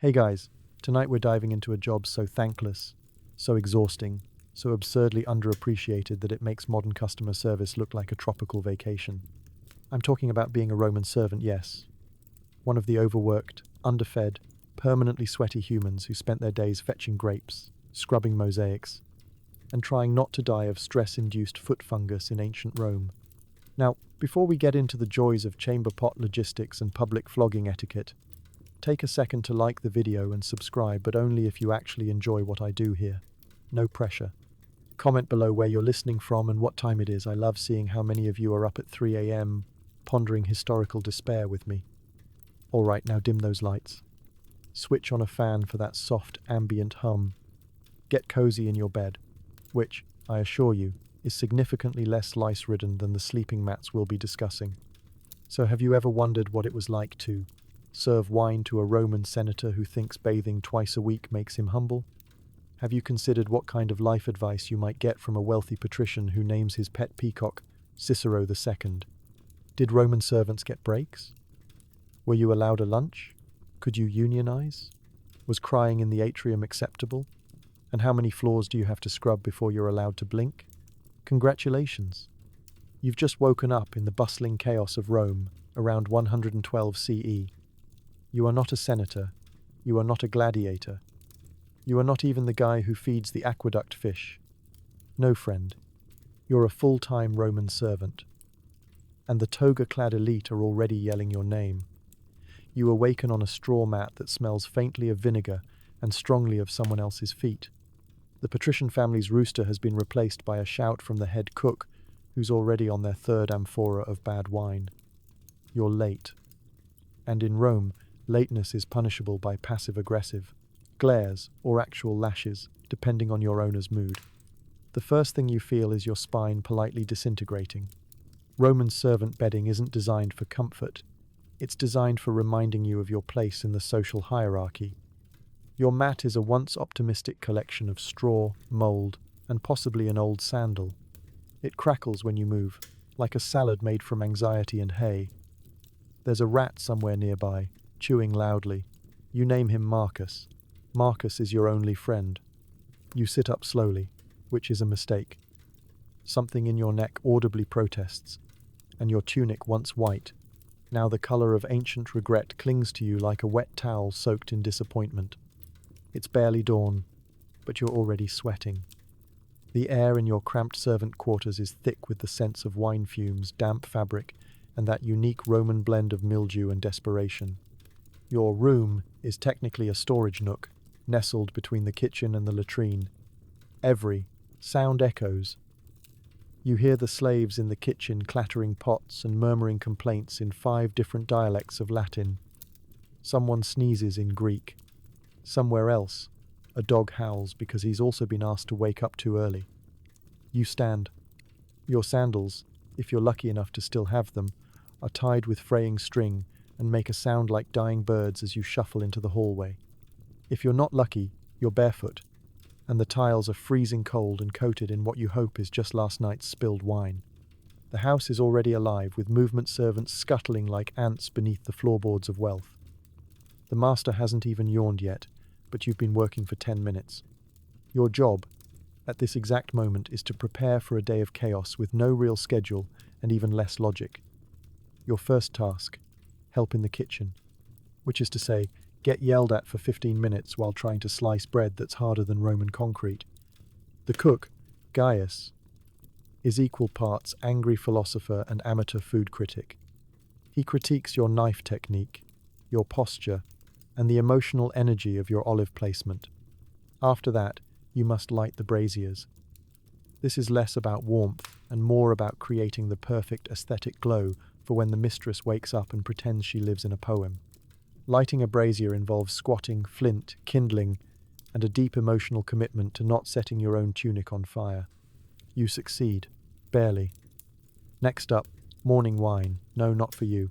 Hey guys, tonight we're diving into a job so thankless, so exhausting, so absurdly underappreciated that it makes modern customer service look like a tropical vacation. I'm talking about being a Roman servant, yes. One of the overworked, underfed, permanently sweaty humans who spent their days fetching grapes, scrubbing mosaics, and trying not to die of stress-induced foot fungus in ancient Rome. Now, before we get into the joys of chamber pot logistics and public flogging etiquette, take a second to like the video and subscribe, but only if you actually enjoy what I do here. No pressure. Comment below where you're listening from and what time it is. I love seeing how many of you are up at 3 a.m. pondering historical despair with me. All right, now dim those lights. Switch on a fan for that soft, ambient hum. Get cozy in your bed, which, I assure you, is significantly less lice-ridden than the sleeping mats we'll be discussing. So have you ever wondered what it was like to serve wine to a Roman senator who thinks bathing twice a week makes him humble? Have you considered what kind of life advice you might get from a wealthy patrician who names his pet peacock Cicero II? Did Roman servants get breaks? Were you allowed a lunch? Could you unionize? Was crying in the atrium acceptable? And how many floors do you have to scrub before you're allowed to blink? Congratulations! You've just woken up in the bustling chaos of Rome around 112 CE. You are not a senator. You are not a gladiator. You are not even the guy who feeds the aqueduct fish. No, friend. You're a full-time Roman servant. And the toga-clad elite are already yelling your name. You awaken on a straw mat that smells faintly of vinegar and strongly of someone else's feet. The patrician family's rooster has been replaced by a shout from the head cook, who's already on their third amphora of bad wine. You're late. And in Rome, lateness is punishable by passive-aggressive glares or actual lashes, depending on your owner's mood. The first thing you feel is your spine politely disintegrating. Roman servant bedding isn't designed for comfort. It's designed for reminding you of your place in the social hierarchy. Your mat is a once optimistic collection of straw, mold, and possibly an old sandal. It crackles when you move, like a salad made from anxiety and hay. There's a rat somewhere nearby, chewing loudly. You name him Marcus. Marcus is your only friend. You sit up slowly, which is a mistake. Something in your neck audibly protests, and your tunic, once white, now the color of ancient regret, clings to you like a wet towel soaked in disappointment. It's barely dawn, but you're already sweating. The air in your cramped servant quarters is thick with the scents of wine fumes, damp fabric, and that unique Roman blend of mildew and desperation. Your room is technically a storage nook, nestled between the kitchen and the latrine. Every sound echoes. You hear the slaves in the kitchen clattering pots and murmuring complaints in 5 different dialects of Latin. Someone sneezes in Greek. Somewhere else, a dog howls because he's also been asked to wake up too early. You stand. Your sandals, if you're lucky enough to still have them, are tied with fraying string and make a sound like dying birds as you shuffle into the hallway. If you're not lucky, you're barefoot, and the tiles are freezing cold and coated in what you hope is just last night's spilled wine. The house is already alive, with movement servants scuttling like ants beneath the floorboards of wealth. The master hasn't even yawned yet, but you've been working for 10 minutes. Your job, at this exact moment, is to prepare for a day of chaos with no real schedule and even less logic. Your first task: help in the kitchen, which is to say, get yelled at for 15 minutes while trying to slice bread that's harder than Roman concrete. The cook, Gaius, is equal parts angry philosopher and amateur food critic. He critiques your knife technique, your posture, and the emotional energy of your olive placement. After that, you must light the braziers. This is less about warmth and more about creating the perfect aesthetic glow for when the mistress wakes up and pretends she lives in a poem. Lighting a brazier involves squatting, flint, kindling, and a deep emotional commitment to not setting your own tunic on fire. You succeed. Barely. Next up, morning wine. No, not for you.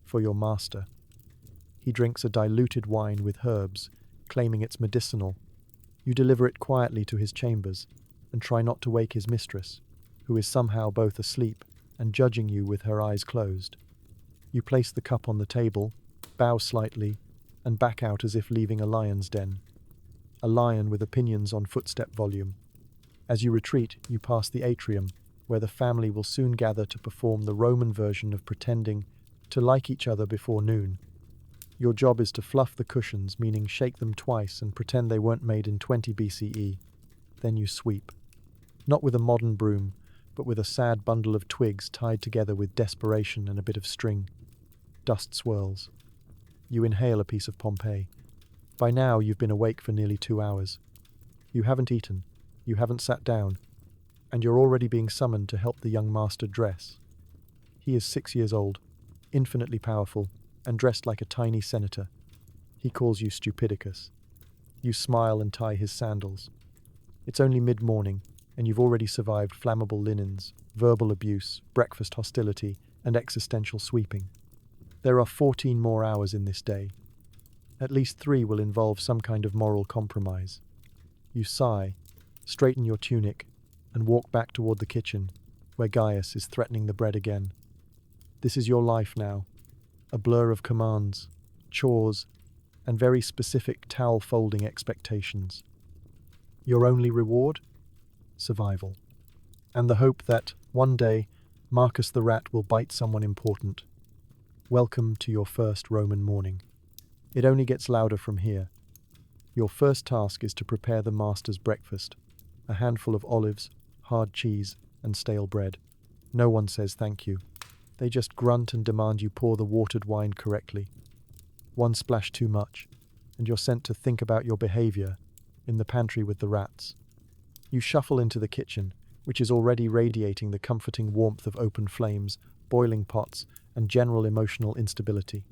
For your master. He drinks a diluted wine with herbs, claiming it's medicinal. You deliver it quietly to his chambers, and try not to wake his mistress, who is somehow both asleep and judging you with her eyes closed. You place the cup on the table, bow slightly, and back out as if leaving a lion's den. A lion with opinions on footstep volume. As you retreat, you pass the atrium, where the family will soon gather to perform the Roman version of pretending to like each other before noon. Your job is to fluff the cushions, meaning shake them twice and pretend they weren't made in 20 BCE. Then you sweep. Not with a modern broom, but with a sad bundle of twigs tied together with desperation and a bit of string. Dust swirls. You inhale a piece of Pompeii. By now you've been awake for nearly 2 hours. You haven't eaten, you haven't sat down, and you're already being summoned to help the young master dress. He is 6 years old, infinitely powerful, and dressed like a tiny senator. He calls you Stupidicus. You smile and tie his sandals. It's only mid-morning, and you've already survived flammable linens, verbal abuse, breakfast hostility, and existential sweeping. There are 14 more hours in this day. At least 3 will involve some kind of moral compromise. You sigh, straighten your tunic, and walk back toward the kitchen, where Gaius is threatening the bread again. This is your life now, a blur of commands, chores, and very specific towel-folding expectations. Your only reward? Survival. And the hope that, one day, Marcus the Rat will bite someone important. Welcome to your first Roman morning. It only gets louder from here. Your first task is to prepare the master's breakfast, a handful of olives, hard cheese, and stale bread. No one says thank you. They just grunt and demand you pour the watered wine correctly. One splash too much, and you're sent to think about your behavior in the pantry with the rats. You shuffle into the kitchen, which is already radiating the comforting warmth of open flames, boiling pots, and general emotional instability.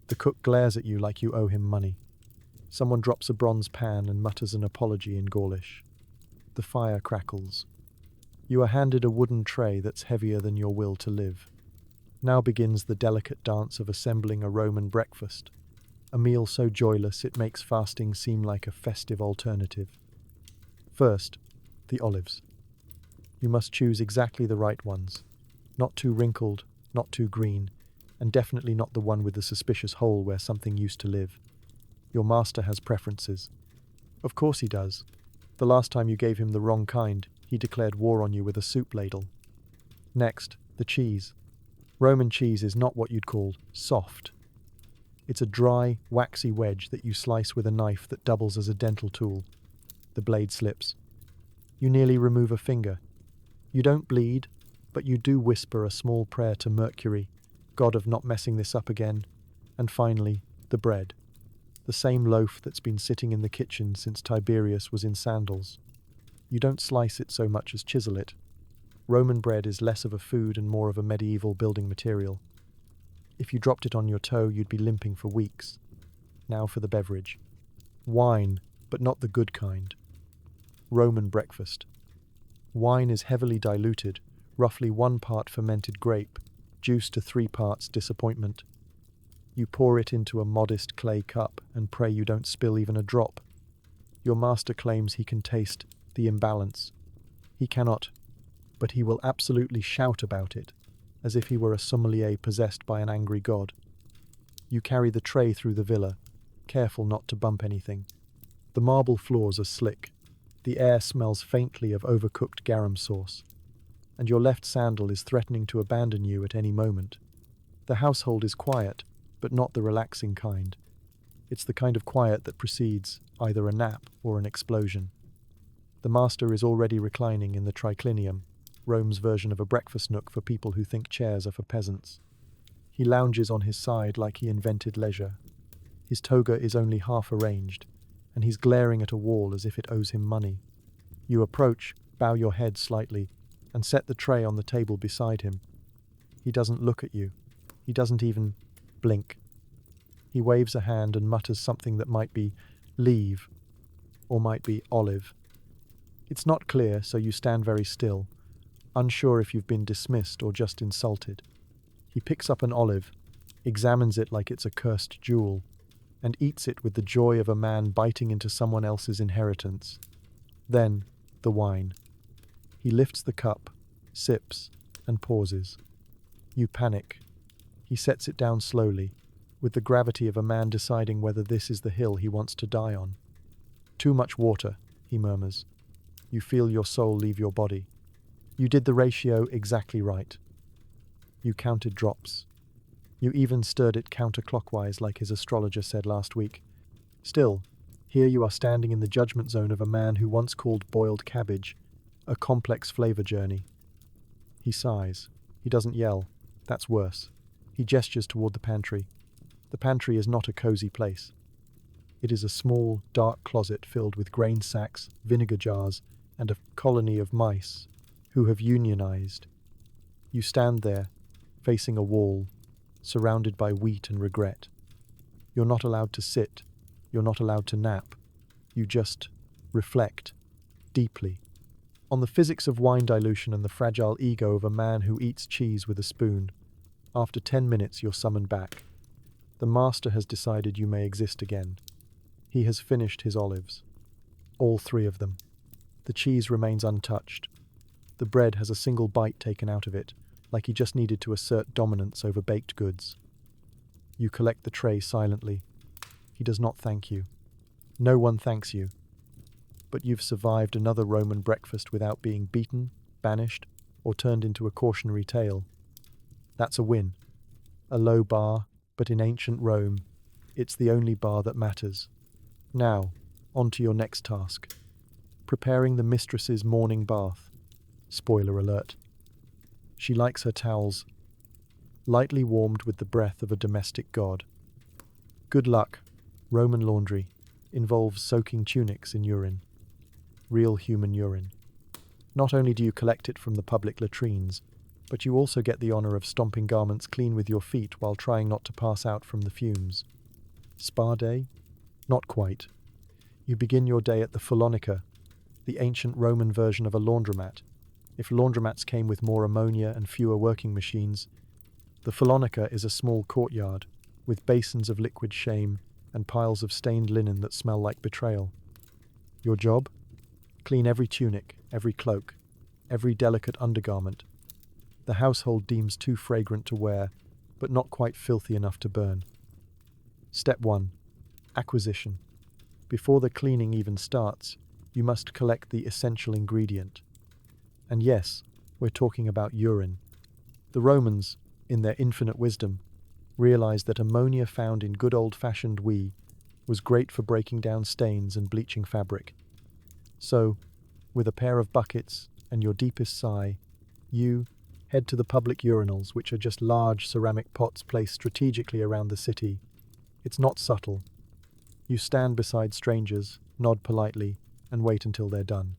The cook glares at you like you owe him money. Someone drops a bronze pan and mutters an apology in Gaulish. The fire crackles. You are handed a wooden tray that's heavier than your will to live. Now begins the delicate dance of assembling a Roman breakfast, a meal so joyless it makes fasting seem like a festive alternative. First, the olives. You must choose exactly the right ones. Not too wrinkled, not too green, and definitely not the one with the suspicious hole where something used to live. Your master has preferences. Of course he does. The last time you gave him the wrong kind, he declared war on you with a soup ladle. Next, the cheese. Roman cheese is not what you'd call soft. It's a dry, waxy wedge that you slice with a knife that doubles as a dental tool. The blade slips. You nearly remove a finger. You don't bleed, but you do whisper a small prayer to Mercury, god of not messing this up again. And finally, the bread. The same loaf that's been sitting in the kitchen since Tiberius was in sandals. You don't slice it so much as chisel it. Roman bread is less of a food and more of a medieval building material. If you dropped it on your toe, you'd be limping for weeks. Now for the beverage. Wine, but not the good kind. Roman breakfast. Wine is heavily diluted, roughly 1 part fermented grape, juice to 3 parts disappointment. You pour it into a modest clay cup and pray you don't spill even a drop. Your master claims he can taste the imbalance. He cannot, but he will absolutely shout about it, as if he were a sommelier possessed by an angry god. You carry the tray through the villa, careful not to bump anything. The marble floors are slick. The air smells faintly of overcooked garum sauce, and your left sandal is threatening to abandon you at any moment. The household is quiet, but not the relaxing kind. It's the kind of quiet that precedes either a nap or an explosion. The master is already reclining in the triclinium, Rome's version of a breakfast nook for people who think chairs are for peasants. He lounges on his side like he invented leisure. His toga is only half arranged, and he's glaring at a wall as if it owes him money. You approach, bow your head slightly, and set the tray on the table beside him. He doesn't look at you. He doesn't even blink. He waves a hand and mutters something that might be leave, or might be olive. It's not clear, so you stand very still, unsure if you've been dismissed or just insulted. He picks up an olive, examines it like it's a cursed jewel, and eats it with the joy of a man biting into someone else's inheritance. Then, the wine. He lifts the cup, sips, and pauses. You panic. He sets it down slowly, with the gravity of a man deciding whether this is the hill he wants to die on. "Too much water," he murmurs. You feel your soul leave your body. You did the ratio exactly right. You counted drops. You even stirred it counterclockwise like his astrologer said last week. Still, here you are standing in the judgment zone of a man who once called boiled cabbage a complex flavor journey. He sighs. He doesn't yell. That's worse. He gestures toward the pantry. The pantry is not a cozy place. It is a small, dark closet filled with grain sacks, vinegar jars, and a colony of mice who have unionized. You stand there, facing a wall, surrounded by wheat and regret. You're not allowed to sit. You're not allowed to nap. You just reflect deeply on the physics of wine dilution and the fragile ego of a man who eats cheese with a spoon. After 10 minutes, you're summoned back. The master has decided you may exist again. He has finished his olives. All 3 of them. The cheese remains untouched. The bread has a single bite taken out of it, like he just needed to assert dominance over baked goods. You collect the tray silently. He does not thank you. No one thanks you. But you've survived another Roman breakfast without being beaten, banished, or turned into a cautionary tale. That's a win. A low bar, but in ancient Rome, it's the only bar that matters. Now, on to your next task. Preparing the mistress's morning bath. Spoiler alert. She likes her towels lightly warmed with the breath of a domestic god. Good luck. Roman laundry involves soaking tunics in urine. Real human urine. Not only do you collect it from the public latrines, but you also get the honor of stomping garments clean with your feet while trying not to pass out from the fumes. Spa day? Not quite. You begin your day at the Phylonica, the ancient Roman version of a laundromat. If laundromats came with more ammonia and fewer working machines, the Phylonica is a small courtyard with basins of liquid shame and piles of stained linen that smell like betrayal. Your job? Clean every tunic, every cloak, every delicate undergarment. The household deems too fragrant to wear, but not quite filthy enough to burn. Step 1. Acquisition. Before the cleaning even starts, you must collect the essential ingredient. And yes, we're talking about urine. The Romans, in their infinite wisdom, realized that ammonia found in good old-fashioned wee was great for breaking down stains and bleaching fabric. So, with a pair of buckets and your deepest sigh, you head to the public urinals, which are just large ceramic pots placed strategically around the city. It's not subtle. You stand beside strangers, nod politely, and wait until they're done.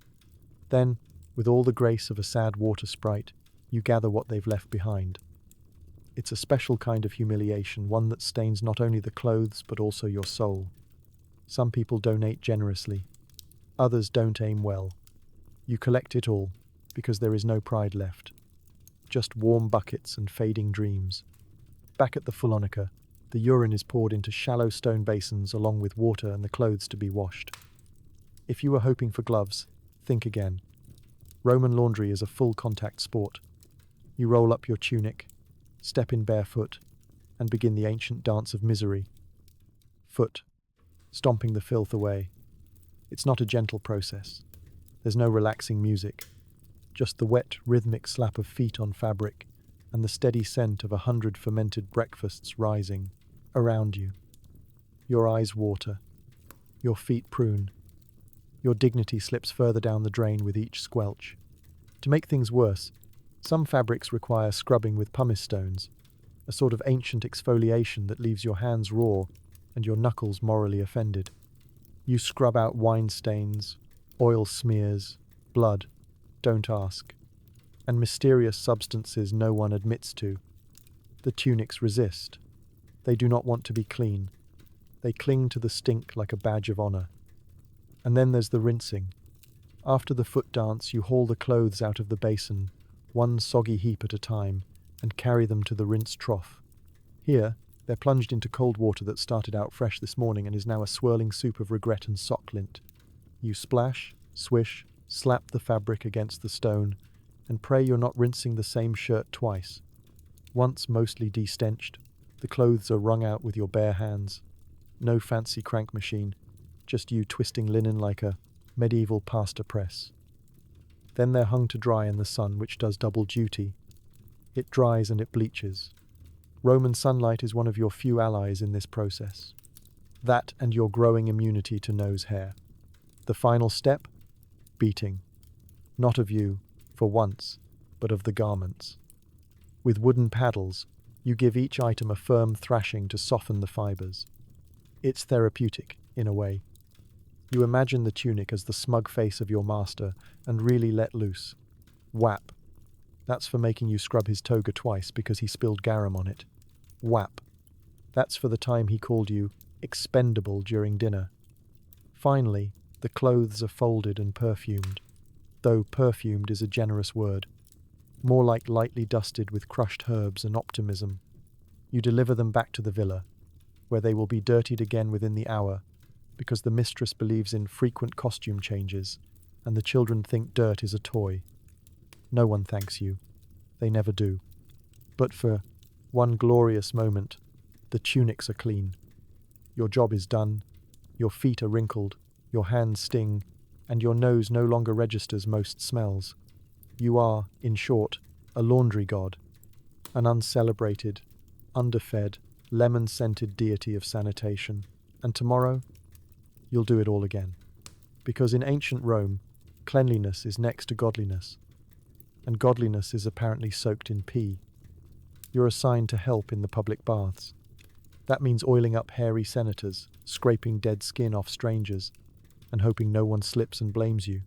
Then, with all the grace of a sad water sprite, you gather what they've left behind. It's a special kind of humiliation, one that stains not only the clothes but also your soul. Some people donate generously. Others don't aim well. You collect it all, because there is no pride left. Just warm buckets and fading dreams. Back at the Phylonica, the urine is poured into shallow stone basins along with water and the clothes to be washed. If you were hoping for gloves, think again. Roman laundry is a full contact sport. You roll up your tunic, step in barefoot, and begin the ancient dance of misery. Foot, stomping the filth away. It's not a gentle process. There's no relaxing music. Just the wet, rhythmic slap of feet on fabric and the steady scent of 100 fermented breakfasts rising around you. Your eyes water. Your feet prune. Your dignity slips further down the drain with each squelch. To make things worse, some fabrics require scrubbing with pumice stones, a sort of ancient exfoliation that leaves your hands raw and your knuckles morally offended. You scrub out wine stains, oil smears, blood, don't ask, and mysterious substances no one admits to. The tunics resist. They do not want to be clean. They cling to the stink like a badge of honor. And then there's the rinsing. After the foot dance, you haul the clothes out of the basin, one soggy heap at a time, and carry them to the rinse trough. Here, they're plunged into cold water that started out fresh this morning and is now a swirling soup of regret and sock lint. You splash, swish, slap the fabric against the stone, and pray you're not rinsing the same shirt twice. Once mostly de-stenched, The clothes are wrung out with your bare hands. No fancy crank machine, just you twisting linen like a medieval pasta press. Then they're hung to dry in the sun, which does double duty. It dries and it bleaches. Roman sunlight is one of your few allies in this process. That and your growing immunity to nose hair. The final step? Beating. Not of you, for once, but of the garments. With wooden paddles, you give each item a firm thrashing to soften the fibers. It's therapeutic, in a way. You imagine the tunic as the smug face of your master and really let loose. Whap. That's for making you scrub his toga twice because he spilled garum on it. Whap. That's for the time he called you expendable during dinner. Finally, the clothes are folded and perfumed, though perfumed is a generous word. More like lightly dusted with crushed herbs and optimism. You deliver them back to the villa, where they will be dirtied again within the hour, because the mistress believes in frequent costume changes, and the children think dirt is a toy. No one thanks you. They never do. But for one glorious moment, the tunics are clean. Your job is done, your feet are wrinkled, your hands sting, and your nose no longer registers most smells. You are, in short, a laundry god, an uncelebrated, underfed, lemon-scented deity of sanitation. And tomorrow, you'll do it all again. Because in ancient Rome, cleanliness is next to godliness, and godliness is apparently soaked in pee. You're assigned to help in the public baths. That means oiling up hairy senators, scraping dead skin off strangers, and hoping no one slips and blames you.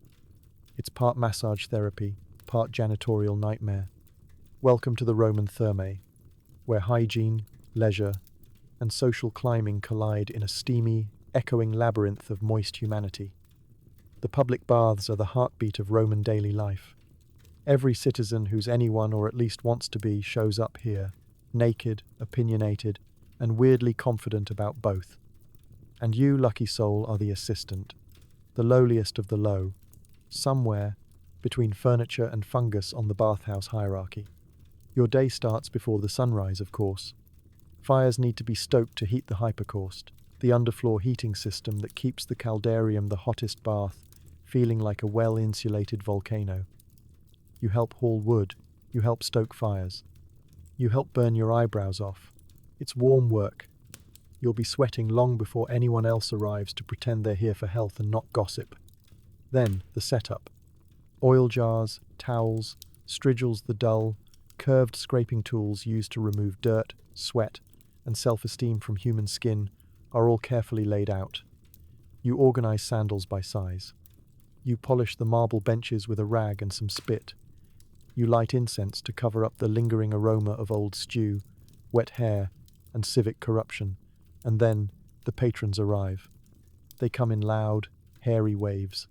It's part massage therapy, part janitorial nightmare. Welcome to the Roman Thermae, where hygiene, leisure, and social climbing collide in a steamy, echoing labyrinth of moist humanity. The public baths are the heartbeat of Roman daily life. Every citizen who's anyone or at least wants to be shows up here, naked, opinionated, and weirdly confident about both. And you, lucky soul, are the assistant, the lowliest of the low, somewhere between furniture and fungus on the bathhouse hierarchy. Your day starts before the sunrise, of course. Fires need to be stoked to heat the hypercaust, the underfloor heating system that keeps the caldarium, the hottest bath, feeling like a well-insulated volcano. You help haul wood, you help stoke fires. You help burn your eyebrows off. It's warm work. You'll be sweating long before anyone else arrives to pretend they're here for health and not gossip. Then, the setup. Oil jars, towels, strigils the dull, curved scraping tools used to remove dirt, sweat, and self-esteem from human skin are all carefully laid out. You organize sandals by size. You polish the marble benches with a rag and some spit. You light incense to cover up the lingering aroma of old stew, wet hair, and civic corruption. And then, the patrons arrive. They come in loud, hairy waves.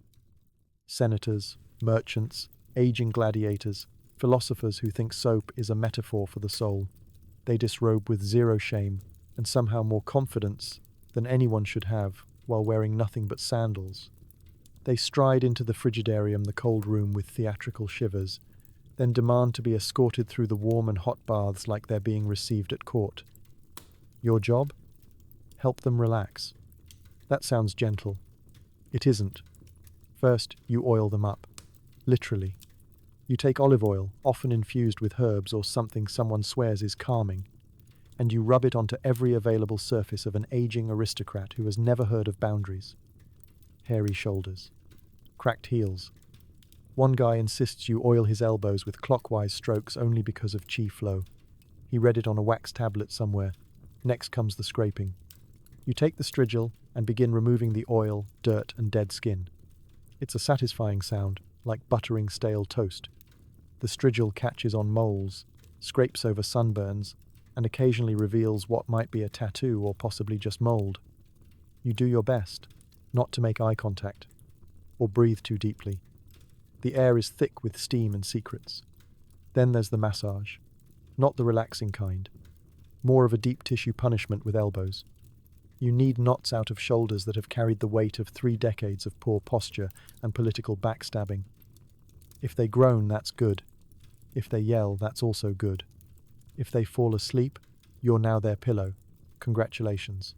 Senators, merchants, aging gladiators, philosophers who think soap is a metaphor for the soul. They disrobe with zero shame, and somehow more confidence than anyone should have while wearing nothing but sandals. They stride into the frigidarium, the cold room, with theatrical shivers, then demand to be escorted through the warm and hot baths like they're being received at court. Your job? Help them relax. That sounds gentle. It isn't. First, you oil them up. Literally. You take olive oil, often infused with herbs or something someone swears is calming, and you rub it onto every available surface of an aging aristocrat who has never heard of boundaries. Hairy shoulders. Cracked heels. One guy insists you oil his elbows with clockwise strokes only because of chi flow. He read it on a wax tablet somewhere. Next comes the scraping. You take the strigil and begin removing the oil, dirt, and dead skin. It's a satisfying sound, like buttering stale toast. The strigil catches on moles, scrapes over sunburns, and occasionally reveals what might be a tattoo or possibly just mold. You do your best, not to make eye contact, or breathe too deeply. The air is thick with steam and secrets. Then there's the massage, not the relaxing kind, more of a deep tissue punishment with elbows. You knead knots out of shoulders that have carried the weight of 3 decades of poor posture and political backstabbing. If they groan, that's good. If they yell, that's also good. If they fall asleep, You're now their pillow. Congratulations.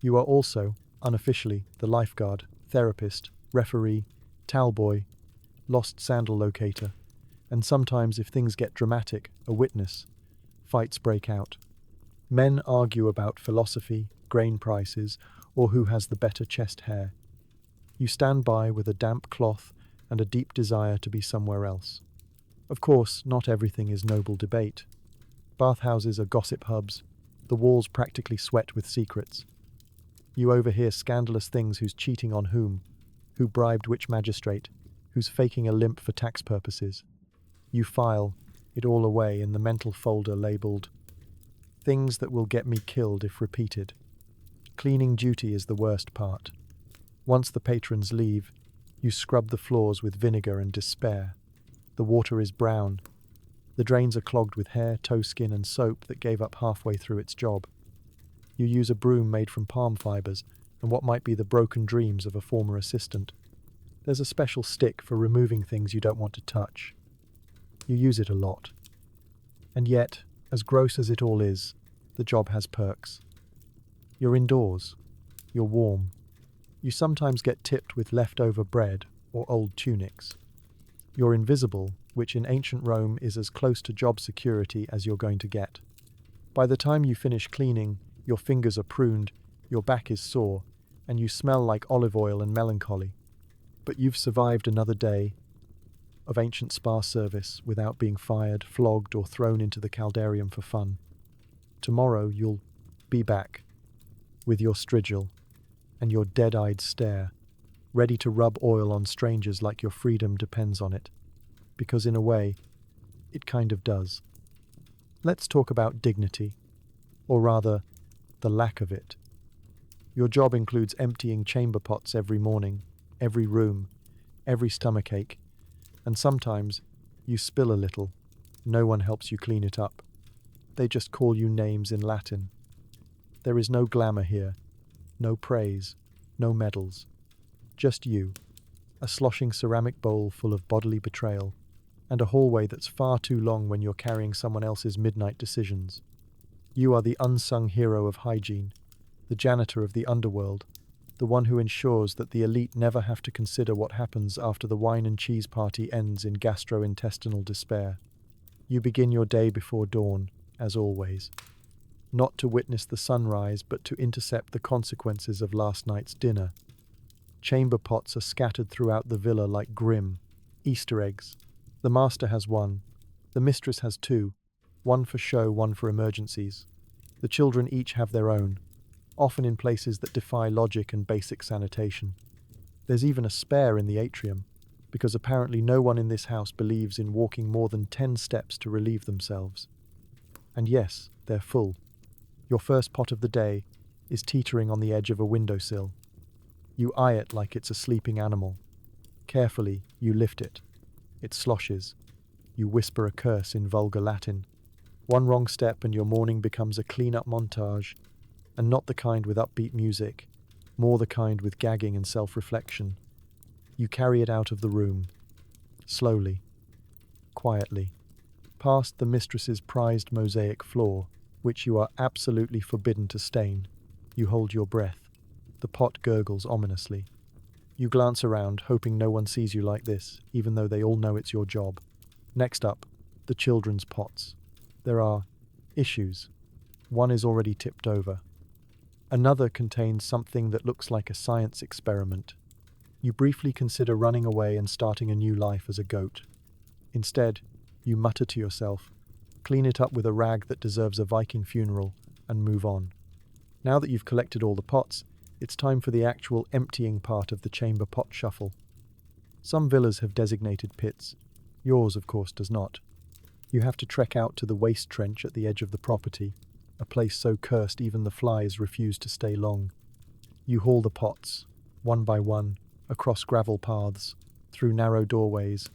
You are also, unofficially, the lifeguard, therapist, referee, towel boy, lost sandal locator, and sometimes, if things get dramatic, a witness. Fights break out. Men argue about philosophy, grain prices, or who has the better chest hair. You stand by with a damp cloth and a deep desire to be somewhere else. Of course, not everything is noble debate. Bathhouses are gossip hubs. The walls practically sweat with secrets. You overhear scandalous things: who's cheating on whom, who bribed which magistrate, who's faking a limp for tax purposes. You file it all away in the mental folder labeled "Things that will get me killed if repeated." Cleaning duty is the worst part. Once the patrons leave, you scrub the floors with vinegar and despair. The water is brown. The drains are clogged with hair, toe skin, and soap that gave up halfway through its job. You use a broom made from palm fibers and what might be the broken dreams of a former assistant. There's a special stick for removing things you don't want to touch. You use it a lot. And yet, as gross as it all is, the job has perks. You're indoors. You're warm. You sometimes get tipped with leftover bread or old tunics. You're invisible, which in ancient Rome is as close to job security as you're going to get. By the time you finish cleaning, your fingers are pruned, your back is sore, and you smell like olive oil and melancholy. But you've survived another day of ancient spa service without being fired, flogged, or thrown into the caldarium for fun. Tomorrow you'll be back with your strigil and your dead-eyed stare, ready to rub oil on strangers like your freedom depends on it. Because in a way, it kind of does. Let's talk about dignity, or rather, the lack of it. Your job includes emptying chamber pots every morning, every room, every stomachache, and sometimes you spill a little. No one helps you clean it up. They just call you names in Latin. There is no glamour here, no praise, no medals. Just you, a sloshing ceramic bowl full of bodily betrayal, and a hallway that's far too long when you're carrying someone else's midnight decisions. You are the unsung hero of hygiene, the janitor of the underworld, the one who ensures that the elite never have to consider what happens after the wine and cheese party ends in gastrointestinal despair. You begin your day before dawn, as always. Not to witness the sunrise, but to intercept the consequences of last night's dinner. Chamber pots are scattered throughout the villa like grim Easter eggs. The master has one. The mistress has two. One for show, one for emergencies. The children each have their own, often in places that defy logic and basic sanitation. There's even a spare in the atrium, because apparently no one in this house believes in walking more than 10 steps to relieve themselves. And yes, they're full. Your first pot of the day is teetering on the edge of a windowsill. You eye it like it's a sleeping animal. Carefully, you lift it. It sloshes. You whisper a curse in vulgar Latin. One wrong step and your morning becomes a clean-up montage, and not the kind with upbeat music, more the kind with gagging and self-reflection. You carry it out of the room, slowly, quietly, past the mistress's prized mosaic floor, which you are absolutely forbidden to stain. You hold your breath. The pot gurgles ominously. You glance around, hoping no one sees you like this, even though they all know it's your job. Next up, the children's pots. There are issues. One is already tipped over. Another contains something that looks like a science experiment. You briefly consider running away and starting a new life as a goat. Instead, you mutter to yourself, clean it up with a rag that deserves a Viking funeral, and move on. Now that you've collected all the pots, it's time for the actual emptying part of the chamber pot shuffle. Some villas have designated pits. Yours, of course, does not. You have to trek out to the waste trench at the edge of the property, a place so cursed even the flies refuse to stay long. You haul the pots, one by one, across gravel paths, through narrow doorways,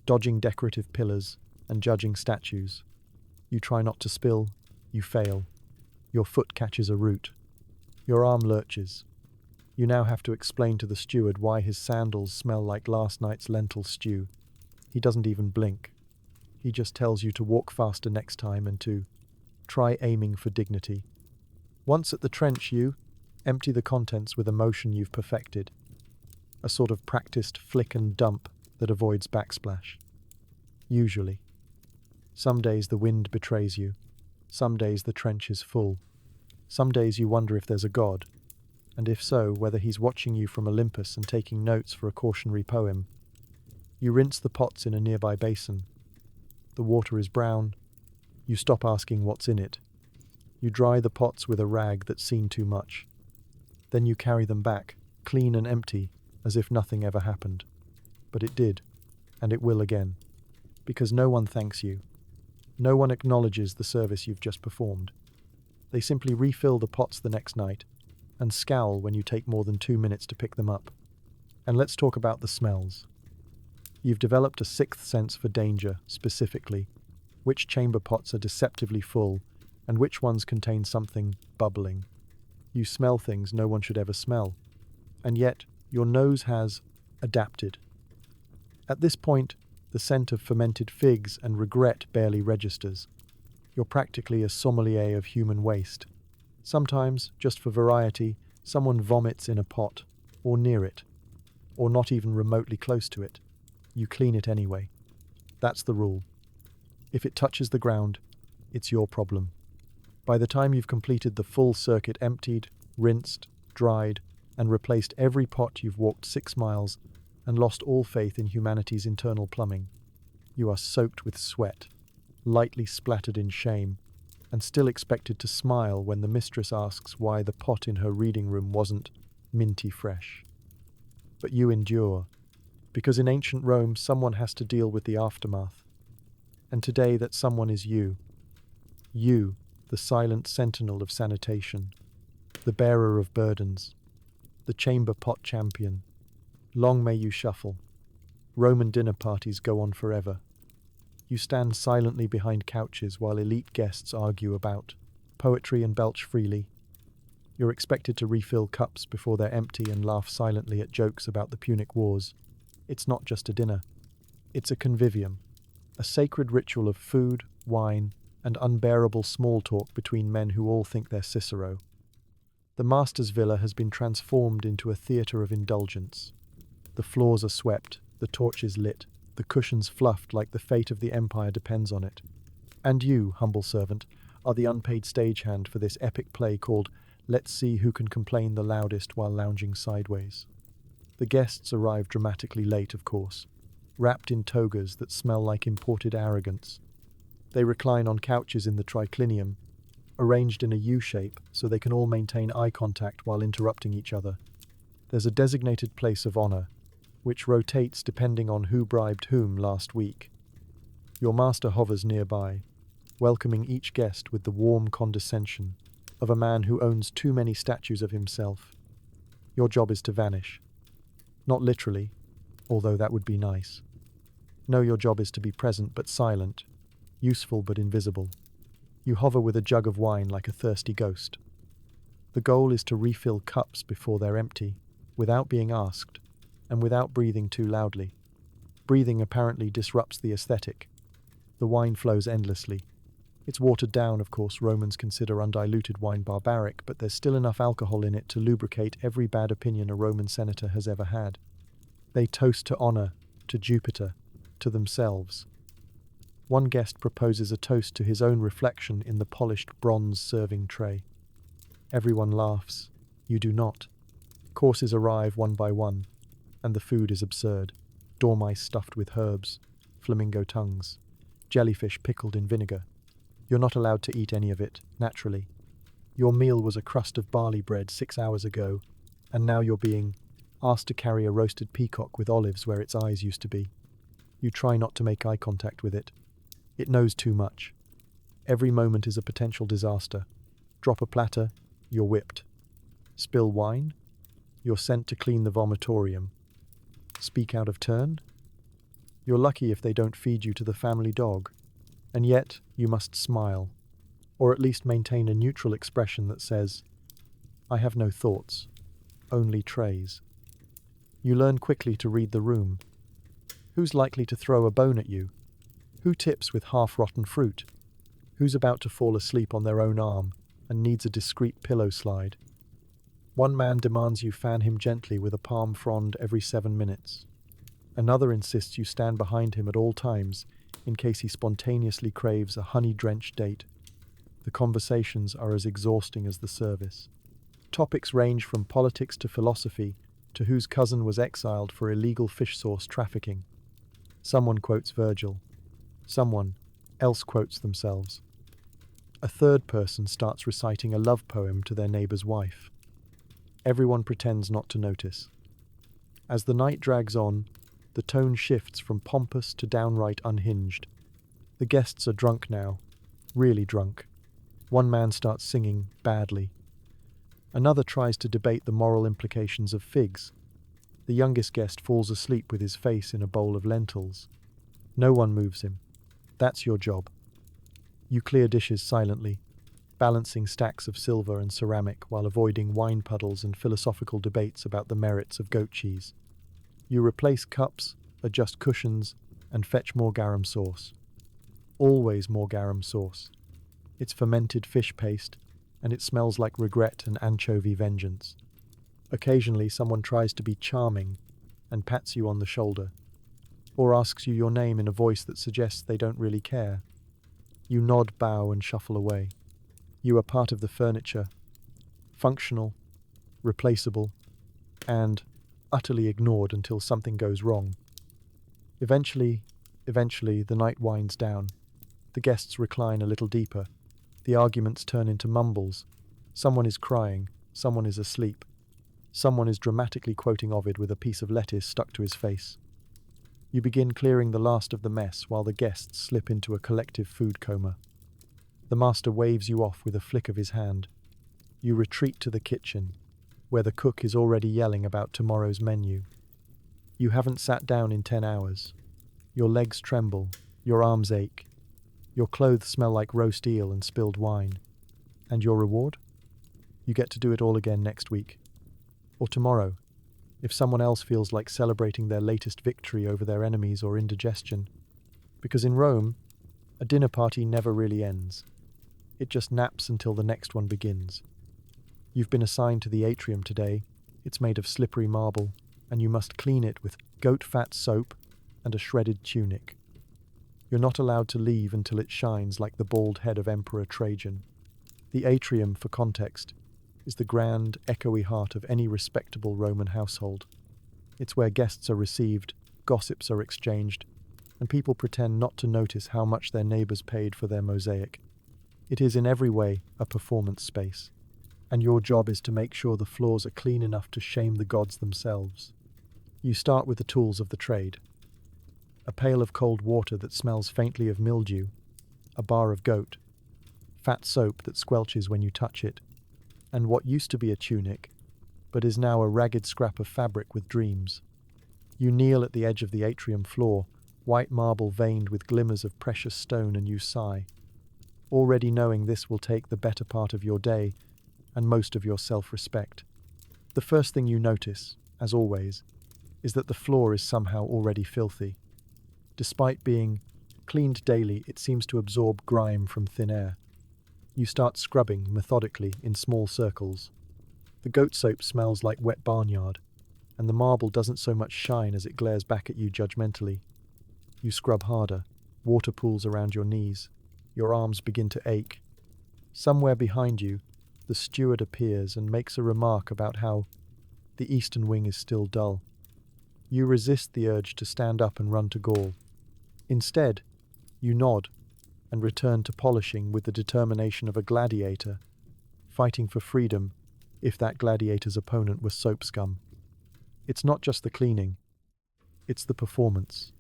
dodging decorative pillars and judging statues. You try not to spill, you fail. Your foot catches a root. Your arm lurches. You now have to explain to the steward why his sandals smell like last night's lentil stew. He doesn't even blink. He just tells you to walk faster next time and to try aiming for dignity. Once at the trench, you empty the contents with a motion you've perfected, a sort of practiced flick and dump that avoids backsplash. Usually. Some days the wind betrays you. Some days the trench is full. Some days you wonder if there's a God, and if so, whether he's watching you from Olympus and taking notes for a cautionary poem. You rinse the pots in a nearby basin. The water is brown. You stop asking what's in it. You dry the pots with a rag that's seen too much. Then you carry them back, clean and empty, as if nothing ever happened. But it did, and it will again. Because no one thanks you. No one acknowledges the service you've just performed. They simply refill the pots the next night and scowl when you take more than 2 minutes to pick them up. And let's talk about the smells. You've developed a sixth sense for danger, specifically. Which chamber pots are deceptively full and which ones contain something bubbling. You smell things no one should ever smell. And yet, your nose has adapted. At this point, the scent of fermented figs and regret barely registers. You're practically a sommelier of human waste. Sometimes, just for variety, someone vomits in a pot, or near it, or not even remotely close to it. You clean it anyway. That's the rule. If it touches the ground, it's your problem. By the time you've completed the full circuit, emptied, rinsed, dried, and replaced every pot, you've walked 6 miles and lost all faith in humanity's internal plumbing. You are soaked with sweat, lightly splattered in shame, and still expected to smile when the mistress asks why the pot in her reading room wasn't minty fresh. But you endure, because in ancient Rome someone has to deal with the aftermath. And today that someone is you. You, the silent sentinel of sanitation, the bearer of burdens, the chamber pot champion. Long may you shuffle. Roman dinner parties go on forever. You stand silently behind couches while elite guests argue about poetry and belch freely. You're expected to refill cups before they're empty and laugh silently at jokes about the Punic Wars. It's not just a dinner. It's a convivium, a sacred ritual of food, wine, and unbearable small talk between men who all think they're Cicero. The master's villa has been transformed into a theatre of indulgence. The floors are swept, the torches lit, the cushions fluffed like the fate of the empire depends on it. And you, humble servant, are the unpaid stagehand for this epic play called Let's See Who Can Complain the Loudest While Lounging Sideways. The guests arrive dramatically late, of course, wrapped in togas that smell like imported arrogance. They recline on couches in the triclinium, arranged in a U-shape so they can all maintain eye contact while interrupting each other. There's a designated place of honor, which rotates depending on who bribed whom last week. Your master hovers nearby, welcoming each guest with the warm condescension of a man who owns too many statues of himself. Your job is to vanish. Not literally, although that would be nice. No, your job is to be present but silent, useful but invisible. You hover with a jug of wine like a thirsty ghost. The goal is to refill cups before they're empty, without being asked, and without breathing too loudly. Breathing apparently disrupts the aesthetic. The wine flows endlessly. It's watered down, of course. Romans consider undiluted wine barbaric, but there's still enough alcohol in it to lubricate every bad opinion a Roman senator has ever had. They toast to honor, to Jupiter, to themselves. One guest proposes a toast to his own reflection in the polished bronze serving tray. Everyone laughs. You do not. Courses arrive one by one, and the food is absurd. Dormice stuffed with herbs, flamingo tongues, jellyfish pickled in vinegar. You're not allowed to eat any of it, naturally. Your meal was a crust of barley bread 6 hours ago, and now you're being asked to carry a roasted peacock with olives where its eyes used to be. You try not to make eye contact with it. It knows too much. Every moment is a potential disaster. Drop a platter, you're whipped. Spill wine, you're sent to clean the vomitorium. Speak out of turn, you're lucky if they don't feed you to the family dog. And yet, you must smile, or at least maintain a neutral expression that says, I have no thoughts, only trays. You learn quickly to read the room. Who's likely to throw a bone at you? Who tips with half-rotten fruit? Who's about to fall asleep on their own arm and needs a discreet pillow slide? One man demands you fan him gently with a palm frond every 7 minutes. Another insists you stand behind him at all times in case he spontaneously craves a honey-drenched date. The conversations are as exhausting as the service. Topics range from politics to philosophy to whose cousin was exiled for illegal fish sauce trafficking. Someone quotes Virgil. Someone else quotes themselves. A third person starts reciting a love poem to their neighbor's wife. Everyone pretends not to notice. As the night drags on, the tone shifts from pompous to downright unhinged. The guests are drunk now, really drunk. One man starts singing badly. Another tries to debate the moral implications of figs. The youngest guest falls asleep with his face in a bowl of lentils. No one moves him. That's your job. You clear dishes silently, balancing stacks of silver and ceramic while avoiding wine puddles and philosophical debates about the merits of goat cheese. You replace cups, adjust cushions, and fetch more garum sauce. Always more garum sauce. It's fermented fish paste, and it smells like regret and anchovy vengeance. Occasionally, someone tries to be charming and pats you on the shoulder, or asks you your name in a voice that suggests they don't really care. You nod, bow, and shuffle away. You are part of the furniture, functional, replaceable, and utterly ignored until something goes wrong. Eventually, the night winds down. The guests recline a little deeper. The arguments turn into mumbles. Someone is crying, someone is asleep. Someone is dramatically quoting Ovid with a piece of lettuce stuck to his face. You begin clearing the last of the mess while the guests slip into a collective food coma. The master waves you off with a flick of his hand. You retreat to the kitchen, where the cook is already yelling about tomorrow's menu. You haven't sat down in 10 hours. Your legs tremble, your arms ache. Your clothes smell like roast eel and spilled wine. And your reward? You get to do it all again next week. Or tomorrow, if someone else feels like celebrating their latest victory over their enemies or indigestion. Because in Rome, a dinner party never really ends. It just naps until the next one begins. You've been assigned to the atrium today. It's made of slippery marble, and you must clean it with goat fat soap and a shredded tunic. You're not allowed to leave until it shines like the bald head of Emperor Trajan. The atrium, for context, is the grand, echoey heart of any respectable Roman household. It's where guests are received, gossips are exchanged, and people pretend not to notice how much their neighbors paid for their mosaic. It is in every way a performance space, and your job is to make sure the floors are clean enough to shame the gods themselves. You start with the tools of the trade. A pail of cold water that smells faintly of mildew, a bar of goat, fat soap that squelches when you touch it, and what used to be a tunic, but is now a ragged scrap of fabric with dreams. You kneel at the edge of the atrium floor, white marble veined with glimmers of precious stone, and you sigh, already knowing this will take the better part of your day and most of your self-respect. The first thing you notice, as always, is that the floor is somehow already filthy. Despite being cleaned daily, it seems to absorb grime from thin air. You start scrubbing methodically in small circles. The goat soap smells like wet barnyard, and the marble doesn't so much shine as it glares back at you judgmentally. You scrub harder, water pools around your knees. Your arms begin to ache. Somewhere behind you, the steward appears and makes a remark about how the eastern wing is still dull. You resist the urge to stand up and run to Gaul. Instead, you nod and return to polishing with the determination of a gladiator, fighting for freedom if that gladiator's opponent was soap scum. It's not just the cleaning, it's the performance.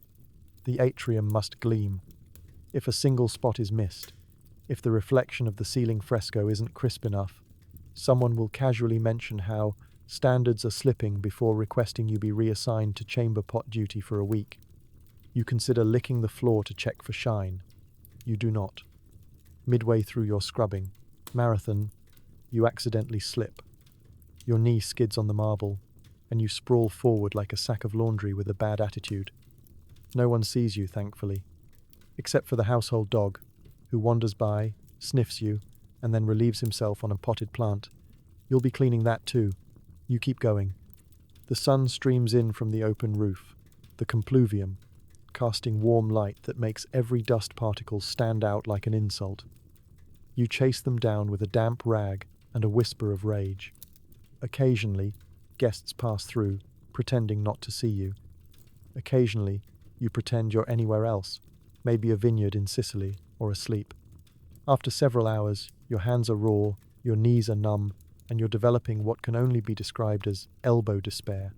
The atrium must gleam. If a single spot is missed, if the reflection of the ceiling fresco isn't crisp enough, someone will casually mention how standards are slipping before requesting you be reassigned to chamber pot duty for a week. You consider licking the floor to check for shine. You do not. Midway through your scrubbing marathon, you accidentally slip. Your knee skids on the marble, and you sprawl forward like a sack of laundry with a bad attitude. No one sees you, thankfully, except for the household dog, who wanders by, sniffs you, and then relieves himself on a potted plant. You'll be cleaning that too. You keep going. The sun streams in from the open roof, the compluvium, casting warm light that makes every dust particle stand out like an insult. You chase them down with a damp rag and a whisper of rage. Occasionally, guests pass through, pretending not to see you. Occasionally, you pretend you're anywhere else, maybe a vineyard in Sicily or asleep. After several hours, your hands are raw, your knees are numb, and you're developing what can only be described as elbow despair.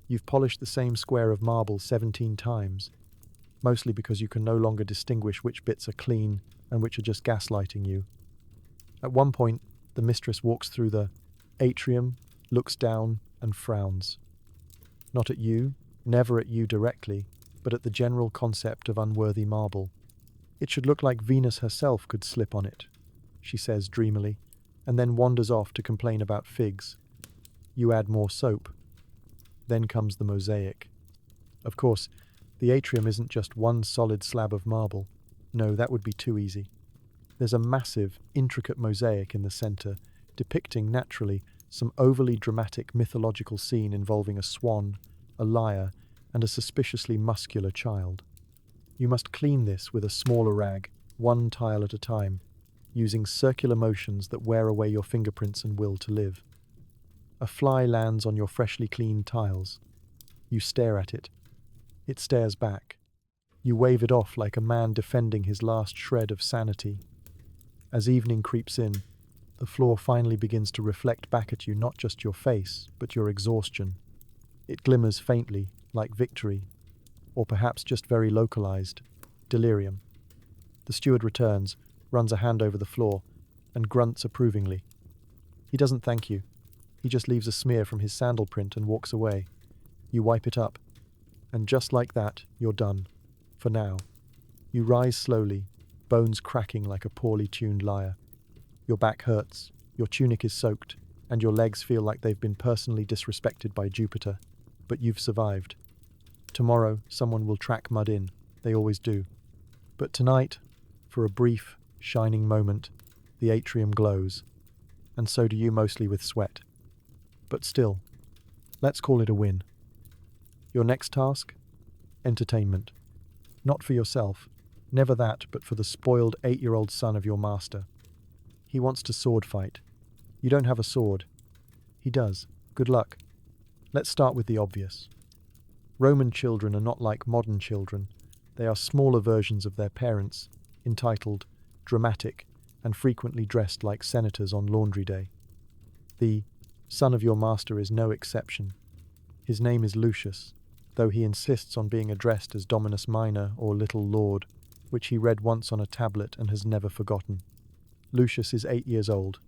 You've polished the same square of marble 17 times, mostly because you can no longer distinguish which bits are clean and which are just gaslighting you. At one point, the mistress walks through the atrium, looks down, and frowns. Not at you, never at you directly, but at the general concept of unworthy marble. It should look like Venus herself could slip on it, she says dreamily, and then wanders off to complain about figs. You add more soap. Then comes the mosaic. Of course, the atrium isn't just one solid slab of marble. No, that would be too easy. There's a massive, intricate mosaic in the center, depicting naturally some overly dramatic mythological scene involving a swan, a lyre, and a suspiciously muscular child. You must clean this with a smaller rag, one tile at a time, using circular motions that wear away your fingerprints and will to live. A fly lands on your freshly cleaned tiles. You stare at it. It stares back. You wave it off like a man defending his last shred of sanity. As evening creeps in, the floor finally begins to reflect back at you not just your face, but your exhaustion. It glimmers faintly, like victory, or perhaps just very localized, delirium. The steward returns, runs a hand over the floor, and grunts approvingly. He doesn't thank you. He just leaves a smear from his sandal print and walks away. You wipe it up, and just like that, you're done. For now. You rise slowly, bones cracking like a poorly tuned lyre. Your back hurts, your tunic is soaked, and your legs feel like they've been personally disrespected by Jupiter. But you've survived. Tomorrow, someone will track mud in. They always do. But tonight, for a brief, shining moment, the atrium glows. And so do you, mostly with sweat. But still, let's call it a win. Your next task? Entertainment. Not for yourself. Never that, but for the spoiled 8-year-old son of your master. He wants to sword fight. You don't have a sword. He does. Good luck. Let's start with the obvious. Roman children are not like modern children. They are smaller versions of their parents, entitled, dramatic, and frequently dressed like senators on laundry day. The son of your master is no exception. His name is Lucius, though he insists on being addressed as Dominus Minor or Little Lord, which he read once on a tablet and has never forgotten. Lucius is 8 years old,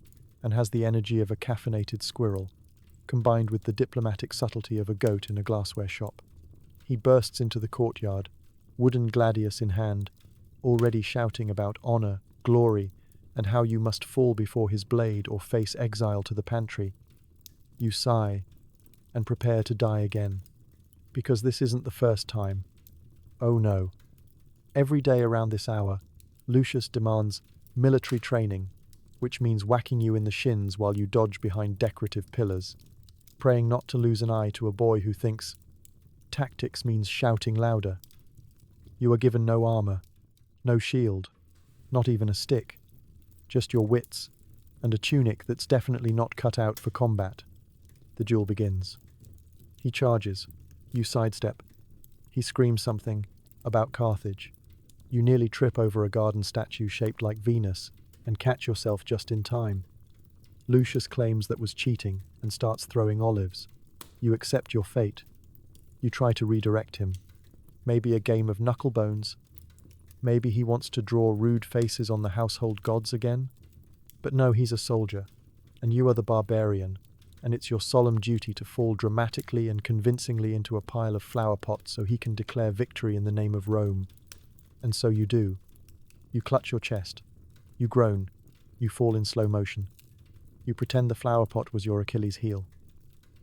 and has the energy of a caffeinated squirrel, combined with the diplomatic subtlety of a goat in a glassware shop. He bursts into the courtyard, wooden gladius in hand, already shouting about honor, glory, and how you must fall before his blade or face exile to the pantry. You sigh, and prepare to die again, because this isn't the first time. Oh no. Every day around this hour, Lucius demands military training, which means whacking you in the shins while you dodge behind decorative pillars, praying not to lose an eye to a boy who thinks tactics means shouting louder. You are given no armor, no shield, not even a stick, just your wits, and a tunic that's definitely not cut out for combat. The duel begins. He charges. You sidestep. He screams something about Carthage. You nearly trip over a garden statue shaped like Venus and catch yourself just in time. Lucius claims that was cheating and starts throwing olives. You accept your fate. You try to redirect him. Maybe a game of knucklebones. Maybe he wants to draw rude faces on the household gods again. But no, he's a soldier, and you are the barbarian, and it's your solemn duty to fall dramatically and convincingly into a pile of flower pots so he can declare victory in the name of Rome. And so you do. You clutch your chest. You groan. You fall in slow motion. You pretend the flower pot was your Achilles' heel.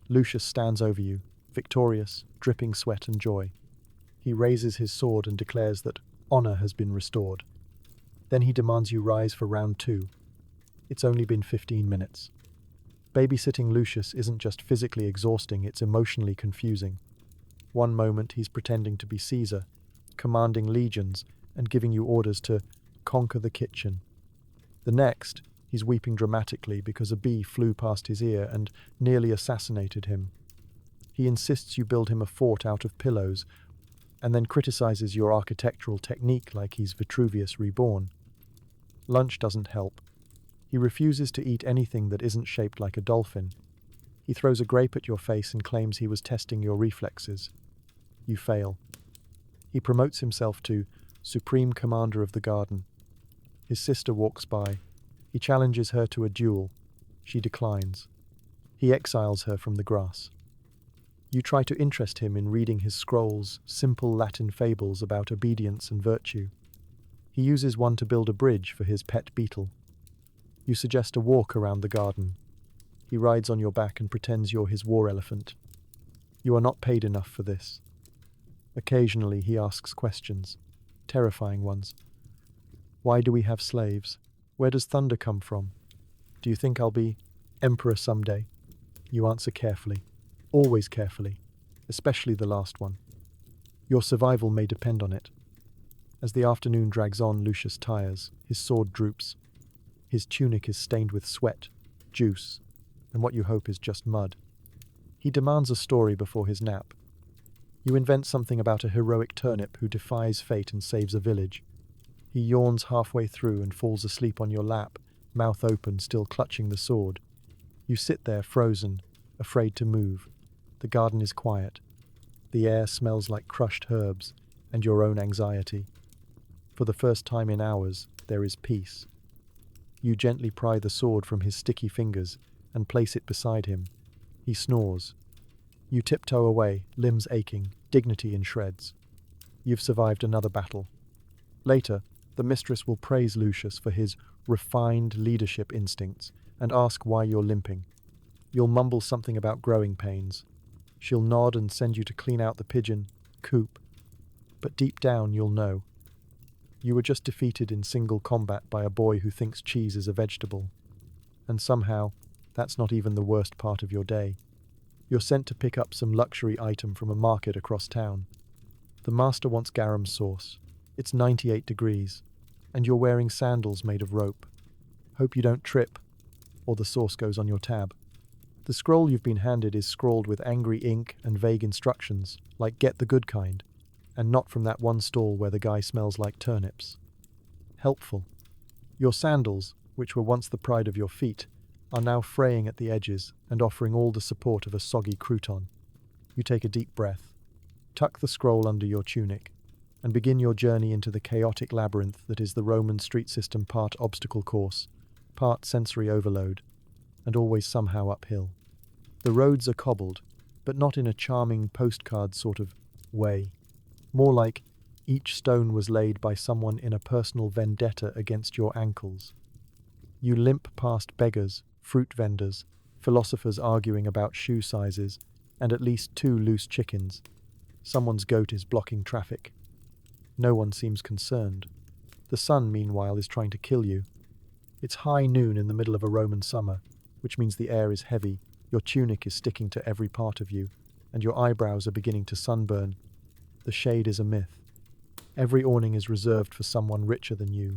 Lucius stands over you, victorious, dripping sweat and joy. He raises his sword and declares that honor has been restored. Then he demands you rise for round 2. It's only been 15 minutes. Babysitting Lucius isn't just physically exhausting, it's emotionally confusing. One moment he's pretending to be Caesar, commanding legions and giving you orders to conquer the kitchen. The next, he's weeping dramatically because a bee flew past his ear and nearly assassinated him. He insists you build him a fort out of pillows, and then criticizes your architectural technique like he's Vitruvius reborn. Lunch doesn't help. He refuses to eat anything that isn't shaped like a dolphin. He throws a grape at your face and claims he was testing your reflexes. You fail. He promotes himself to Supreme Commander of the Garden. His sister walks by. He challenges her to a duel. She declines. He exiles her from the grass. You try to interest him in reading his scrolls, simple Latin fables about obedience and virtue. He uses one to build a bridge for his pet beetle. You suggest a walk around the garden. He rides on your back and pretends you're his war elephant. You are not paid enough for this. Occasionally he asks questions, terrifying ones. Why do we have slaves? Where does thunder come from? Do you think I'll be emperor someday? You answer carefully, always carefully, especially the last one. Your survival may depend on it. As the afternoon drags on, Lucius tires, his sword droops. His tunic is stained with sweat, juice, and what you hope is just mud. He demands a story before his nap. You invent something about a heroic turnip who defies fate and saves a village. He yawns halfway through and falls asleep on your lap, mouth open, still clutching the sword. You sit there frozen, afraid to move. The garden is quiet. The air smells like crushed herbs and your own anxiety. For the first time in hours, there is peace. You gently pry the sword from his sticky fingers and place it beside him. He snores. You tiptoe away, limbs aching, dignity in shreds. You've survived another battle. Later, the mistress will praise Lucius for his refined leadership instincts and ask why you're limping. You'll mumble something about growing pains. She'll nod and send you to clean out the pigeon coop. But deep down, you'll know. You were just defeated in single combat by a boy who thinks cheese is a vegetable. And somehow, that's not even the worst part of your day. You're sent to pick up some luxury item from a market across town. The master wants garum sauce. It's 98 degrees, and you're wearing sandals made of rope. Hope you don't trip, or the sauce goes on your tab. The scroll you've been handed is scrawled with angry ink and vague instructions, like get the good kind, and not from that one stall where the guy smells like turnips. Helpful. Your sandals, which were once the pride of your feet, are now fraying at the edges and offering all the support of a soggy crouton. You take a deep breath, tuck the scroll under your tunic, and begin your journey into the chaotic labyrinth that is the Roman street system, part obstacle course, part sensory overload, and always somehow uphill. The roads are cobbled, but not in a charming postcard sort of way. More like each stone was laid by someone in a personal vendetta against your ankles. You limp past beggars, fruit vendors, philosophers arguing about shoe sizes, and at least 2 loose chickens. Someone's goat is blocking traffic. No one seems concerned. The sun, meanwhile, is trying to kill you. It's high noon in the middle of a Roman summer, which means the air is heavy, your tunic is sticking to every part of you, and your eyebrows are beginning to sunburn. The shade is a myth. Every awning is reserved for someone richer than you,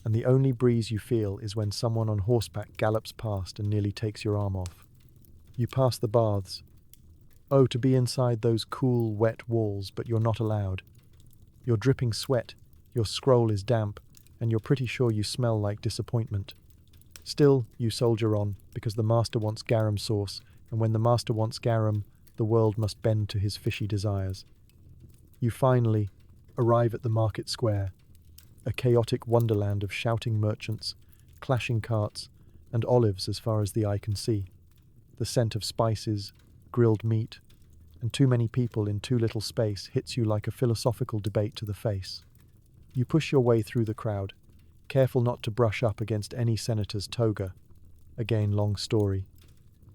and the only breeze you feel is when someone on horseback gallops past and nearly takes your arm off. You pass the baths. Oh, to be inside those cool, wet walls, but you're not allowed. You're dripping sweat, your scroll is damp, and you're pretty sure you smell like disappointment. Still, you soldier on, because the master wants garum sauce, and when the master wants garum, the world must bend to his fishy desires. You finally arrive at the market square, a chaotic wonderland of shouting merchants, clashing carts, and olives as far as the eye can see. The scent of spices, grilled meat, and too many people in too little space hits you like a philosophical debate to the face. You push your way through the crowd, careful not to brush up against any senator's toga. Again, long story.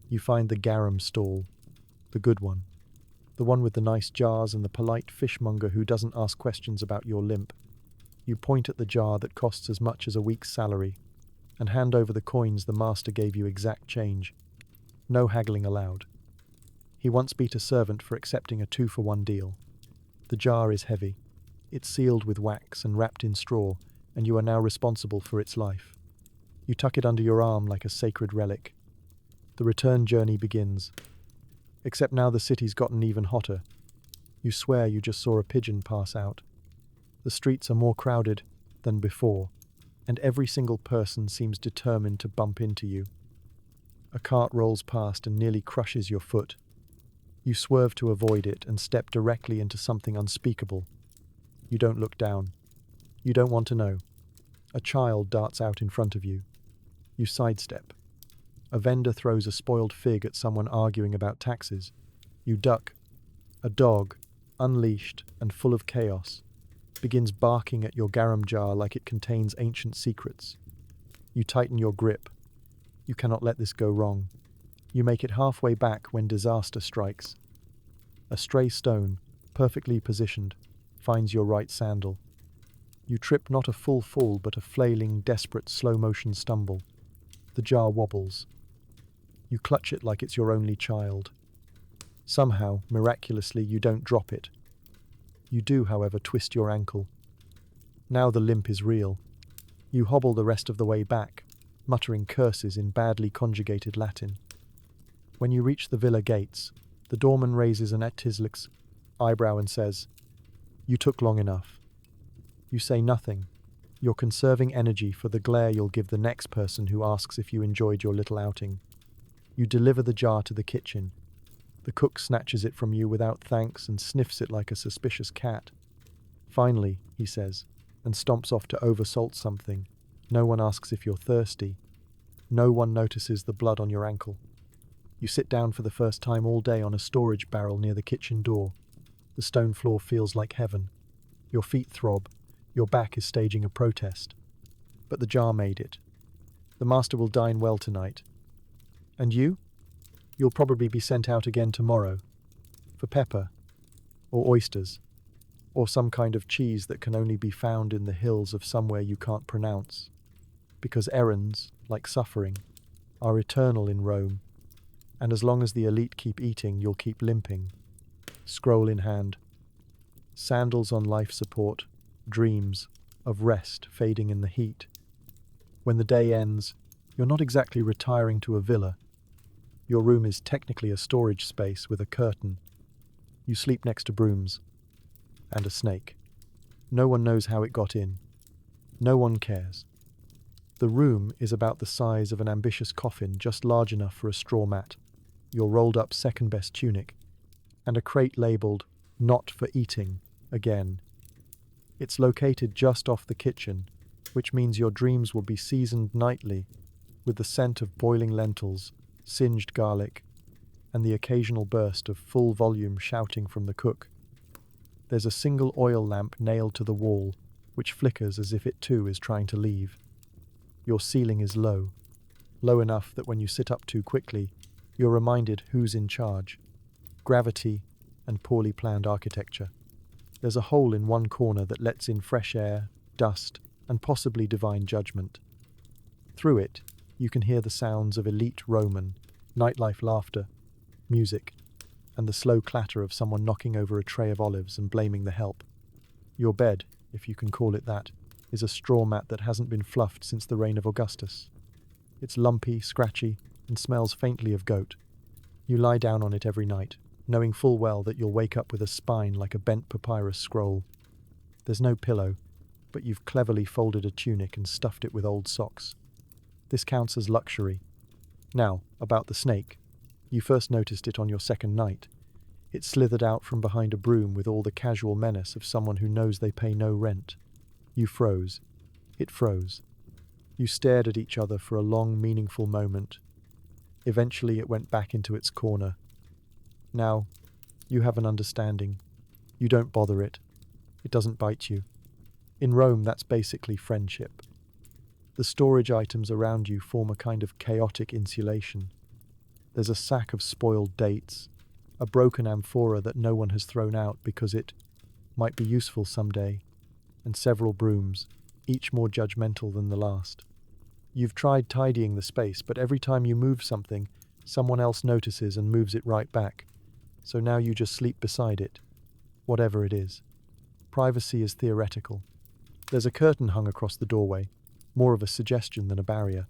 You find the garum stall, the good one. The one with the nice jars and the polite fishmonger who doesn't ask questions about your limp. You point at the jar that costs as much as a week's salary and hand over the coins the master gave you exact change. No haggling allowed. He once beat a servant for accepting a 2-for-1 deal. The jar is heavy. It's sealed with wax and wrapped in straw, and you are now responsible for its life. You tuck it under your arm like a sacred relic. The return journey begins. Except now the city's gotten even hotter. You swear you just saw a pigeon pass out. The streets are more crowded than before, and every single person seems determined to bump into you. A cart rolls past and nearly crushes your foot. You swerve to avoid it and step directly into something unspeakable. You don't look down. You don't want to know. A child darts out in front of you. You sidestep. A vendor throws a spoiled fig at someone arguing about taxes. You duck. A dog, unleashed and full of chaos, begins barking at your garum jar like it contains ancient secrets. You tighten your grip. You cannot let this go wrong. You make it halfway back when disaster strikes. A stray stone, perfectly positioned, finds your right sandal. You trip not a full fall but a flailing, desperate, slow-motion stumble. The jar wobbles. You clutch it like it's your only child. Somehow, miraculously, you don't drop it. You do, however, twist your ankle. Now the limp is real. You hobble the rest of the way back, muttering curses in badly conjugated Latin. When you reach the villa gates, the doorman raises an Etislik's eyebrow and says, "You took long enough." You say nothing. You're conserving energy for the glare you'll give the next person who asks if you enjoyed your little outing. You deliver the jar to the kitchen. The cook snatches it from you without thanks and sniffs it like a suspicious cat. "Finally," he says, and stomps off to oversalt something. No one asks if you're thirsty. No one notices the blood on your ankle. You sit down for the first time all day on a storage barrel near the kitchen door. The stone floor feels like heaven. Your feet throb. Your back is staging a protest. But the jar made it. The master will dine well tonight. And you? You'll probably be sent out again tomorrow. For pepper. Or oysters. Or some kind of cheese that can only be found in the hills of somewhere you can't pronounce. Because errands, like suffering, are eternal in Rome. And as long as the elite keep eating, you'll keep limping. Scroll in hand. Sandals on life support. Dreams of rest fading in the heat. When the day ends, you're not exactly retiring to a villa. Your room is technically a storage space with a curtain. You sleep next to brooms. And a snake. No one knows how it got in. No one cares. The room is about the size of an ambitious coffin, just large enough for a straw mat, your rolled-up second-best tunic, and a crate labelled, "Not for eating," again. It's located just off the kitchen, which means your dreams will be seasoned nightly with the scent of boiling lentils, singed garlic, and the occasional burst of full-volume shouting from the cook. There's a single oil lamp nailed to the wall, which flickers as if it too is trying to leave. Your ceiling is low enough that when you sit up too quickly, you're reminded who's in charge. Gravity and poorly planned architecture. There's a hole in one corner that lets in fresh air, dust, and possibly divine judgment. Through it, you can hear the sounds of elite Roman, nightlife laughter, music, and the slow clatter of someone knocking over a tray of olives and blaming the help. Your bed, if you can call it that, is a straw mat that hasn't been fluffed since the reign of Augustus. It's lumpy, scratchy, and smells faintly of goat. You lie down on it every night, knowing full well that you'll wake up with a spine like a bent papyrus scroll. There's no pillow, but you've cleverly folded a tunic and stuffed it with old socks. This counts as luxury. Now, about the snake. You first noticed it on your second night. It slithered out from behind a broom with all the casual menace of someone who knows they pay no rent. You froze. It froze. You stared at each other for a long, meaningful moment. Eventually it went back into its corner. Now, you have an understanding. You don't bother it. It doesn't bite you. In Rome, that's basically friendship. The storage items around you form a kind of chaotic insulation. There's a sack of spoiled dates, a broken amphora that no one has thrown out because it might be useful someday, and several brooms, each more judgmental than the last. You've tried tidying the space, but every time you move something, someone else notices and moves it right back. So now you just sleep beside it, whatever it is. Privacy is theoretical. There's a curtain hung across the doorway, more of a suggestion than a barrier.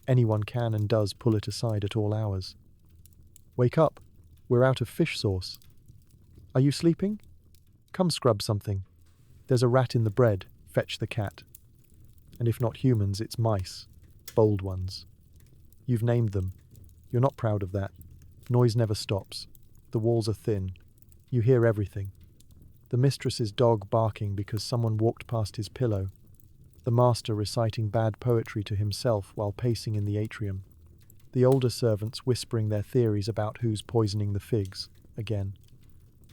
Anyone can and does pull it aside at all hours. Wake up, we're out of fish sauce. Are you sleeping? Come scrub something. There's a rat in the bread, fetch the cat. And if not humans, it's mice, bold ones. You've named them. You're not proud of that. Noise never stops. The walls are thin. You hear everything. The mistress's dog barking because someone walked past his pillow. The master reciting bad poetry to himself while pacing in the atrium. The older servants whispering their theories about who's poisoning the figs, again.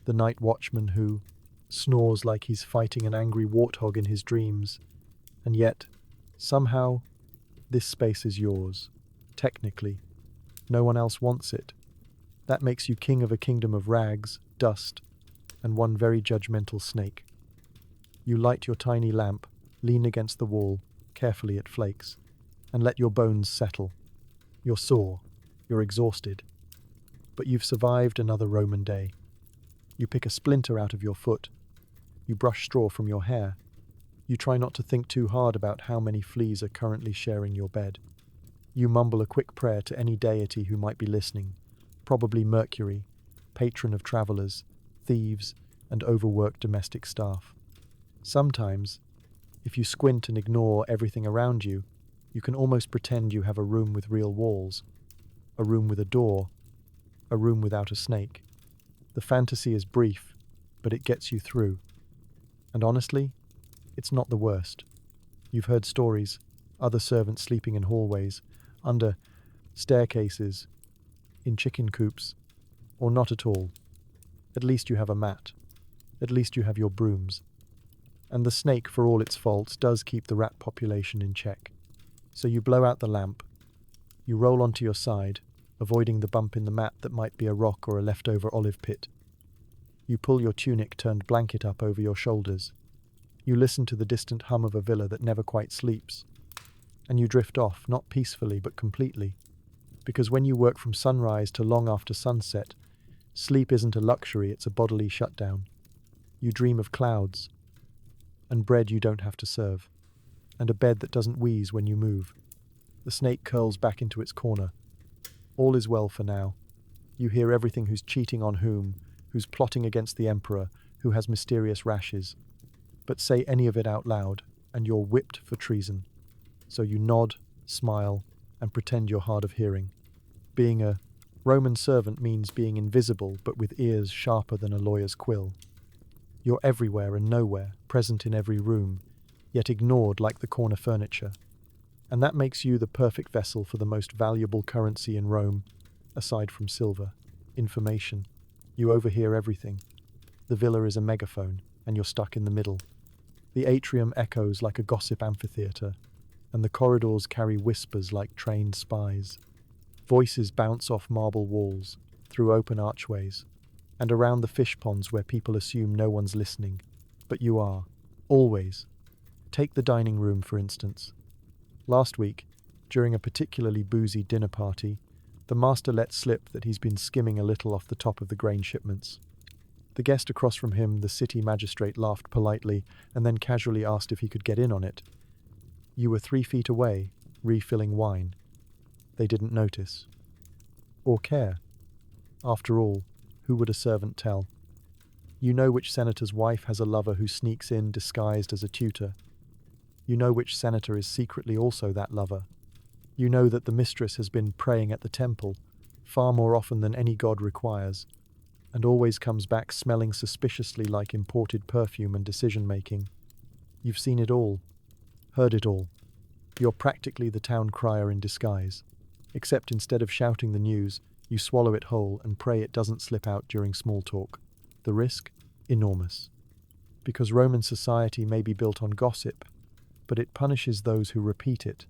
The night watchman who snores like he's fighting an angry warthog in his dreams. And yet, somehow, this space is yours. Technically. No one else wants it. That makes you king of a kingdom of rags, dust, and one very judgmental snake. You light your tiny lamp, lean against the wall, carefully it flakes, and let your bones settle. You're sore, you're exhausted, but you've survived another Roman day. You pick a splinter out of your foot, you brush straw from your hair, you try not to think too hard about how many fleas are currently sharing your bed. You mumble a quick prayer to any deity who might be listening, probably Mercury, patron of travelers, thieves, and overworked domestic staff. Sometimes, if you squint and ignore everything around you, you can almost pretend you have a room with real walls, a room with a door, a room without a snake. The fantasy is brief, but it gets you through. And honestly, it's not the worst. You've heard stories, other servants sleeping in hallways, under staircases, in chicken coops, or not at all. At least you have a mat. At least you have your brooms. And the snake, for all its faults, does keep the rat population in check. So you blow out the lamp. You roll onto your side, avoiding the bump in the mat that might be a rock or a leftover olive pit. You pull your tunic-turned blanket up over your shoulders. You listen to the distant hum of a villa that never quite sleeps. And you drift off, not peacefully but completely. Because when you work from sunrise to long after sunset, sleep isn't a luxury, it's a bodily shutdown. You dream of clouds, and bread you don't have to serve, and a bed that doesn't wheeze when you move. The snake curls back into its corner. All is well for now. You hear everything: who's cheating on whom, who's plotting against the emperor, who has mysterious rashes. But say any of it out loud, and you're whipped for treason. So you nod, smile, and pretend you're hard of hearing. Being a Roman servant means being invisible, but with ears sharper than a lawyer's quill. You're everywhere and nowhere, present in every room, yet ignored like the corner furniture. And that makes you the perfect vessel for the most valuable currency in Rome, aside from silver: information. You overhear everything. The villa is a megaphone, and you're stuck in the middle. The atrium echoes like a gossip amphitheatre, and the corridors carry whispers like trained spies. Voices bounce off marble walls, through open archways, and around the fish ponds where people assume no one's listening. But you are, always. Take the dining room, for instance. Last week, during a particularly boozy dinner party, the master let slip that he's been skimming a little off the top of the grain shipments. The guest across from him, the city magistrate, laughed politely and then casually asked if he could get in on it. You were 3 feet away, refilling wine. They didn't notice. Or care. After all, who would a servant tell? You know which senator's wife has a lover who sneaks in disguised as a tutor. You know which senator is secretly also that lover. You know that the mistress has been praying at the temple, far more often than any god requires, and always comes back smelling suspiciously like imported perfume and decision-making. You've seen it all, heard it all. You're practically the town crier in disguise, except instead of shouting the news, you swallow it whole and pray it doesn't slip out during small talk. The risk? Enormous. Because Roman society may be built on gossip, but it punishes those who repeat it,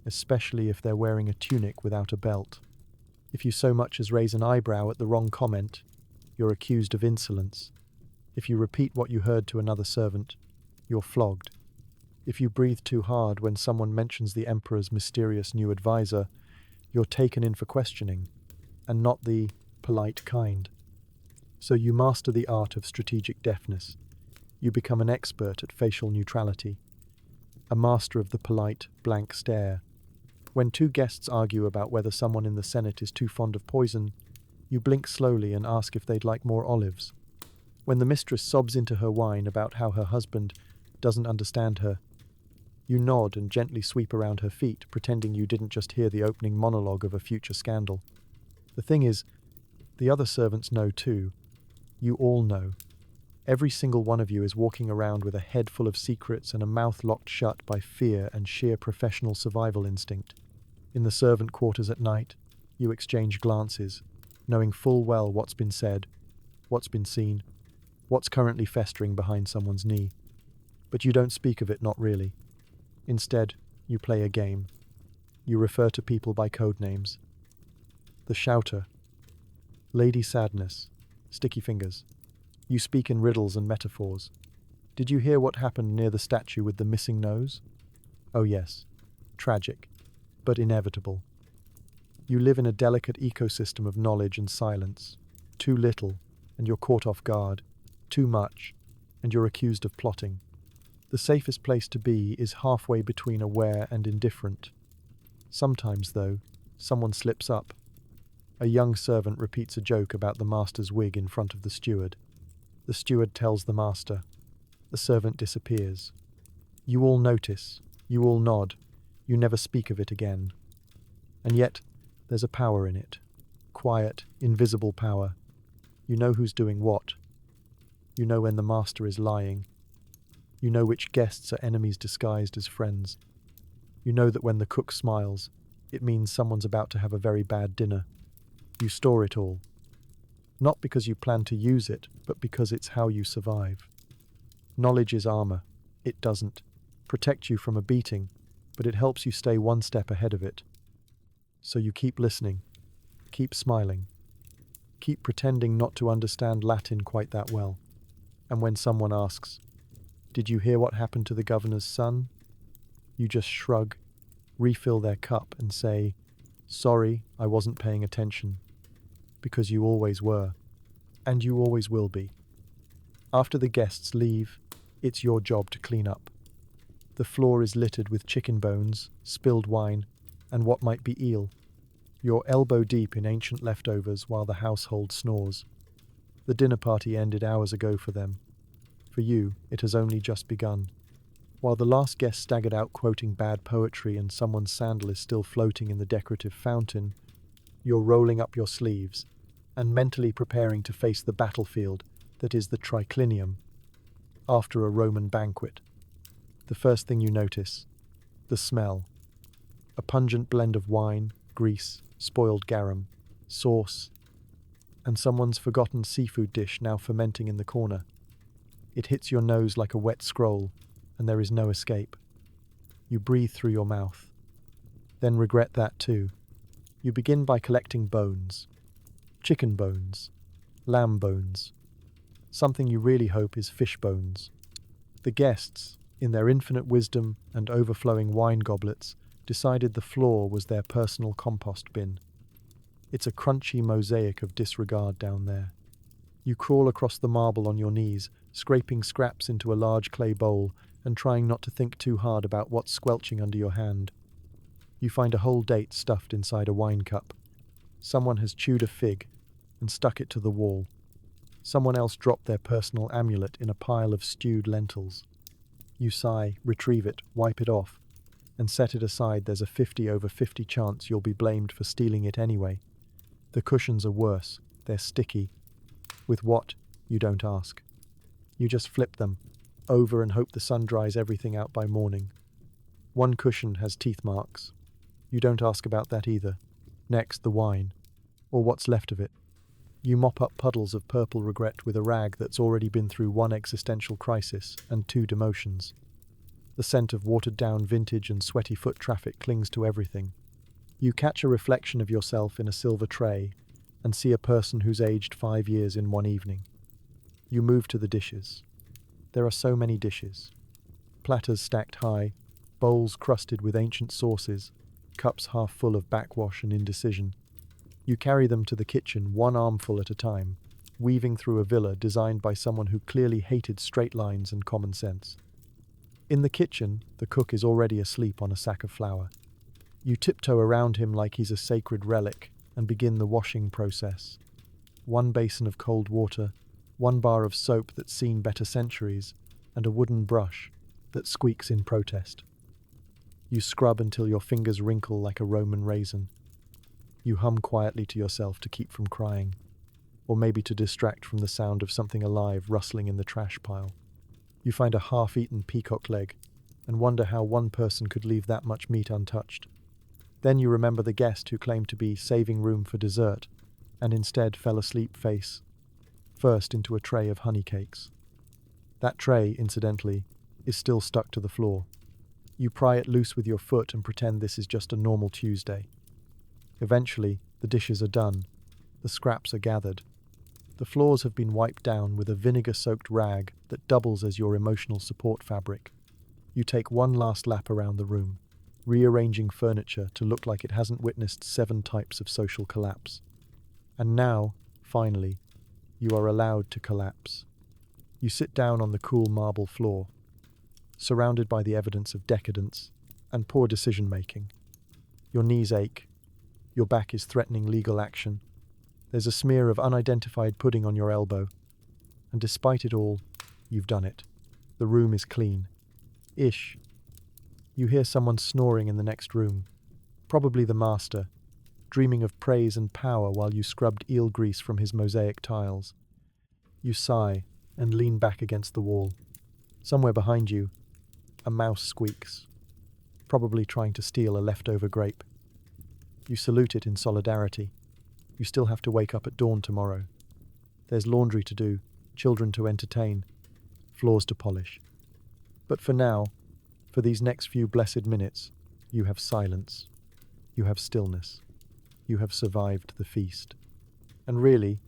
especially if they're wearing a tunic without a belt. If you so much as raise an eyebrow at the wrong comment, you're accused of insolence. If you repeat what you heard to another servant, you're flogged. If you breathe too hard when someone mentions the Emperor's mysterious new advisor, you're taken in for questioning, and not the polite kind. So you master the art of strategic deafness. You become an expert at facial neutrality, a master of the polite, blank stare. When two guests argue about whether someone in the Senate is too fond of poison, you blink slowly and ask if they'd like more olives. When the mistress sobs into her wine about how her husband doesn't understand her, you nod and gently sweep around her feet, pretending you didn't just hear the opening monologue of a future scandal. The thing is, the other servants know too. You all know. Every single one of you is walking around with a head full of secrets and a mouth locked shut by fear and sheer professional survival instinct. In the servant quarters at night, you exchange glances, knowing full well what's been said, what's been seen, what's currently festering behind someone's knee. But you don't speak of it, not really. Instead, you play a game. You refer to people by code names. The Shouter, Lady Sadness, Sticky Fingers. You speak in riddles and metaphors. Did you hear what happened near the statue with the missing nose? Oh yes, tragic, but inevitable. You live in a delicate ecosystem of knowledge and silence. Too little, and you're caught off guard. Too much, and you're accused of plotting. The safest place to be is halfway between aware and indifferent. Sometimes, though, someone slips up. A young servant repeats a joke about the master's wig in front of the steward. The steward tells the master. The servant disappears. You all notice. You all nod. You never speak of it again. And yet, there's a power in it. Quiet, invisible power. You know who's doing what. You know when the master is lying. You know which guests are enemies disguised as friends. You know that when the cook smiles, it means someone's about to have a very bad dinner. You store it all. Not because you plan to use it, but because it's how you survive. Knowledge is armor. It doesn't protect you from a beating, but it helps you stay one step ahead of it. So you keep listening, keep smiling, keep pretending not to understand Latin quite that well. And when someone asks, "Did you hear what happened to the governor's son?" you just shrug, refill their cup and say, "Sorry, I wasn't paying attention." Because you always were, and you always will be. After the guests leave, it's your job to clean up. The floor is littered with chicken bones, spilled wine, and what might be eel. You're elbow deep in ancient leftovers while the household snores. The dinner party ended hours ago for them. For you, it has only just begun. While the last guest staggered out quoting bad poetry and someone's sandal is still floating in the decorative fountain, you're rolling up your sleeves and mentally preparing to face the battlefield that is the triclinium after a Roman banquet. The first thing you notice, the smell. A pungent blend of wine, grease, spoiled garum, sauce, and someone's forgotten seafood dish now fermenting in the corner. It hits your nose like a wet scroll, and there is no escape. You breathe through your mouth, then regret that too. You begin by collecting bones. Chicken bones, lamb bones. Something you really hope is fish bones. The guests, in their infinite wisdom and overflowing wine goblets, decided the floor was their personal compost bin. It's a crunchy mosaic of disregard down there. You crawl across the marble on your knees, scraping scraps into a large clay bowl and trying not to think too hard about what's squelching under your hand. You find a whole date stuffed inside a wine cup. Someone has chewed a fig and stuck it to the wall. Someone else dropped their personal amulet in a pile of stewed lentils. You sigh, retrieve it, wipe it off, and set it aside. There's a 50/50 chance you'll be blamed for stealing it anyway. The cushions are worse. They're sticky. With what? You don't ask. You just flip them over and hope the sun dries everything out by morning. One cushion has teeth marks. You don't ask about that either. Next, the wine, or what's left of it. You mop up puddles of purple regret with a rag that's already been through one existential crisis and 2 demotions. The scent of watered-down vintage and sweaty foot traffic clings to everything. You catch a reflection of yourself in a silver tray and see a person who's aged 5 years in one evening. You move to the dishes. There are so many dishes. platters stacked high, bowls crusted with ancient sauces, cups half full of backwash and indecision. You carry them to the kitchen, one armful at a time, weaving through a villa designed by someone who clearly hated straight lines and common sense. In the kitchen, the cook is already asleep on a sack of flour. You tiptoe around him like he's a sacred relic and begin the washing process. One basin of cold water, one bar of soap that's seen better centuries, and a wooden brush that squeaks in protest. You scrub until your fingers wrinkle like a Roman raisin. You hum quietly to yourself to keep from crying, or maybe to distract from the sound of something alive rustling in the trash pile. You find a half-eaten peacock leg and wonder how one person could leave that much meat untouched. Then you remember the guest who claimed to be saving room for dessert and instead fell asleep face first into a tray of honey cakes. That tray, incidentally, is still stuck to the floor. You pry it loose with your foot and pretend this is just a normal Tuesday. Eventually, the dishes are done. The scraps are gathered. The floors have been wiped down with a vinegar-soaked rag that doubles as your emotional support fabric. You take one last lap around the room, rearranging furniture to look like it hasn't witnessed 7 types of social collapse. And now, finally, you are allowed to collapse. You sit down on the cool marble floor, surrounded by the evidence of decadence and poor decision-making. Your knees ache. Your back is threatening legal action. There's a smear of unidentified pudding on your elbow. And despite it all, you've done it. The room is clean. Ish. You hear someone snoring in the next room. Probably the master, dreaming of praise and power while you scrubbed eel grease from his mosaic tiles. You sigh and lean back against the wall. Somewhere behind you, a mouse squeaks, probably trying to steal a leftover grape. You salute it in solidarity. You still have to wake up at dawn tomorrow. There's laundry to do, children to entertain, floors to polish. But for now, for these next few blessed minutes, you have silence. You have stillness. You have survived the feast. And really,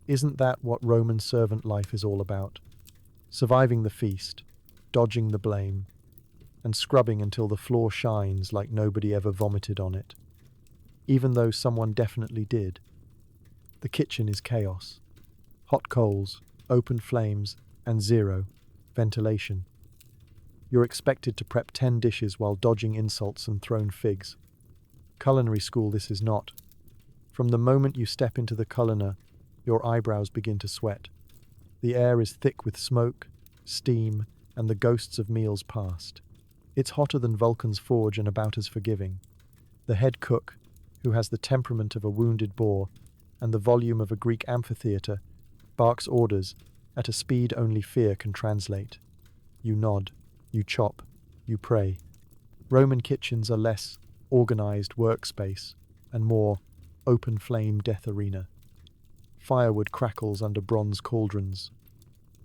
isn't that what Roman servant life is all about? Surviving the feast, dodging the blame, and scrubbing until the floor shines like nobody ever vomited on it. Even though someone definitely did. The kitchen is chaos. Hot coals, open flames, and zero ventilation. You're expected to prep 10 dishes while dodging insults and thrown figs. Culinary school this is not. From the moment you step into the culinor, your eyebrows begin to sweat. The air is thick with smoke, steam, and the ghosts of meals past. It's hotter than Vulcan's forge and about as forgiving. The head cook, who has the temperament of a wounded boar and the volume of a Greek amphitheatre, barks orders at a speed only fear can translate. You nod, you chop, you pray. Roman kitchens are less organized workspace and more open flame death arena. Firewood crackles under bronze cauldrons.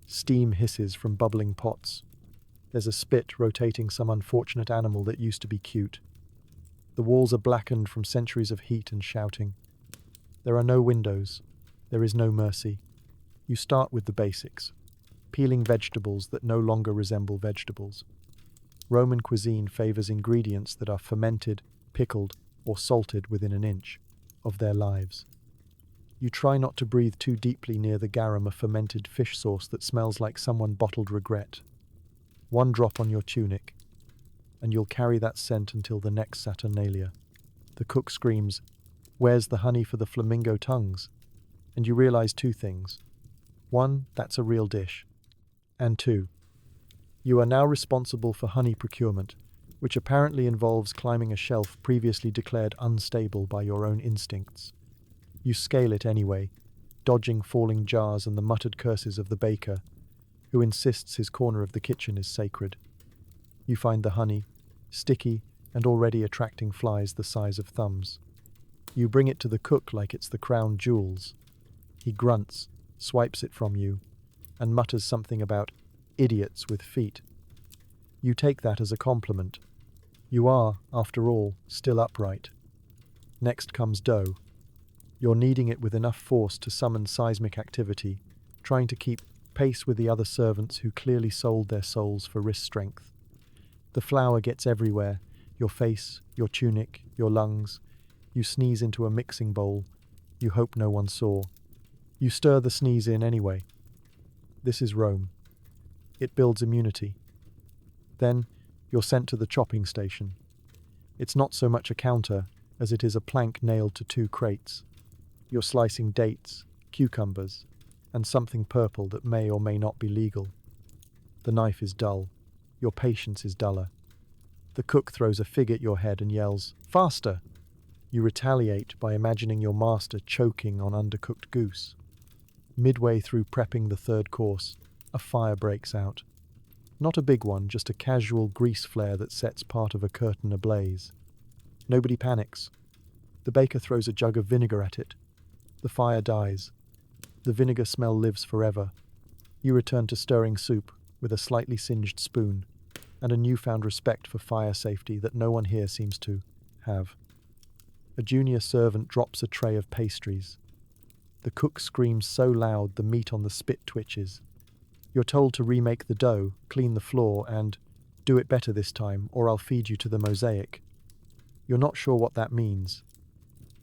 Steam hisses from bubbling pots. There's a spit rotating some unfortunate animal that used to be cute. The walls are blackened from centuries of heat and shouting. There are no windows. There is no mercy. You start with the basics, peeling vegetables that no longer resemble vegetables. Roman cuisine favors ingredients that are fermented, pickled, or salted within an inch of their lives. You try not to breathe too deeply near the garum of fermented fish sauce that smells like someone bottled regret. One drop on your tunic, and you'll carry that scent until the next Saturnalia. The cook screams, "Where's the honey for the flamingo tongues?" And you realize 2 things. 1, that's a real dish. And 2, you are now responsible for honey procurement, which apparently involves climbing a shelf previously declared unstable by your own instincts. You scale it anyway, dodging falling jars and the muttered curses of the baker, who insists his corner of the kitchen is sacred. You find the honey, sticky and already attracting flies the size of thumbs. You bring it to the cook like it's the crown jewels. He grunts, swipes it from you, and mutters something about idiots with feet. You take that as a compliment. You are, after all, still upright. Next comes dough. You're kneading it with enough force to summon seismic activity, trying to keep pace with the other servants who clearly sold their souls for wrist strength. The flour gets everywhere, your face, your tunic, your lungs. You sneeze into a mixing bowl. You hope no one saw. You stir the sneeze in anyway. This is Rome. It builds immunity. Then you're sent to the chopping station. It's not so much a counter as it is a plank nailed to two crates. You're slicing dates, cucumbers, and something purple that may or may not be legal. The knife is dull. Your patience is duller. The cook throws a fig at your head and yells, "Faster!" You retaliate by imagining your master choking on undercooked goose. Midway through prepping the third course, a fire breaks out. Not a big one, just a casual grease flare that sets part of a curtain ablaze. Nobody panics. The baker throws a jug of vinegar at it. The fire dies. The vinegar smell lives forever. You return to stirring soup with a slightly singed spoon and a newfound respect for fire safety that no one here seems to have. A junior servant drops a tray of pastries. The cook screams so loud the meat on the spit twitches. You're told to remake the dough, clean the floor, and do it better this time, or I'll feed you to the mosaic. You're not sure what that means.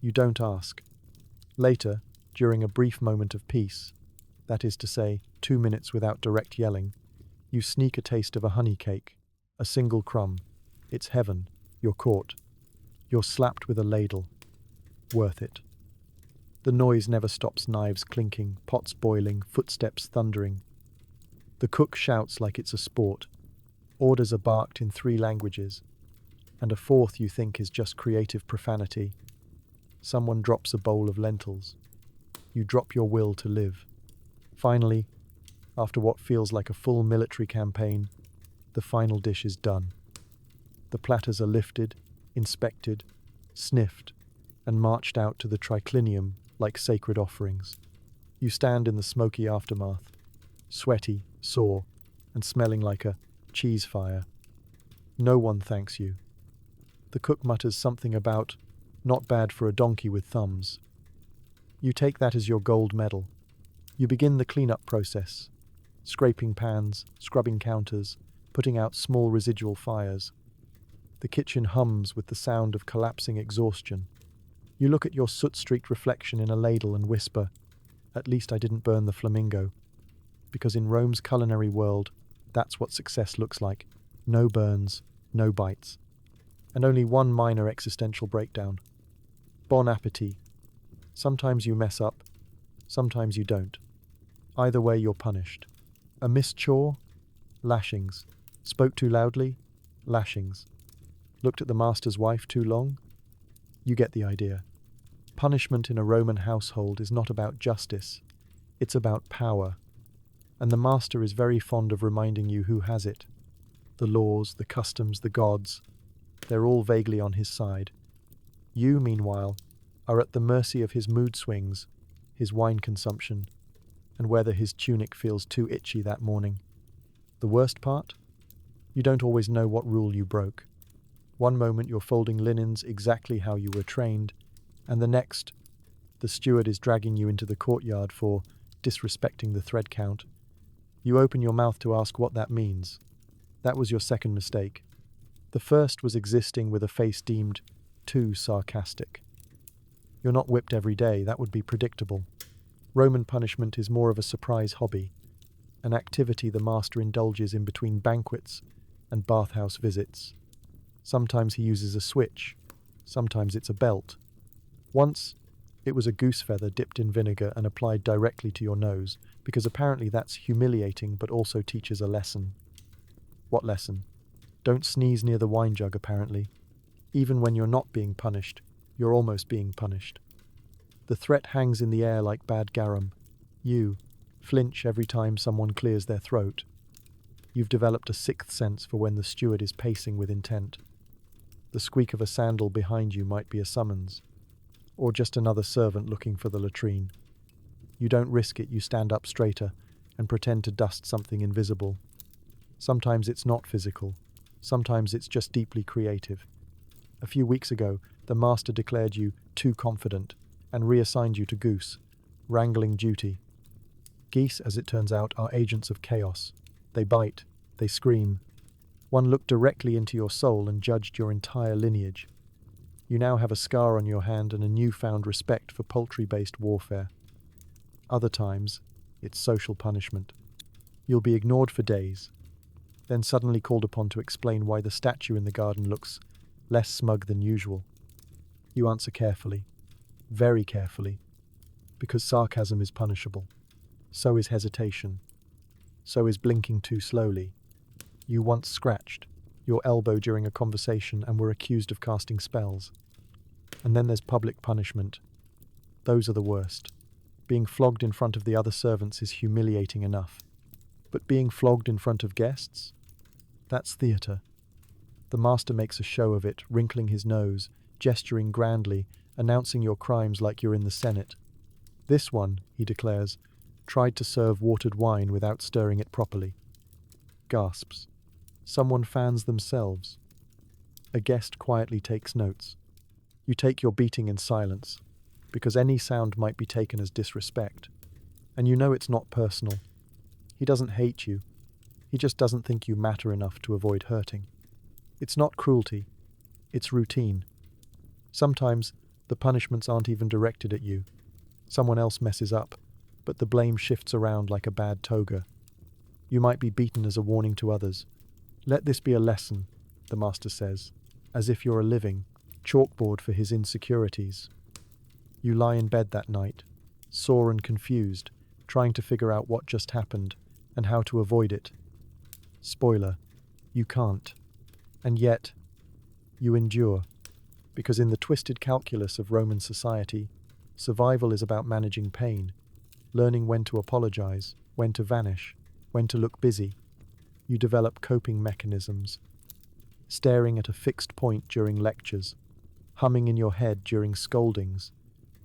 You don't ask. Later, during a brief moment of peace, that is to say, 2 minutes without direct yelling, you sneak a taste of a honey cake, a single crumb. It's heaven. You're caught. You're slapped with a ladle. Worth it. The noise never stops, knives clinking, pots boiling, footsteps thundering. The cook shouts like it's a sport. Orders are barked in 3 languages, and a 4th you think is just creative profanity. Someone drops a bowl of lentils. You drop your will to live. Finally, after what feels like a full military campaign, the final dish is done. The platters are lifted, inspected, sniffed, and marched out to the triclinium like sacred offerings. You stand in the smoky aftermath, sweaty, sore, and smelling like a cheese fire. No one thanks you. The cook mutters something about not bad for a donkey with thumbs. You take that as your gold medal. You begin the cleanup process, scraping pans, scrubbing counters, putting out small residual fires. The kitchen hums with the sound of collapsing exhaustion. You look at your soot-streaked reflection in a ladle and whisper, "At least I didn't burn the flamingo." Because in Rome's culinary world, that's what success looks like. No burns, no bites. And only one minor existential breakdown. Bon appetit. Sometimes you mess up, sometimes you don't. Either way, you're punished. A missed chore? Lashings. Spoke too loudly? Lashings. Looked at the master's wife too long? You get the idea. Punishment in a Roman household is not about justice. It's about power. And the master is very fond of reminding you who has it. The laws, the customs, the gods, they're all vaguely on his side. You, meanwhile, are at the mercy of his mood swings, his wine consumption, and whether his tunic feels too itchy that morning. The worst part? You don't always know what rule you broke. One moment you're folding linens exactly how you were trained, and the next, the steward is dragging you into the courtyard for disrespecting the thread count. You open your mouth to ask what that means. That was your second mistake. The first was existing with a face deemed too sarcastic. You're not whipped every day, that would be predictable. Roman punishment is more of a surprise hobby, an activity the master indulges in between banquets and bathhouse visits. Sometimes he uses a switch, sometimes it's a belt. Once, it was a goose feather dipped in vinegar and applied directly to your nose, because apparently that's humiliating but also teaches a lesson. What lesson? Don't sneeze near the wine jug, apparently. Even when you're not being punished, you're almost being punished. The threat hangs in the air like bad garum. You flinch every time someone clears their throat. You've developed a 6th sense for when the steward is pacing with intent. The squeak of a sandal behind you might be a summons, or just another servant looking for the latrine. You don't risk it, you stand up straighter and pretend to dust something invisible. Sometimes it's not physical, sometimes it's just deeply creative. A few weeks ago, the master declared you too confident and reassigned you to goose, wrangling duty. Geese, as it turns out, are agents of chaos. They bite, they scream, One looked directly into your soul and judged your entire lineage. You now have a scar on your hand and a newfound respect for poultry-based warfare. Other times, it's social punishment. You'll be ignored for days, then suddenly called upon to explain why the statue in the garden looks less smug than usual. You answer carefully, very carefully, because sarcasm is punishable. So is hesitation. So is blinking too slowly. You once scratched your elbow during a conversation and were accused of casting spells. And then there's public punishment. Those are the worst. Being flogged in front of the other servants is humiliating enough. But being flogged in front of guests? That's theatre. The master makes a show of it, wrinkling his nose, gesturing grandly, announcing your crimes like you're in the Senate. This one, he declares, tried to serve watered wine without stirring it properly. Gasps. Someone fans themselves. A guest quietly takes notes. You take your beating in silence, because any sound might be taken as disrespect. And you know it's not personal. He doesn't hate you. He just doesn't think you matter enough to avoid hurting. It's not cruelty. It's routine. Sometimes the punishments aren't even directed at you. Someone else messes up, but the blame shifts around like a bad toga. You might be beaten as a warning to others. Let this be a lesson, the master says, as if you're a living chalkboard for his insecurities. You lie in bed that night, sore and confused, trying to figure out what just happened and how to avoid it. Spoiler, you can't. And yet, you endure. Because in the twisted calculus of Roman society, survival is about managing pain, learning when to apologize, when to vanish, when to look busy. You develop coping mechanisms, staring at a fixed point during lectures, humming in your head during scoldings,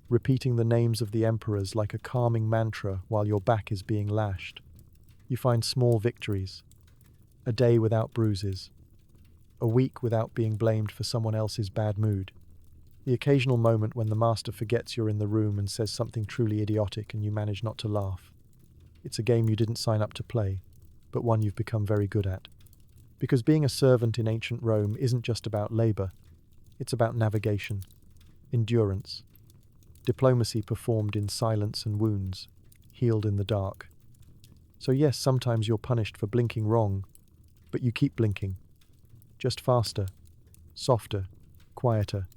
repeating the names of the emperors like a calming mantra while your back is being lashed. You find small victories. A day without bruises. A week without being blamed for someone else's bad mood. The occasional moment when the master forgets you're in the room and says something truly idiotic and you manage not to laugh. It's a game you didn't sign up to play, but one you've become very good at. Because being a servant in ancient Rome isn't just about labor. It's about navigation, endurance, diplomacy performed in silence and wounds, healed in the dark. So yes, sometimes you're punished for blinking wrong, but you keep blinking. Just faster, softer, quieter,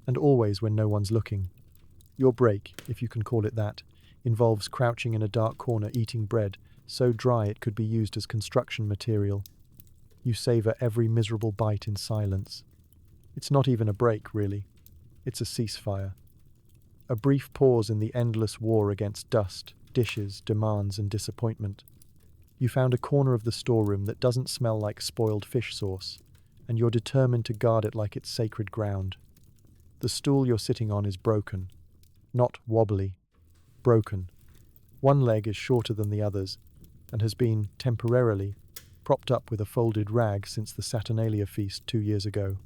and always when no one's looking. Your break, if you can call it that, involves crouching in a dark corner eating bread so dry it could be used as construction material. You savor every miserable bite in silence. It's not even a break, really. It's a ceasefire. A brief pause in the endless war against dust, dishes, demands, and disappointment. You found a corner of the storeroom that doesn't smell like spoiled fish sauce, and you're determined to guard it like it's sacred ground. The stool you're sitting on is broken. Not wobbly. Broken. One leg is shorter than the others, and has been, temporarily, propped up with a folded rag since the Saturnalia feast 2 years ago.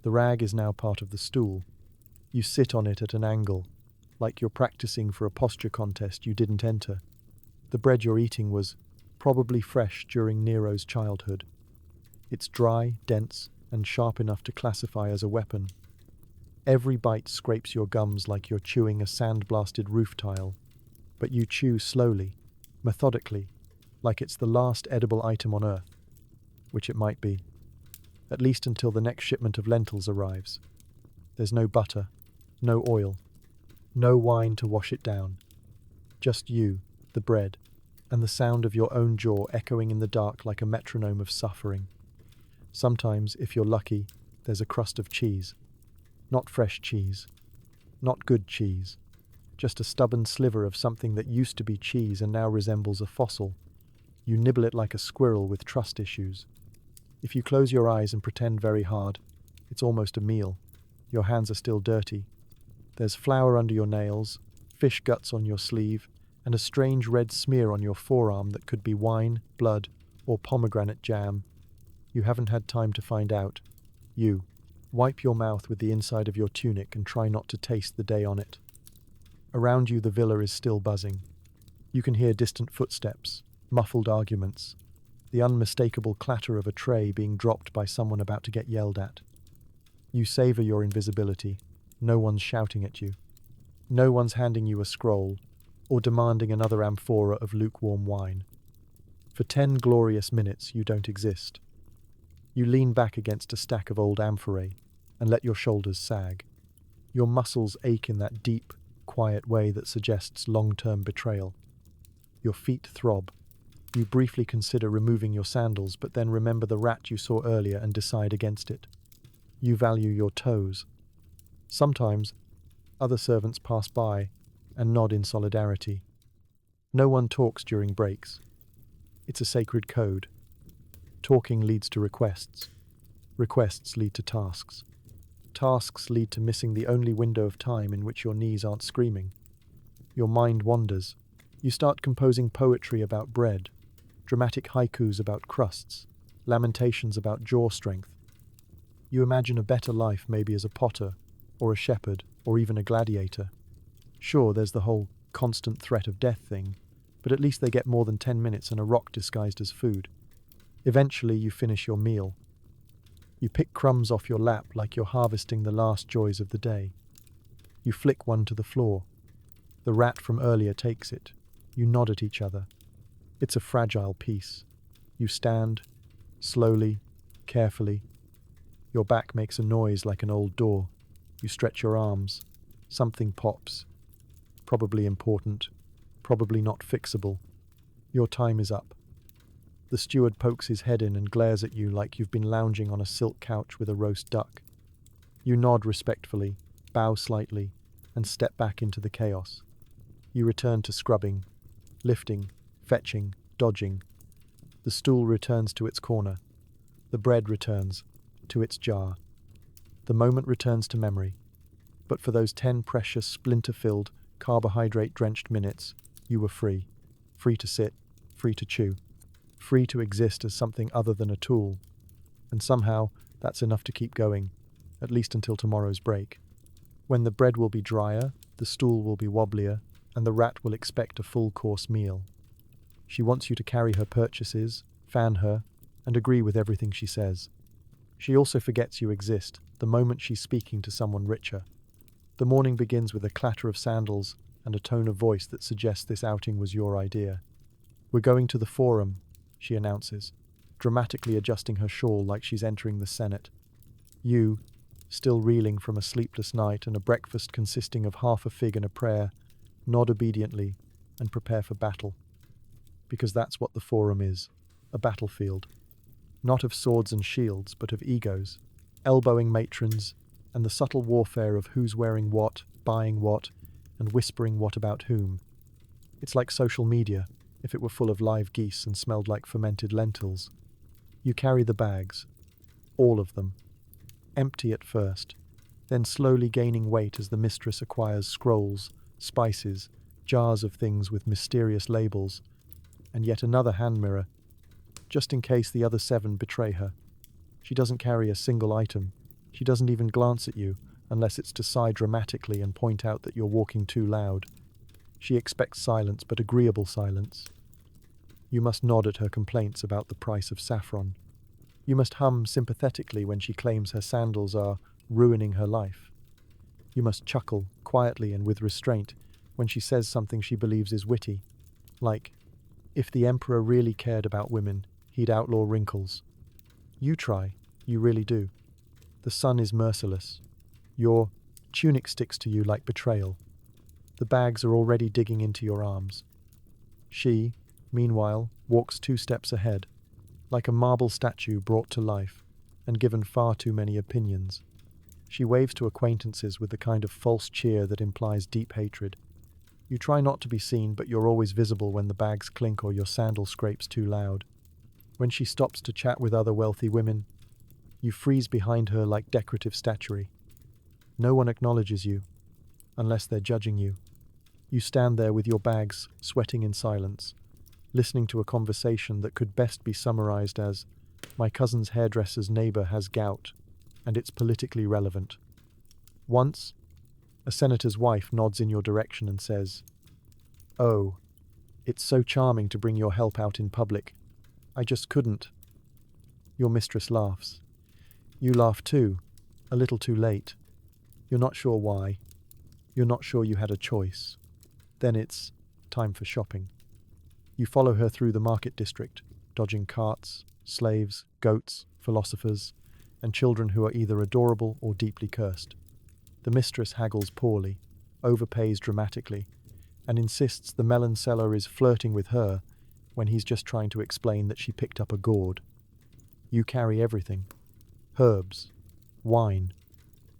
The rag is now part of the stool. You sit on it at an angle, like you're practicing for a posture contest you didn't enter. The bread you're eating was probably fresh during Nero's childhood. It's dry, dense, and sharp enough to classify as a weapon. Every bite scrapes your gums like you're chewing a sand-blasted roof tile, but you chew slowly, methodically, like it's the last edible item on Earth, which it might be, at least until the next shipment of lentils arrives. There's no butter, no oil, no wine to wash it down. Just you, the bread, and the sound of your own jaw echoing in the dark like a metronome of suffering. Sometimes, if you're lucky, there's a crust of cheese. Not fresh cheese. Not good cheese. Just a stubborn sliver of something that used to be cheese and now resembles a fossil. You nibble it like a squirrel with trust issues. If you close your eyes and pretend very hard, it's almost a meal. Your hands are still dirty. There's flour under your nails, fish guts on your sleeve, and a strange red smear on your forearm that could be wine, blood, or pomegranate jam. You haven't had time to find out. You wipe your mouth with the inside of your tunic and try not to taste the day on it. Around you the villa is still buzzing. You can hear distant footsteps, muffled arguments. the unmistakable clatter of a tray being dropped by someone about to get yelled at. You savor your invisibility. No one's shouting at you. No one's handing you a scroll or demanding another amphora of lukewarm wine. For 10 glorious minutes, you don't exist. You lean back against a stack of old amphorae and let your shoulders sag. Your muscles ache in that deep, quiet way that suggests long-term betrayal. Your feet throb. You briefly consider removing your sandals, but then remember the rat you saw earlier and decide against it. You value your toes. Sometimes, other servants pass by and nod in solidarity. No one talks during breaks. It's a sacred code. Talking leads to requests. Requests lead to tasks. Tasks lead to missing the only window of time in which your knees aren't screaming. Your mind wanders. You start composing poetry about bread, dramatic haikus about crusts, lamentations about jaw strength. You imagine a better life maybe as a potter, or a shepherd, or even a gladiator. Sure, there's the whole constant threat of death thing, but at least they get more than 10 minutes and a rock disguised as food. Eventually, you finish your meal. You pick crumbs off your lap like you're harvesting the last joys of the day. You flick one to the floor. The rat from earlier takes it. You nod at each other. It's a fragile piece. You stand, slowly, carefully. Your back makes a noise like an old door. You stretch your arms. Something pops. Probably important. Probably not fixable. Your time is up. The steward pokes his head in and glares at you like you've been lounging on a silk couch with a roast duck. You nod respectfully, bow slightly, and step back into the chaos. You return to scrubbing, lifting, fetching, dodging. The stool returns to its corner. The bread returns to its jar. The moment returns to memory. But for those 10 precious, splinter-filled, carbohydrate-drenched minutes, you were free. Free to sit, free to chew. Free to exist as something other than a tool. And somehow, that's enough to keep going, at least until tomorrow's break. When the bread will be drier, the stool will be wobblier, and the rat will expect a full-course meal. She wants you to carry her purchases, fan her, and agree with everything she says. She also forgets you exist the moment she's speaking to someone richer. The morning begins with a clatter of sandals and a tone of voice that suggests this outing was your idea. "We're going to the forum," she announces, dramatically adjusting her shawl like she's entering the Senate. You, still reeling from a sleepless night and a breakfast consisting of half a fig and a prayer, nod obediently and prepare for battle. Because that's what the forum is, a battlefield. Not of swords and shields, but of egos, elbowing matrons, and the subtle warfare of who's wearing what, buying what, and whispering what about whom. It's like social media, if it were full of live geese and smelled like fermented lentils. You carry the bags, all of them, empty at first, then slowly gaining weight as the mistress acquires scrolls, spices, jars of things with mysterious labels, and yet another hand mirror, just in case the other 7 betray her. She doesn't carry a single item. She doesn't even glance at you, unless it's to sigh dramatically and point out that you're walking too loud. She expects silence, but agreeable silence. You must nod at her complaints about the price of saffron. You must hum sympathetically when she claims her sandals are ruining her life. You must chuckle, quietly and with restraint, when she says something she believes is witty, like, "If the emperor really cared about women, he'd outlaw wrinkles." You try, you really do. The sun is merciless. Your tunic sticks to you like betrayal. The bags are already digging into your arms. She, meanwhile, walks 2 steps ahead, like a marble statue brought to life and given far too many opinions. She waves to acquaintances with the kind of false cheer that implies deep hatred. You try not to be seen, but you're always visible when the bags clink or your sandal scrapes too loud. When she stops to chat with other wealthy women, you freeze behind her like decorative statuary. No one acknowledges you, unless they're judging you. You stand there with your bags, sweating in silence, listening to a conversation that could best be summarized as, "My cousin's hairdresser's neighbor has gout, and it's politically relevant." Once, a senator's wife nods in your direction and says, "Oh, it's so charming to bring your help out in public. I just couldn't. Your mistress laughs. You laugh too, a little too late. You're not sure why. You're not sure you had a choice. Then it's time for shopping. You follow her through the market district, dodging carts, slaves, goats, philosophers, and children who are either adorable or deeply cursed. The mistress haggles poorly, overpays dramatically, and insists the melon seller is flirting with her when he's just trying to explain that she picked up a gourd. You carry everything. Herbs, wine,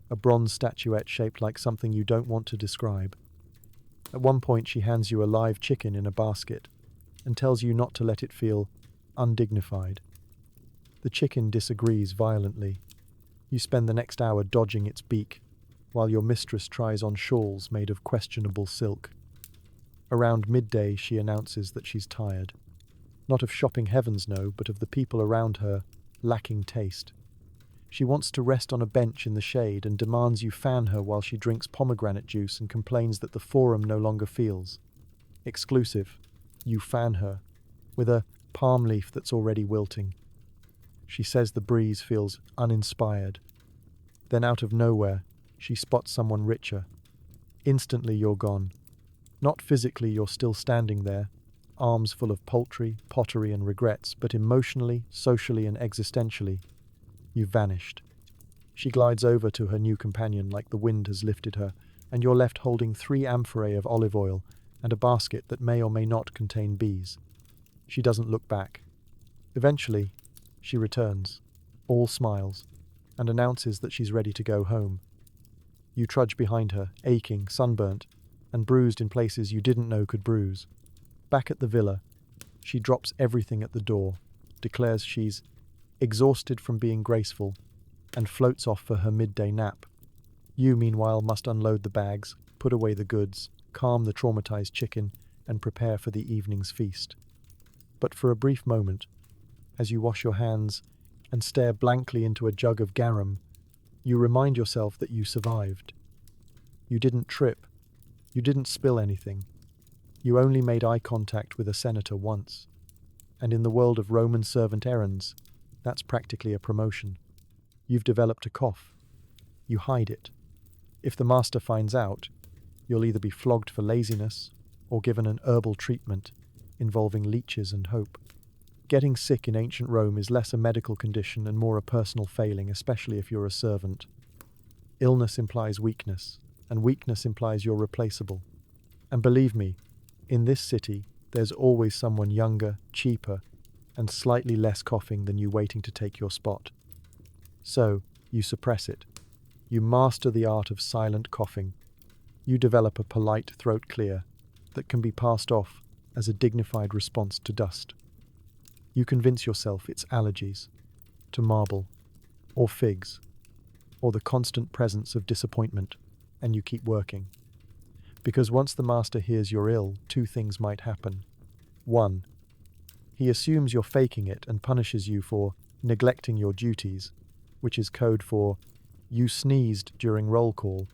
a bronze statuette shaped like something you don't want to describe. At one point she hands you a live chicken in a basket and tells you not to let it feel undignified. The chicken disagrees violently. You spend the next hour dodging its beak, while your mistress tries on shawls made of questionable silk. Around midday she announces that she's tired. Not of shopping, heavens no, but of the people around her lacking taste. She wants to rest on a bench in the shade and demands you fan her while she drinks pomegranate juice and complains that the forum no longer feels exclusive. You fan her with a palm leaf that's already wilting. She says the breeze feels uninspired. Then out of nowhere, she spots someone richer. Instantly you're gone. Not physically, you're still standing there, arms full of poultry, pottery and regrets, but emotionally, socially and existentially, you've vanished. She glides over to her new companion like the wind has lifted her, and you're left holding 3 amphorae of olive oil and a basket that may or may not contain bees. She doesn't look back. Eventually, she returns, all smiles, and announces that she's ready to go home. You trudge behind her, aching, sunburnt, and bruised in places you didn't know could bruise. Back at the villa, she drops everything at the door, declares she's exhausted from being graceful, and floats off for her midday nap. You, meanwhile, must unload the bags, put away the goods, calm the traumatized chicken, and prepare for the evening's feast. But for a brief moment, as you wash your hands and stare blankly into a jug of garum, you remind yourself that you survived. You didn't trip. You didn't spill anything. You only made eye contact with a senator once. And in the world of Roman servant errands, that's practically a promotion. You've developed a cough. You hide it. If the master finds out, you'll either be flogged for laziness or given an herbal treatment involving leeches and hope. Getting sick in ancient Rome is less a medical condition and more a personal failing, especially if you're a servant. Illness implies weakness, and weakness implies you're replaceable. And believe me, in this city, there's always someone younger, cheaper, and slightly less coughing than you waiting to take your spot. So, you suppress it. You master the art of silent coughing. You develop a polite throat clear that can be passed off as a dignified response to dust. You convince yourself it's allergies, to marble, or figs, or the constant presence of disappointment, and you keep working. Because once the master hears you're ill, 2 things might happen. 1. He assumes you're faking it and punishes you for neglecting your duties, which is code for you sneezed during roll call.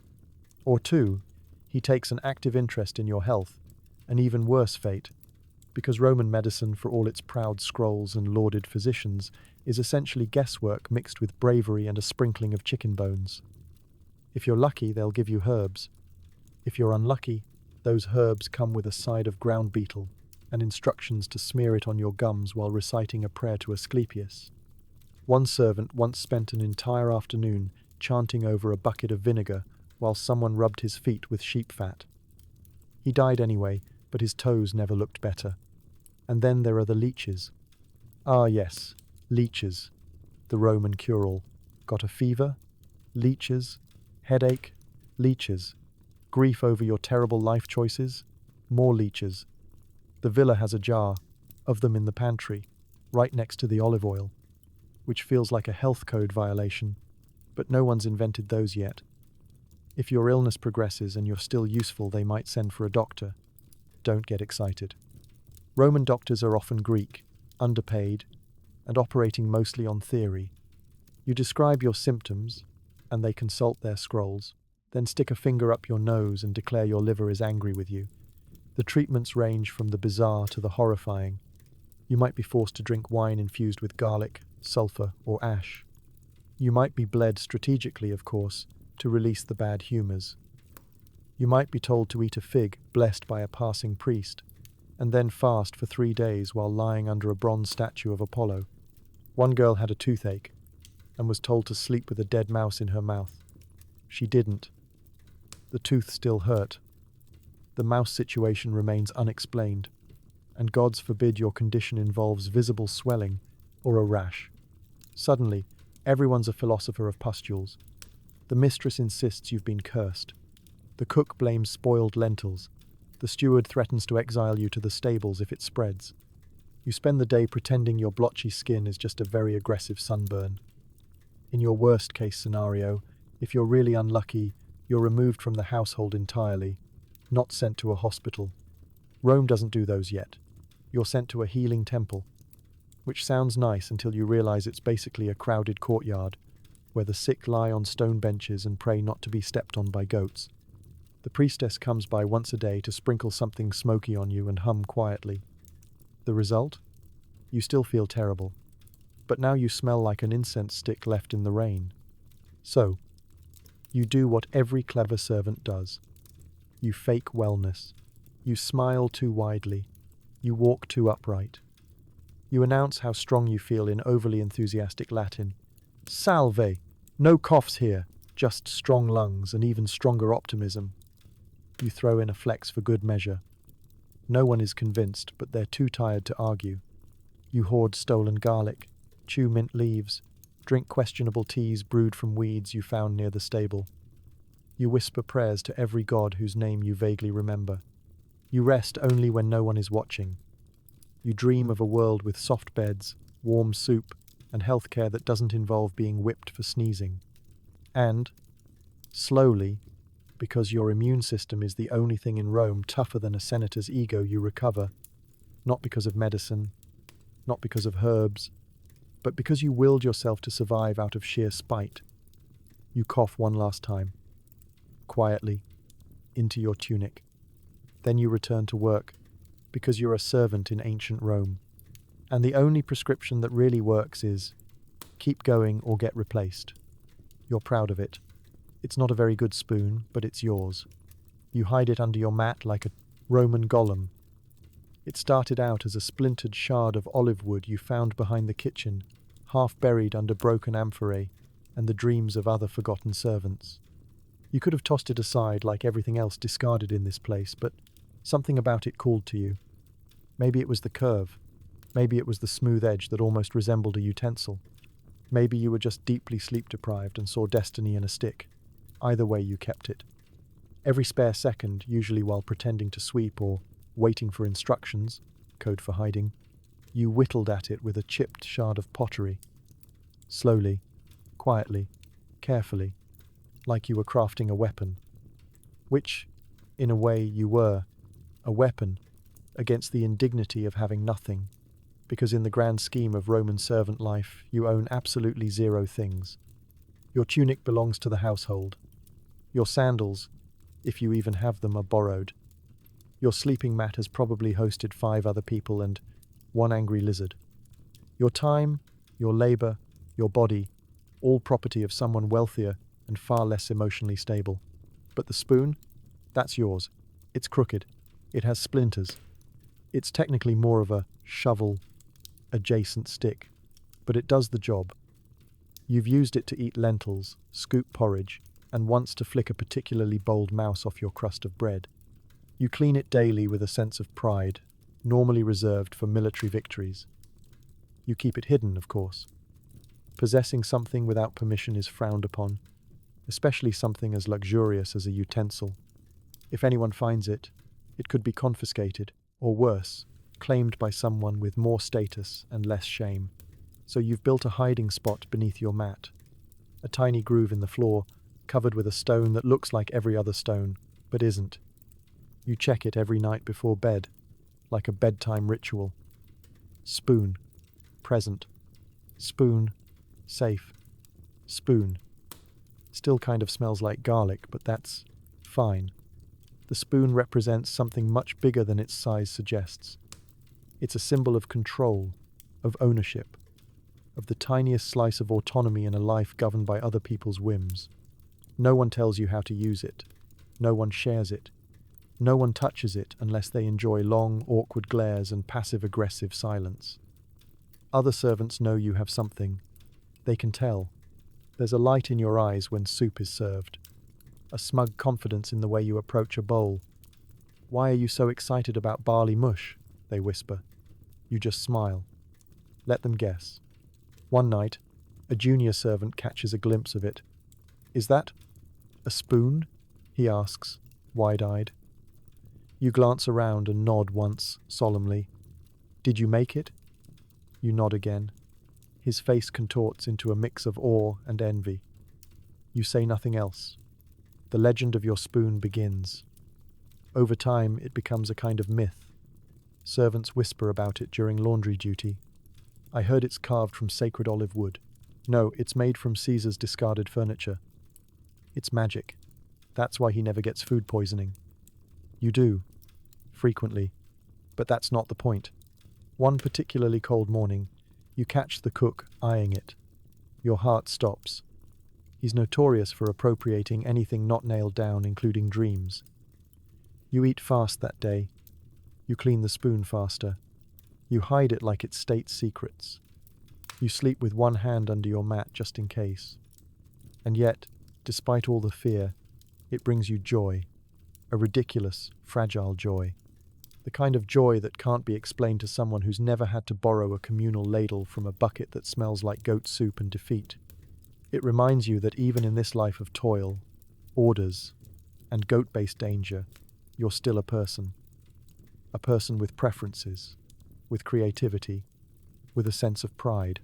Or 2, he takes an active interest in your health, an even worse fate, because Roman medicine, for all its proud scrolls and lauded physicians, is essentially guesswork mixed with bravery and a sprinkling of chicken bones. If you're lucky, they'll give you herbs. If you're unlucky, those herbs come with a side of ground beetle and instructions to smear it on your gums while reciting a prayer to Asclepius. One servant once spent an entire afternoon chanting over a bucket of vinegar while someone rubbed his feet with sheep fat. He died anyway, but his toes never looked better. And then there are the leeches. Ah yes, leeches. The Roman cure-all. Got a fever? Leeches. Headache? Leeches. Grief over your terrible life choices? More leeches. The villa has a jar of them in the pantry, right next to the olive oil, which feels like a health code violation, but no one's invented those yet. If your illness progresses and you're still useful, they might send for a doctor. Don't get excited. Roman doctors are often Greek, underpaid, and operating mostly on theory. You describe your symptoms, and they consult their scrolls, then stick a finger up your nose and declare your liver is angry with you. The treatments range from the bizarre to the horrifying. You might be forced to drink wine infused with garlic, sulfur, or ash. You might be bled strategically, of course, to release the bad humors. You might be told to eat a fig blessed by a passing priest, and then fast for 3 days while lying under a bronze statue of Apollo. One girl had a toothache and was told to sleep with a dead mouse in her mouth. She didn't. The tooth still hurt. The mouse situation remains unexplained, and gods forbid your condition involves visible swelling or a rash. Suddenly, everyone's a philosopher of pustules. The mistress insists you've been cursed. The cook blames spoiled lentils. The steward threatens to exile you to the stables if it spreads. You spend the day pretending your blotchy skin is just a very aggressive sunburn. In your worst-case scenario, if you're really unlucky, you're removed from the household entirely, not sent to a hospital. Rome doesn't do those yet. You're sent to a healing temple, which sounds nice until you realize it's basically a crowded courtyard, where the sick lie on stone benches and pray not to be stepped on by goats. The priestess comes by once a day to sprinkle something smoky on you and hum quietly. The result? You still feel terrible, but now you smell like an incense stick left in the rain. So, you do what every clever servant does. You fake wellness. You smile too widely. You walk too upright. You announce how strong you feel in overly enthusiastic Latin. Salve! No coughs here, just strong lungs and even stronger optimism. You throw in a flex for good measure. No one is convinced, but they're too tired to argue. You hoard stolen garlic, chew mint leaves, drink questionable teas brewed from weeds you found near the stable. You whisper prayers to every god whose name you vaguely remember. You rest only when no one is watching. You dream of a world with soft beds, warm soup, and healthcare that doesn't involve being whipped for sneezing. And, slowly, because your immune system is the only thing in Rome tougher than a senator's ego, you recover, not because of medicine, not because of herbs, but because you willed yourself to survive out of sheer spite. You cough one last time, quietly, into your tunic. Then you return to work, because you're a servant in ancient Rome. And the only prescription that really works is, keep going or get replaced. You're proud of it. It's not a very good spoon, but it's yours. You hide it under your mat like a Roman golem. It started out as a splintered shard of olive wood you found behind the kitchen, half buried under broken amphorae and the dreams of other forgotten servants. You could have tossed it aside like everything else discarded in this place, but something about it called to you. Maybe it was the curve. Maybe it was the smooth edge that almost resembled a utensil. Maybe you were just deeply sleep-deprived and saw destiny in a stick. Either way, you kept it. Every spare second, usually while pretending to sweep or waiting for instructions, code for hiding, you whittled at it with a chipped shard of pottery. Slowly, quietly, carefully, like you were crafting a weapon. Which, in a way, you were. A weapon against the indignity of having nothing. Because in the grand scheme of Roman servant life, you own absolutely zero things. Your tunic belongs to the household. Your sandals, if you even have them, are borrowed. Your sleeping mat has probably hosted 5 other people and 1 angry lizard. Your time, your labor, your body, all property of someone wealthier and far less emotionally stable. But the spoon? That's yours. It's crooked. It has splinters. It's technically more of a shovel-adjacent stick, but it does the job. You've used it to eat lentils, scoop porridge, and once to flick a particularly bold mouse off your crust of bread. You clean it daily with a sense of pride, normally reserved for military victories. You keep it hidden, of course. Possessing something without permission is frowned upon, especially something as luxurious as a utensil. If anyone finds it, it could be confiscated, or worse, claimed by someone with more status and less shame. So you've built a hiding spot beneath your mat, a tiny groove in the floor, covered with a stone that looks like every other stone, but isn't. You check it every night before bed, like a bedtime ritual. Spoon, present. Spoon, safe. Spoon. Still kind of smells like garlic, but that's fine. The spoon represents something much bigger than its size suggests. It's a symbol of control, of ownership, of the tiniest slice of autonomy in a life governed by other people's whims. No one tells you how to use it. No one shares it. No one touches it unless they enjoy long, awkward glares and passive-aggressive silence. Other servants know you have something. They can tell. There's a light in your eyes when soup is served. A smug confidence in the way you approach a bowl. "Why are you so excited about barley mush?" they whisper. You just smile. Let them guess. One night, a junior servant catches a glimpse of it. "Is that a spoon?" he asks, wide-eyed. You glance around and nod once, solemnly. "Did you make it?" You nod again. His face contorts into a mix of awe and envy. You say nothing else. The legend of your spoon begins. Over time, it becomes a kind of myth. Servants whisper about it during laundry duty. "I heard it's carved from sacred olive wood." "No, it's made from Caesar's discarded furniture." "It's magic. That's why he never gets food poisoning." You do, frequently, but that's not the point. One particularly cold morning, you catch the cook eyeing it. Your heart stops. He's notorious for appropriating anything not nailed down, including dreams. You eat fast that day. You clean the spoon faster. You hide it like it's state secrets. You sleep with one hand under your mat just in case. And yet, despite all the fear, it brings you joy. A ridiculous, fragile joy. The kind of joy that can't be explained to someone who's never had to borrow a communal ladle from a bucket that smells like goat soup and defeat. It reminds you that even in this life of toil, orders, and goat-based danger, you're still a person. A person with preferences, with creativity, with a sense of pride.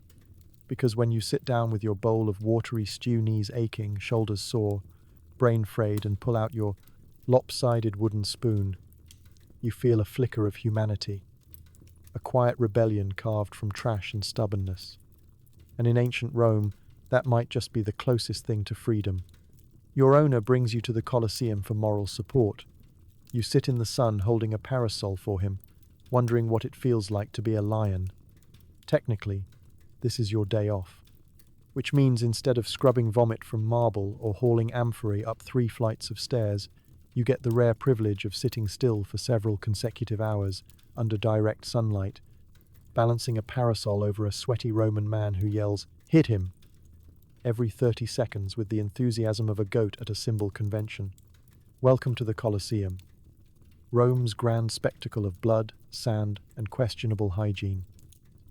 Because when you sit down with your bowl of watery stew, knees aching, shoulders sore, brain frayed, and pull out your lopsided wooden spoon, you feel a flicker of humanity, a quiet rebellion carved from trash and stubbornness. And in ancient Rome, that might just be the closest thing to freedom. Your owner brings you to the Colosseum for moral support. You sit in the sun holding a parasol for him, wondering what it feels like to be a lion. Technically, this is your day off, which means instead of scrubbing vomit from marble or hauling amphorae up 3 flights of stairs, you get the rare privilege of sitting still for several consecutive hours under direct sunlight, balancing a parasol over a sweaty Roman man who yells, "Hit him!" every 30 seconds with the enthusiasm of a goat at a cymbal convention. Welcome to the Colosseum, Rome's grand spectacle of blood, sand, and questionable hygiene.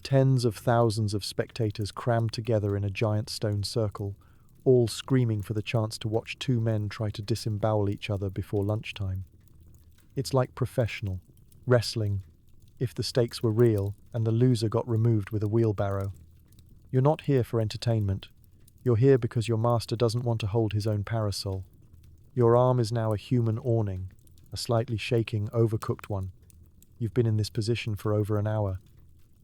Tens of thousands of spectators crammed together in a giant stone circle, all screaming for the chance to watch 2 men try to disembowel each other before lunchtime. It's like professional wrestling, if the stakes were real and the loser got removed with a wheelbarrow. You're not here for entertainment. You're here because your master doesn't want to hold his own parasol. Your arm is now a human awning, a slightly shaking, overcooked one. You've been in this position for over an hour.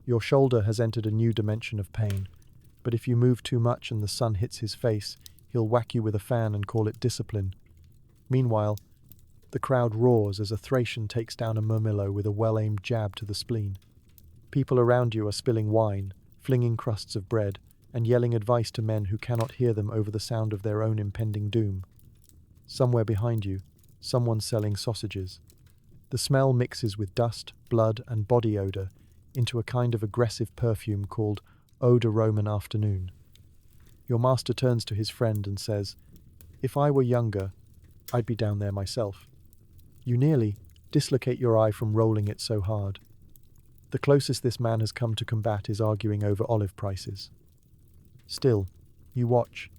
Your shoulder has entered a new dimension of pain, but if you move too much and the sun hits his face, he'll whack you with a fan and call it discipline. Meanwhile, the crowd roars as a Thracian takes down a murmillo with a well-aimed jab to the spleen. People around you are spilling wine, flinging crusts of bread, and yelling advice to men who cannot hear them over the sound of their own impending doom. Somewhere behind you, someone's selling sausages. The smell mixes with dust, blood, and body odor into a kind of aggressive perfume called Eau de Roman Afternoon. Your master turns to his friend and says, "If I were younger, I'd be down there myself." You nearly dislocate your eye from rolling it so hard. The closest this man has come to combat is arguing over olive prices. Still, you watch,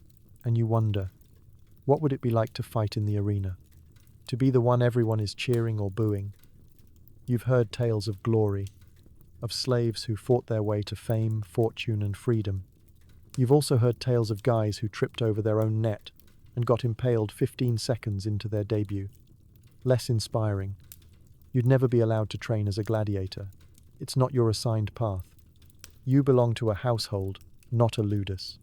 and you wonder, what would it be like to fight in the arena? To be the one everyone is cheering or booing? You've heard tales of glory, of slaves who fought their way to fame, fortune, and freedom. You've also heard tales of guys who tripped over their own net and got impaled 15 seconds into their debut. Less inspiring. You'd never be allowed to train as a gladiator. It's not your assigned path. You belong to a household, not a ludus.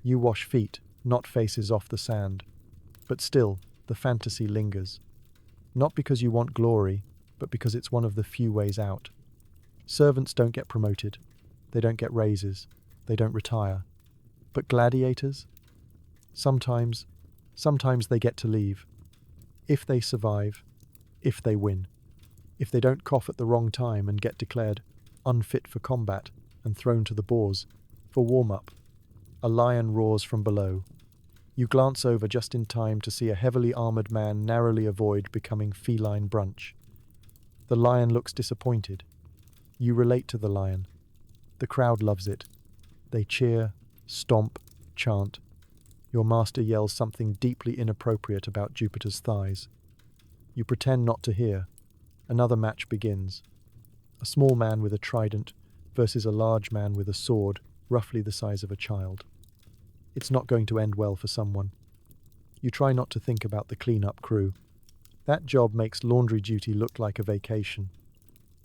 You wash feet, not faces off the sand. But still, the fantasy lingers. Not because you want glory, but because it's one of the few ways out. Servants don't get promoted. They don't get raises. They don't retire. But gladiators? Sometimes they get to leave. If they survive, if they win. If they don't cough at the wrong time and get declared unfit for combat and thrown to the boars for warm-up. A lion roars from below. You glance over just in time to see a heavily armored man narrowly avoid becoming feline brunch. The lion looks disappointed. You relate to the lion. The crowd loves it. They cheer, stomp, chant. Your master yells something deeply inappropriate about Jupiter's thighs. You pretend not to hear. Another match begins. A small man with a trident versus a large man with a sword, roughly the size of a child. It's not going to end well for someone. You try not to think about the clean-up crew. That job makes laundry duty look like a vacation.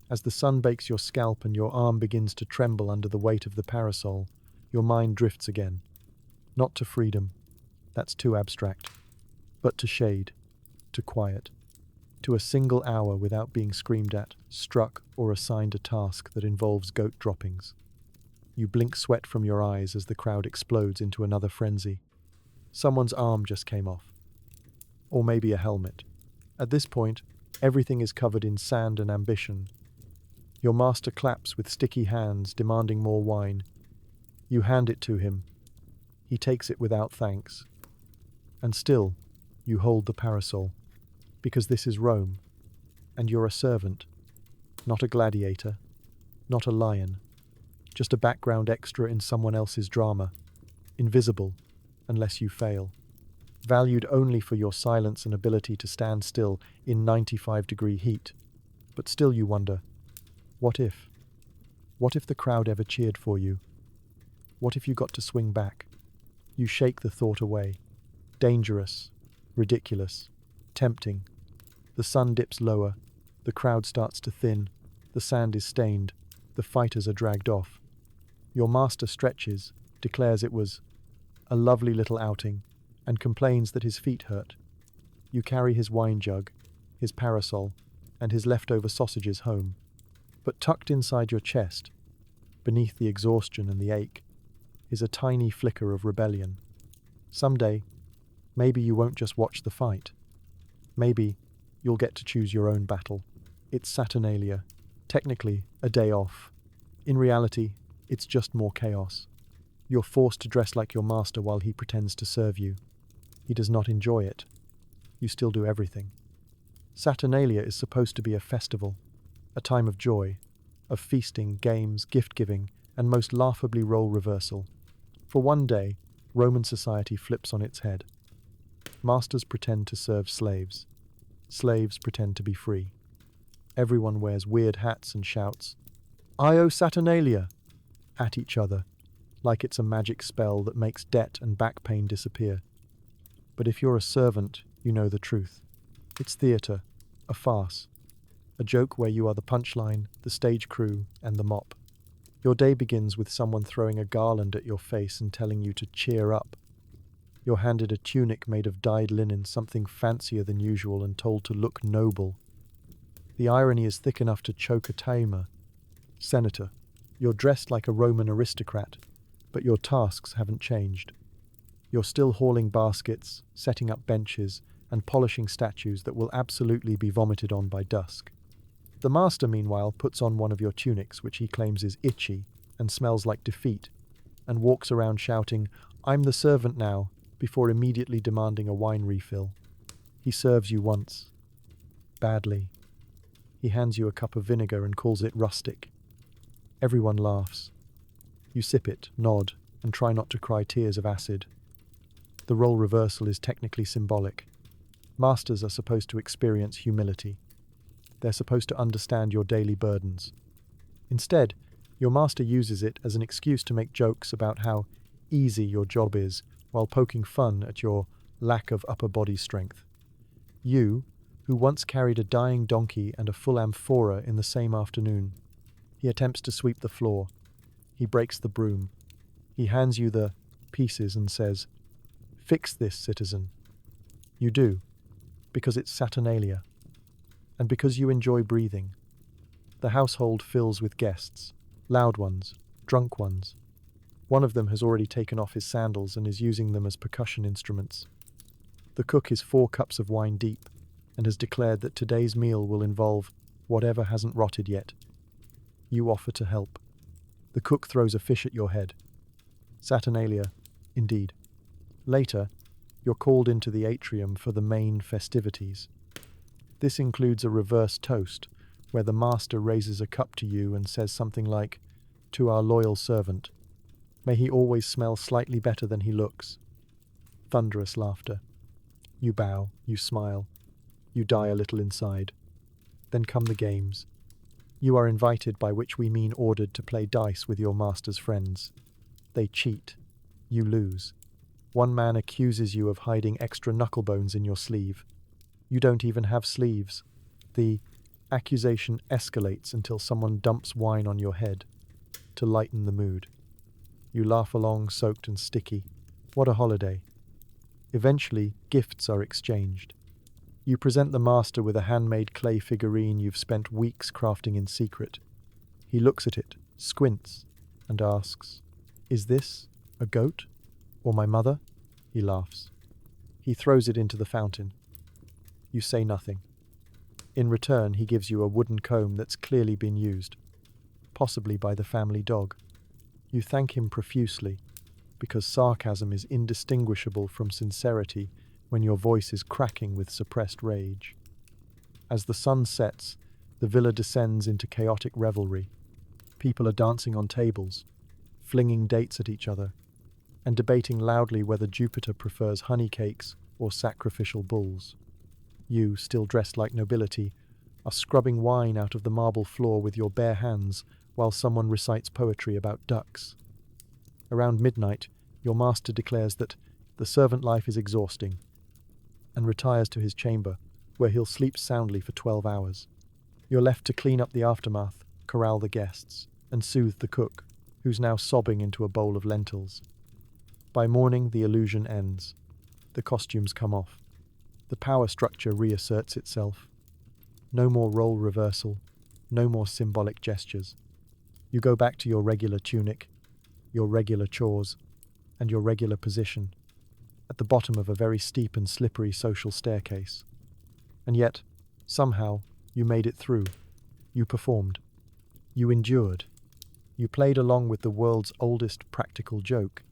As the sun bakes your scalp and your arm begins to tremble under the weight of the parasol, your mind drifts again. Not to freedom. That's too abstract. But to shade. To quiet. To a single hour without being screamed at, struck, or assigned a task that involves goat droppings. You blink sweat from your eyes as the crowd explodes into another frenzy. Someone's arm just came off. Or maybe a helmet. At this point, everything is covered in sand and ambition. Your master claps with sticky hands, demanding more wine. You hand it to him. He takes it without thanks. And still, you hold the parasol. Because this is Rome, and you're a servant, not a gladiator, not a lion, just a background extra in someone else's drama, invisible unless you fail, valued only for your silence and ability to stand still in 95-degree heat. But still you wonder, what if? What if the crowd ever cheered for you? What if you got to swing back? You shake the thought away. Dangerous, ridiculous, tempting. The sun dips lower, the crowd starts to thin, the sand is stained, the fighters are dragged off. Your master stretches, declares it was a lovely little outing, and complains that his feet hurt. You carry his wine jug, his parasol, and his leftover sausages home. But tucked inside your chest, beneath the exhaustion and the ache, is a tiny flicker of rebellion. Someday, maybe you won't just watch the fight. Maybe you'll get to choose your own battle. It's Saturnalia, technically a day off. In reality, it's just more chaos. You're forced to dress like your master while he pretends to serve you. He does not enjoy it. You still do everything. Saturnalia is supposed to be a festival, a time of joy, of feasting, games, gift-giving, and most laughably role reversal. For one day, Roman society flips on its head. Masters pretend to serve slaves. Slaves pretend to be free. Everyone wears weird hats and shouts, "Io Saturnalia!" at each other, like it's a magic spell that makes debt and back pain disappear. But if you're a servant, you know the truth. It's theatre, a farce, a joke where you are the punchline, the stage crew, and the mop. Your day begins with someone throwing a garland at your face and telling you to cheer up. You're handed a tunic made of dyed linen, something fancier than usual, and told to look noble. The irony is thick enough to choke a tamer. Senator, you're dressed like a Roman aristocrat, but your tasks haven't changed. You're still hauling baskets, setting up benches, and polishing statues that will absolutely be vomited on by dusk. The master, meanwhile, puts on one of your tunics, which he claims is itchy and smells like defeat, and walks around shouting, "I'm the servant now," before immediately demanding a wine refill. He serves you once. Badly. He hands you a cup of vinegar and calls it rustic. Everyone laughs. You sip it, nod, and try not to cry tears of acid. The role reversal is technically symbolic. Masters are supposed to experience humility. They're supposed to understand your daily burdens. Instead, your master uses it as an excuse to make jokes about how easy your job is, while poking fun at your lack of upper body strength. You, who once carried a dying donkey and a full amphora in the same afternoon. He attempts to sweep the floor. He breaks the broom. He hands you the pieces and says, "Fix this, citizen." You do, because it's Saturnalia, and because you enjoy breathing. The household fills with guests, loud ones, drunk ones. One of them has already taken off his sandals and is using them as percussion instruments. The cook is 4 cups of wine deep and has declared that today's meal will involve whatever hasn't rotted yet. You offer to help. The cook throws a fish at your head. Saturnalia, indeed. Later, you're called into the atrium for the main festivities. This includes a reverse toast, where the master raises a cup to you and says something like, "To our loyal servant. May he always smell slightly better than he looks." Thunderous laughter. You bow, you smile, you die a little inside. Then come the games. You are invited, by which we mean ordered, to play dice with your master's friends. They cheat. You lose. One man accuses you of hiding extra knuckle bones in your sleeve. You don't even have sleeves. The accusation escalates until someone dumps wine on your head to lighten the mood. You laugh along, soaked and sticky. What a holiday. Eventually, gifts are exchanged. You present the master with a handmade clay figurine you've spent weeks crafting in secret. He looks at it, squints, and asks, "Is this a goat? Or my mother?" He laughs. He throws it into the fountain. You say nothing. In return, he gives you a wooden comb that's clearly been used, possibly by the family dog. You thank him profusely, because sarcasm is indistinguishable from sincerity when your voice is cracking with suppressed rage. As the sun sets, the villa descends into chaotic revelry. People are dancing on tables, flinging dates at each other, and debating loudly whether Jupiter prefers honey cakes or sacrificial bulls. You, still dressed like nobility, are scrubbing wine out of the marble floor with your bare hands while someone recites poetry about ducks. Around midnight, your master declares that the servant life is exhausting and retires to his chamber, where he'll sleep soundly for 12 hours. You're left to clean up the aftermath, corral the guests, and soothe the cook, who's now sobbing into a bowl of lentils. By morning, the illusion ends. The costumes come off. The power structure reasserts itself. No more role reversal, no more symbolic gestures. You go back to your regular tunic, your regular chores, and your regular position, at the bottom of a very steep and slippery social staircase. And yet, somehow, you made it through. You performed. You endured. You played along with the world's oldest practical joke,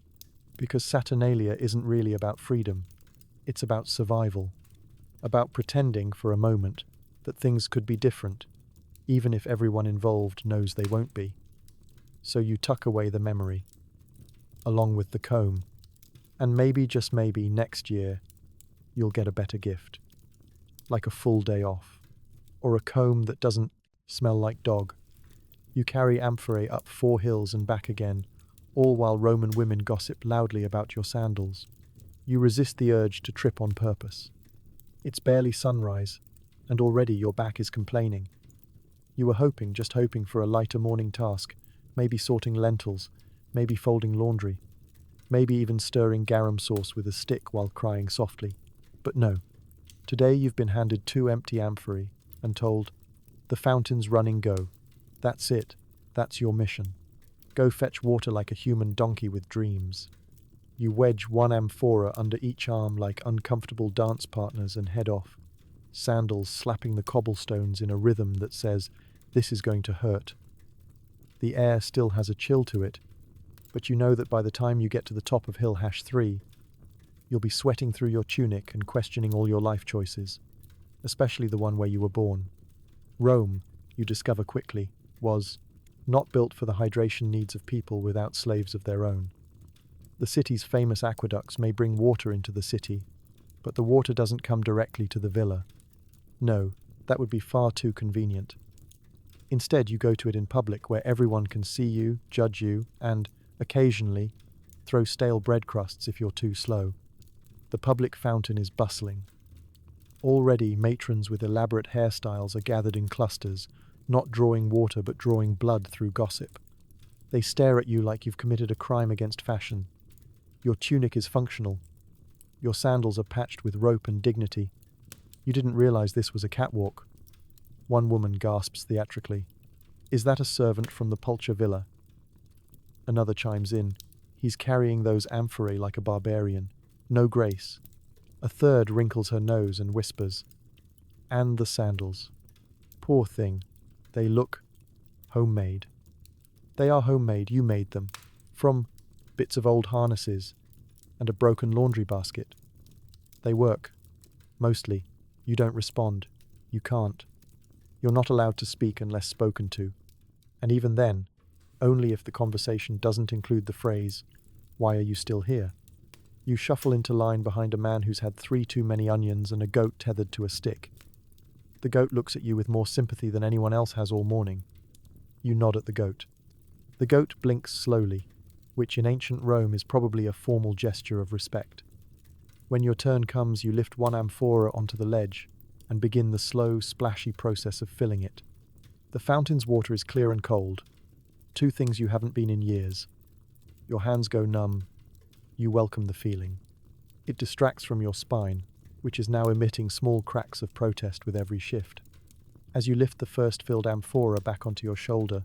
because Saturnalia isn't really about freedom. It's about survival, about pretending for a moment that things could be different, even if everyone involved knows they won't be. So you tuck away the memory, along with the comb, and maybe, just maybe, next year, you'll get a better gift, like a full day off, or a comb that doesn't smell like dog. You carry amphorae up 4 hills and back again, all while Roman women gossip loudly about your sandals. You resist the urge to trip on purpose. It's barely sunrise, and already your back is complaining. You were hoping, just hoping, for a lighter morning task, maybe sorting lentils, maybe folding laundry, maybe even stirring garum sauce with a stick while crying softly. But no. Today you've been handed 2 empty amphorae and told, "The fountain's running, go. That's it. That's your mission. Go fetch water like a human donkey with dreams." You wedge 1 amphora under each arm like uncomfortable dance partners and head off, sandals slapping the cobblestones in a rhythm that says, "This is going to hurt." The air still has a chill to it, but you know that by the time you get to the top of Hill #3, you'll be sweating through your tunic and questioning all your life choices, especially the one where you were born. Rome, you discover quickly, was not built for the hydration needs of people without slaves of their own. The city's famous aqueducts may bring water into the city, but the water doesn't come directly to the villa. No, that would be far too convenient. Instead, you go to it in public, where everyone can see you, judge you, and, occasionally, throw stale bread crusts if you're too slow. The public fountain is bustling. Already, matrons with elaborate hairstyles are gathered in clusters, not drawing water but drawing blood through gossip. They stare at you like you've committed a crime against fashion. Your tunic is functional. Your sandals are patched with rope and dignity. You didn't realize this was a catwalk. One woman gasps theatrically. Is that a servant from the Pulcher Villa? Another chimes in. He's carrying those amphorae like a barbarian. No grace. A third wrinkles her nose and whispers. And the sandals. Poor thing. They look homemade. They are homemade, you made them. From bits of old harnesses and a broken laundry basket. They work. Mostly. You don't respond. You can't. You're not allowed to speak unless spoken to. And even then, only if the conversation doesn't include the phrase, "Why are you still here?" You shuffle into line behind a man who's had 3 too many onions and a goat tethered to a stick. The goat looks at you with more sympathy than anyone else has all morning. You nod at the goat. The goat blinks slowly, which in ancient Rome is probably a formal gesture of respect. When your turn comes, you lift one amphora onto the ledge and begin the slow, splashy process of filling it. The fountain's water is clear and cold, 2 things you haven't been in years. Your hands go numb. You welcome the feeling. It distracts from your spine, which is now emitting small cracks of protest with every shift. As you lift the first filled amphora back onto your shoulder,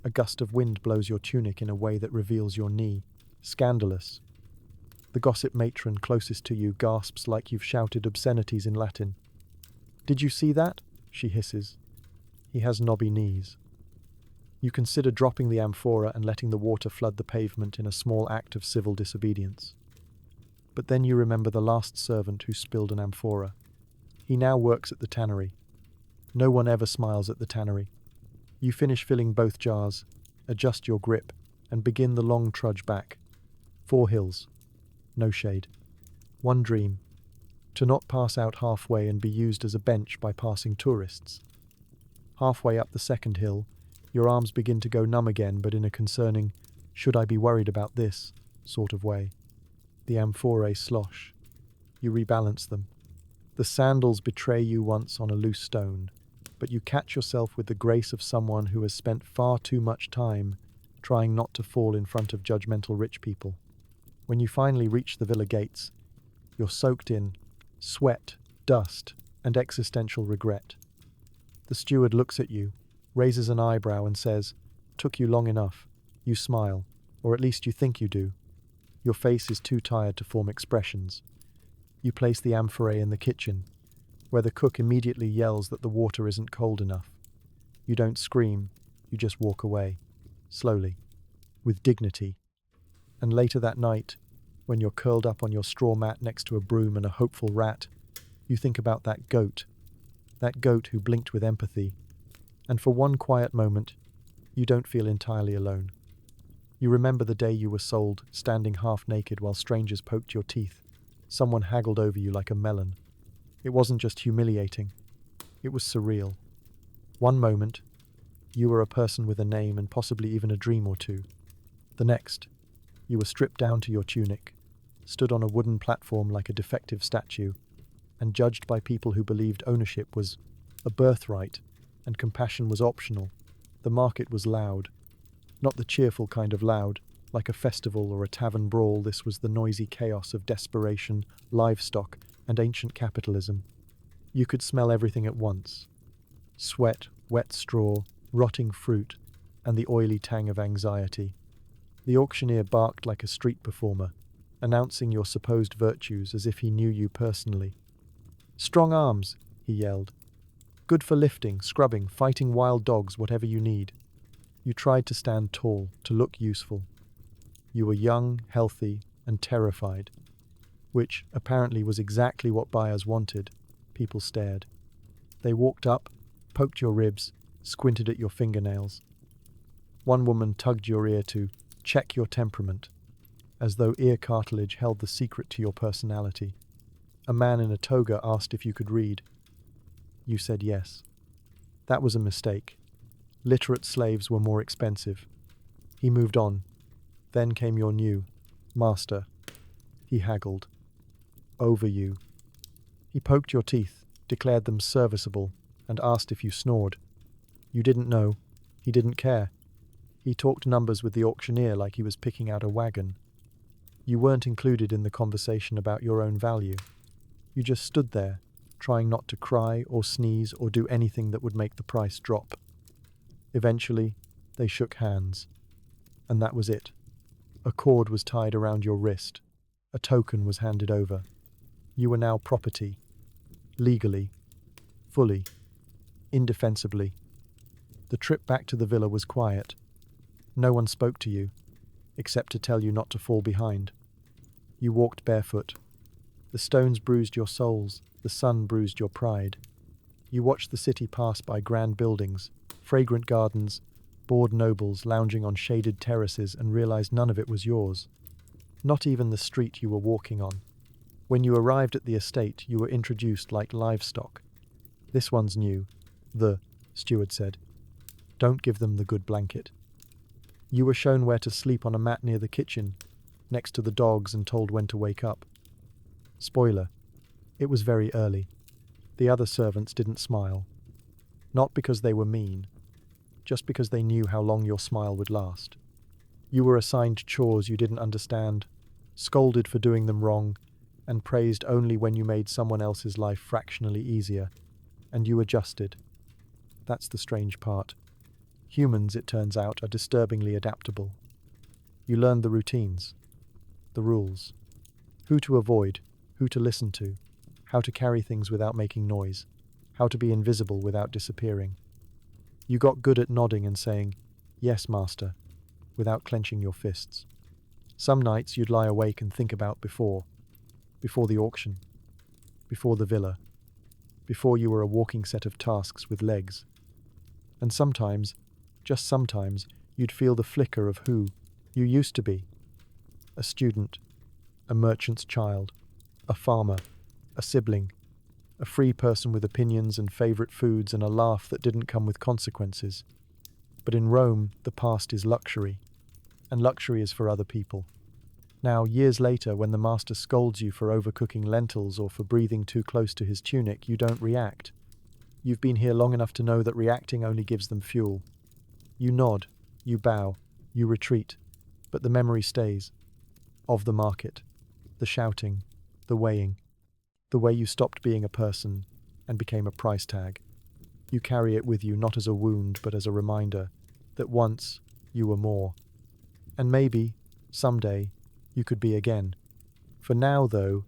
a gust of wind blows your tunic in a way that reveals your knee. Scandalous. The gossip matron closest to you gasps like you've shouted obscenities in Latin. "Did you see that?" she hisses. He has knobby knees. You consider dropping the amphora and letting the water flood the pavement in a small act of civil disobedience. But then you remember the last servant who spilled an amphora. He now works at the tannery. No one ever smiles at the tannery. You finish filling both jars, adjust your grip, and begin the long trudge back. 4 hills. No shade. One dream. To not pass out halfway and be used as a bench by passing tourists. Halfway up the second hill, your arms begin to go numb again, but in a concerning, "should I be worried about this?" sort of way. The amphorae slosh. You rebalance them. The sandals betray you once on a loose stone, but you catch yourself with the grace of someone who has spent far too much time trying not to fall in front of judgmental rich people. When you finally reach the villa gates, you're soaked in sweat, dust, and existential regret. The steward looks at you, raises an eyebrow and says, "Took you long enough." You smile, or at least you think you do. Your face is too tired to form expressions. You place the amphorae in the kitchen, where the cook immediately yells that the water isn't cold enough. You don't scream, you just walk away, slowly, with dignity. And later that night, when you're curled up on your straw mat next to a broom and a hopeful rat, you think about that goat who blinked with empathy, and for one quiet moment, you don't feel entirely alone. You remember the day you were sold, standing half naked while strangers poked your teeth. Someone haggled over you like a melon. It wasn't just humiliating, it was surreal. One moment, you were a person with a name and possibly even a dream or two. The next, you were stripped down to your tunic, stood on a wooden platform like a defective statue, and judged by people who believed ownership was a birthright and compassion was optional. The market was loud. Not the cheerful kind of loud, like a festival or a tavern brawl. This was the noisy chaos of desperation, livestock, and ancient capitalism. You could smell everything at once. Sweat, wet straw, rotting fruit, and the oily tang of anxiety. The auctioneer barked like a street performer, announcing your supposed virtues as if he knew you personally. "Strong arms," he yelled. "Good for lifting, scrubbing, fighting wild dogs, whatever you need." You tried to stand tall, to look useful. You were young, healthy, and terrified, which apparently was exactly what buyers wanted. People stared. They walked up, poked your ribs, squinted at your fingernails. One woman tugged your ear to check your temperament, as though ear cartilage held the secret to your personality. A man in a toga asked if you could read. You said yes. That was a mistake. Literate slaves were more expensive. He moved on. Then came your new master. He haggled. Over you. He poked your teeth, declared them serviceable, and asked if you snored. You didn't know. He didn't care. He talked numbers with the auctioneer like he was picking out a wagon. You weren't included in the conversation about your own value. You just stood there, trying not to cry or sneeze or do anything that would make the price drop. Eventually, they shook hands, and that was it. A cord was tied around your wrist. A token was handed over. You were now property, legally, fully, indefensibly. The trip back to the villa was quiet. No one spoke to you, except to tell you not to fall behind. You walked barefoot. The stones bruised your soles, the sun bruised your pride. You watched the city pass by grand buildings, fragrant gardens, bored nobles lounging on shaded terraces, and realized none of it was yours. Not even the street you were walking on. When you arrived at the estate, you were introduced like livestock. "This one's new," the steward said. "Don't give them the good blanket." You were shown where to sleep on a mat near the kitchen, next to the dogs, and told when to wake up. Spoiler, it was very early. The other servants didn't smile. Not because they were mean, just because they knew how long your smile would last. You were assigned chores you didn't understand, scolded for doing them wrong, and praised only when you made someone else's life fractionally easier, and you adjusted. That's the strange part. Humans, it turns out, are disturbingly adaptable. You learned the routines, the rules, who to avoid, who to listen to, how to carry things without making noise, how to be invisible without disappearing. You got good at nodding and saying, "Yes, master," without clenching your fists. Some nights you'd lie awake and think about before the auction, before the villa, before you were a walking set of tasks with legs. And sometimes, just sometimes, you'd feel the flicker of who you used to be. A student, a merchant's child, a farmer, a sibling, a free person with opinions and favorite foods and a laugh that didn't come with consequences. But in Rome, the past is luxury, and luxury is for other people. Now, years later, when the master scolds you for overcooking lentils or for breathing too close to his tunic, you don't react. You've been here long enough to know that reacting only gives them fuel. You nod, you bow, you retreat, but the memory stays. Of the market, the shouting, the weighing, the way you stopped being a person and became a price tag. You carry it with you not as a wound but as a reminder that once you were more. And maybe, someday, you could be again. For now, though,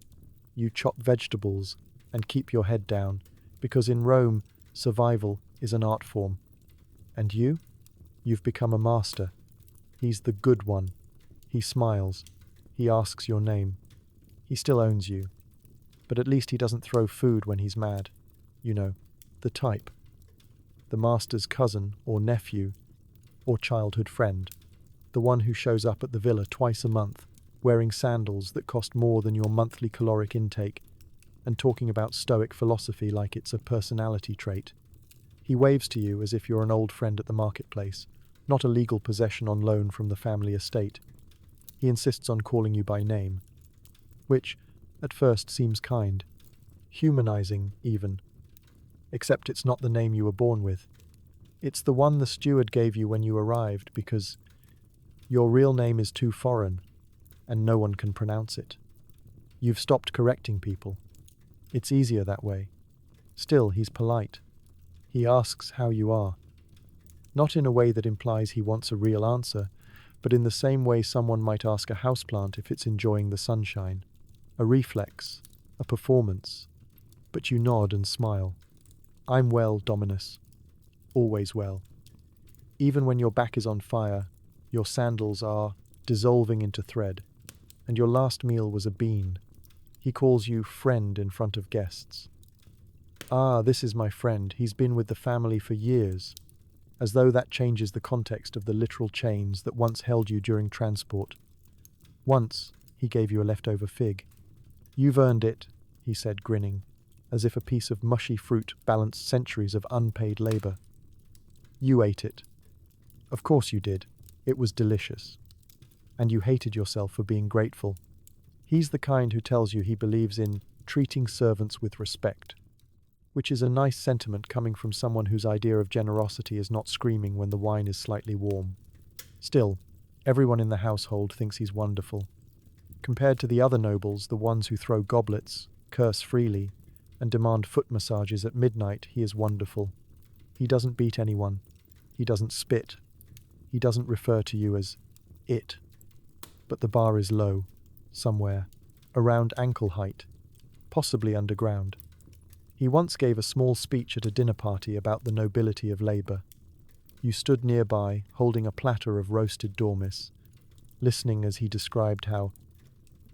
you chop vegetables and keep your head down, because in Rome, survival is an art form. And you? You've become a master. He's the good one. He smiles. He asks your name. He still owns you. But at least he doesn't throw food when he's mad. You know, the type. The master's cousin or nephew or childhood friend. The one who shows up at the villa twice a month, wearing sandals that cost more than your monthly caloric intake, and talking about Stoic philosophy like it's a personality trait. He waves to you as if you're an old friend at the marketplace, not a legal possession on loan from the family estate. He insists on calling you by name, which, at first, seems kind, humanizing even. Except it's not the name you were born with. It's the one the steward gave you when you arrived because your real name is too foreign, and no one can pronounce it. You've stopped correcting people. It's easier that way. Still, he's polite. He asks how you are. Not in a way that implies he wants a real answer, but in the same way someone might ask a houseplant if it's enjoying the sunshine. A reflex, a performance. But you nod and smile. I'm well, Dominus. Always well. Even when your back is on fire, your sandals are dissolving into thread, and your last meal was a bean. He calls you friend in front of guests. "Ah, this is my friend. He's been with the family for years," as though that changes the context of the literal chains that once held you during transport. Once, he gave you a leftover fig. "You've earned it," he said, grinning, as if a piece of mushy fruit balanced centuries of unpaid labor. You ate it. Of course you did. It was delicious. And you hated yourself for being grateful. He's the kind who tells you he believes in treating servants with respect, which is a nice sentiment coming from someone whose idea of generosity is not screaming when the wine is slightly warm. Still, everyone in the household thinks he's wonderful. Compared to the other nobles, the ones who throw goblets, curse freely, and demand foot massages at midnight, he is wonderful. He doesn't beat anyone. He doesn't spit. He doesn't refer to you as it. But the bar is low, somewhere, around ankle height, possibly underground. He once gave a small speech at a dinner party about the nobility of labour. You stood nearby, holding a platter of roasted dormice, listening as he described how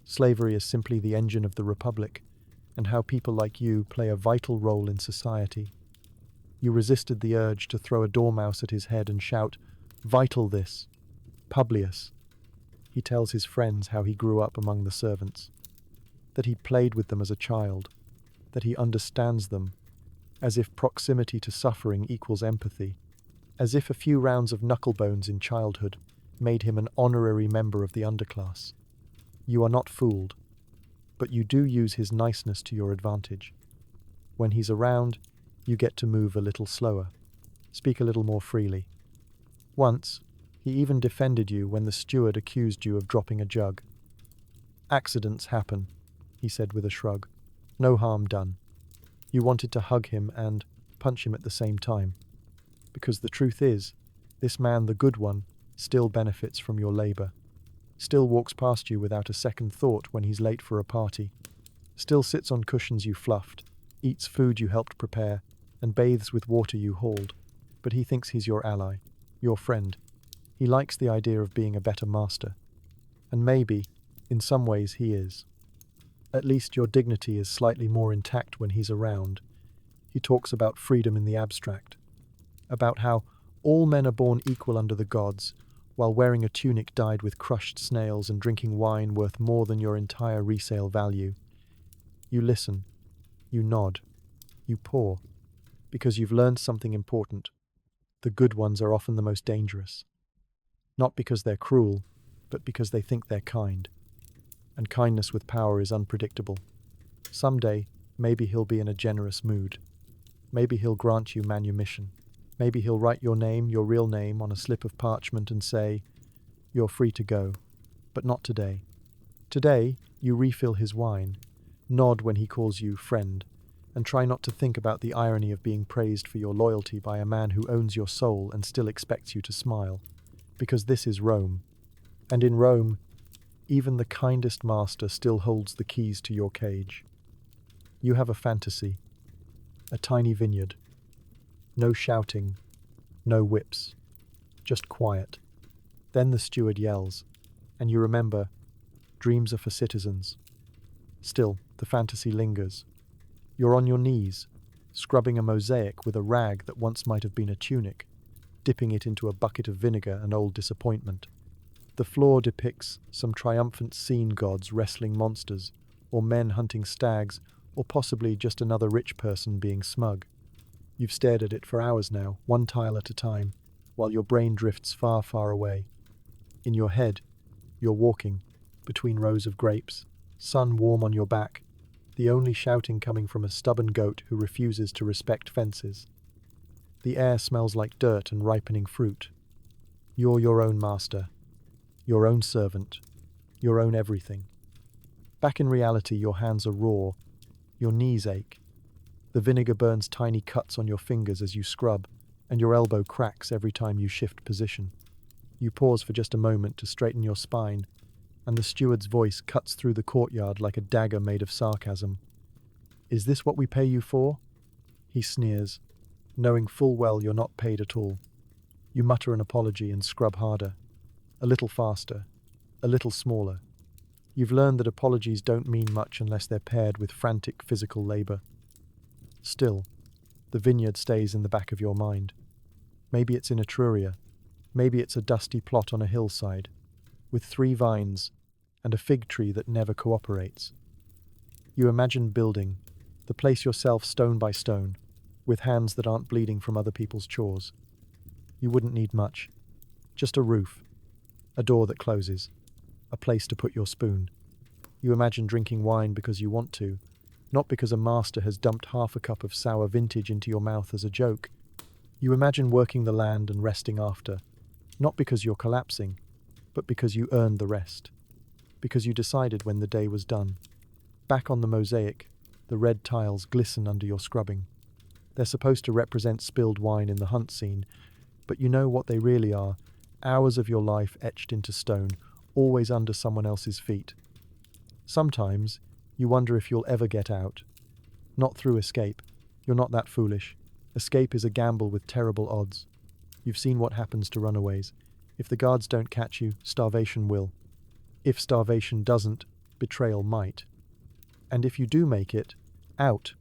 slavery is simply the engine of the Republic, and how people like you play a vital role in society. You resisted the urge to throw a dormouse at his head and shout, "Vital this! Publius!" He tells his friends how he grew up among the servants, that he played with them as a child, that he understands them, as if proximity to suffering equals empathy, as if a few rounds of knucklebones in childhood made him an honorary member of the underclass. You are not fooled, but you do use his niceness to your advantage. When he's around, you get to move a little slower, speak a little more freely. Once, he even defended you when the steward accused you of dropping a jug. "Accidents happen," he said with a shrug. "No harm done." You wanted to hug him and punch him at the same time. Because the truth is, this man, the good one, still benefits from your labour. Still walks past you without a second thought when he's late for a party. Still sits on cushions you fluffed, eats food you helped prepare, and bathes with water you hauled. But he thinks he's your ally, your friend. He likes the idea of being a better master. And maybe, in some ways, he is. At least your dignity is slightly more intact when he's around. He talks about freedom in the abstract, about how all men are born equal under the gods, while wearing a tunic dyed with crushed snails and drinking wine worth more than your entire resale value. You listen, you nod, you paw, because you've learned something important. The good ones are often the most dangerous. Not because they're cruel, but because they think they're kind. And kindness with power is unpredictable. Someday, maybe he'll be in a generous mood. Maybe he'll grant you manumission. Maybe he'll write your name, your real name, on a slip of parchment and say, "You're free to go." But not today. Today, you refill his wine, nod when he calls you friend, and try not to think about the irony of being praised for your loyalty by a man who owns your soul and still expects you to smile. Because this is Rome. And in Rome, even the kindest master still holds the keys to your cage. You have a fantasy. A tiny vineyard. No shouting. No whips. Just quiet. Then the steward yells, and you remember, dreams are for citizens. Still, the fantasy lingers. You're on your knees, scrubbing a mosaic with a rag that once might have been a tunic, dipping it into a bucket of vinegar and old disappointment. The floor depicts some triumphant scene gods wrestling monsters, or men hunting stags, or possibly just another rich person being smug. You've stared at it for hours now, one tile at a time, while your brain drifts far, far away. In your head, you're walking, between rows of grapes, sun warm on your back, the only shouting coming from a stubborn goat who refuses to respect fences. The air smells like dirt and ripening fruit. You're your own master, your own servant, your own everything. Back in reality, your hands are raw, your knees ache. The vinegar burns tiny cuts on your fingers as you scrub, and your elbow cracks every time you shift position. You pause for just a moment to straighten your spine, and the steward's voice cuts through the courtyard like a dagger made of sarcasm. "Is this what we pay you for?" He sneers, knowing full well you're not paid at all. You mutter an apology and scrub harder. A little faster, a little smaller. You've learned that apologies don't mean much unless they're paired with frantic physical labor. Still, the vineyard stays in the back of your mind. Maybe it's in Etruria. Maybe it's a dusty plot on a hillside, with 3 vines and a fig tree that never cooperates. You imagine building, the place yourself stone by stone, with hands that aren't bleeding from other people's chores. You wouldn't need much. Just a roof, a door that closes, a place to put your spoon. You imagine drinking wine because you want to, not because a master has dumped half a cup of sour vintage into your mouth as a joke. You imagine working the land and resting after, not because you're collapsing, but because you earned the rest, because you decided when the day was done. Back on the mosaic, the red tiles glisten under your scrubbing. They're supposed to represent spilled wine in the hunt scene, But you know what they really are: hours of your life etched into stone, always under someone else's feet. Sometimes you wonder if you'll ever get out. Not through escape. You're not that foolish. Escape is a gamble with terrible odds. You've seen what happens to runaways. If the guards don't catch you, starvation will. If starvation doesn't, betrayal might. And if you do make it out,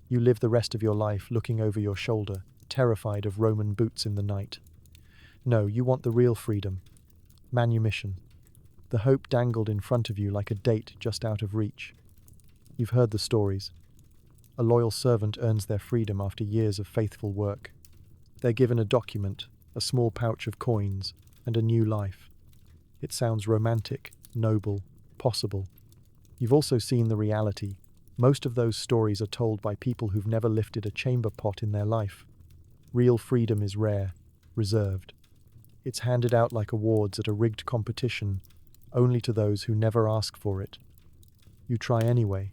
you live the rest of your life looking over your shoulder, terrified of Roman boots in the night. No, you want the real freedom. Manumission. The hope dangled in front of you like a date just out of reach. You've heard the stories. A loyal servant earns their freedom after years of faithful work. They're given a document, a small pouch of coins, and a new life. It sounds romantic, noble, possible. You've also seen the reality. Most of those stories are told by people who've never lifted a chamber pot in their life. Real freedom is rare, reserved. It's handed out like awards at a rigged competition, only to those who never ask for it. You try anyway.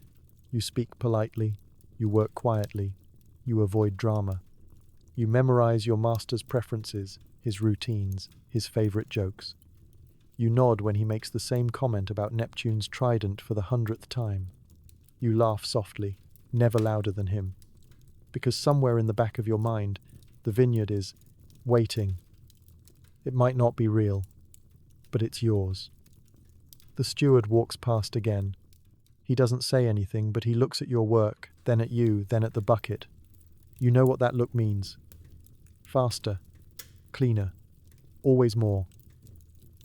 You speak politely. You work quietly. You avoid drama. You memorize your master's preferences, his routines, his favorite jokes. You nod when he makes the same comment about Neptune's trident for the 100th time. You laugh softly, never louder than him. Because somewhere in the back of your mind, the vineyard is waiting. It might not be real, but it's yours. The steward walks past again. He doesn't say anything, but he looks at your work, then at you, then at the bucket. You know what that look means. Faster, cleaner, always more.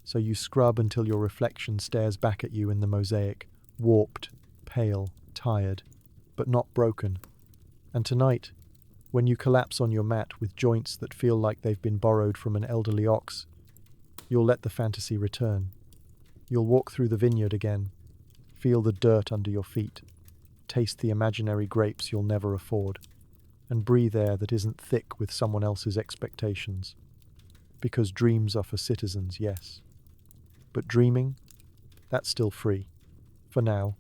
So you scrub until your reflection stares back at you in the mosaic, warped, pale, tired, but not broken. And tonight, when you collapse on your mat with joints that feel like they've been borrowed from an elderly ox, you'll let the fantasy return. You'll walk through the vineyard again, feel the dirt under your feet, taste the imaginary grapes you'll never afford, and breathe air that isn't thick with someone else's expectations. Because dreams are for citizens, yes. But dreaming? That's still free. For now.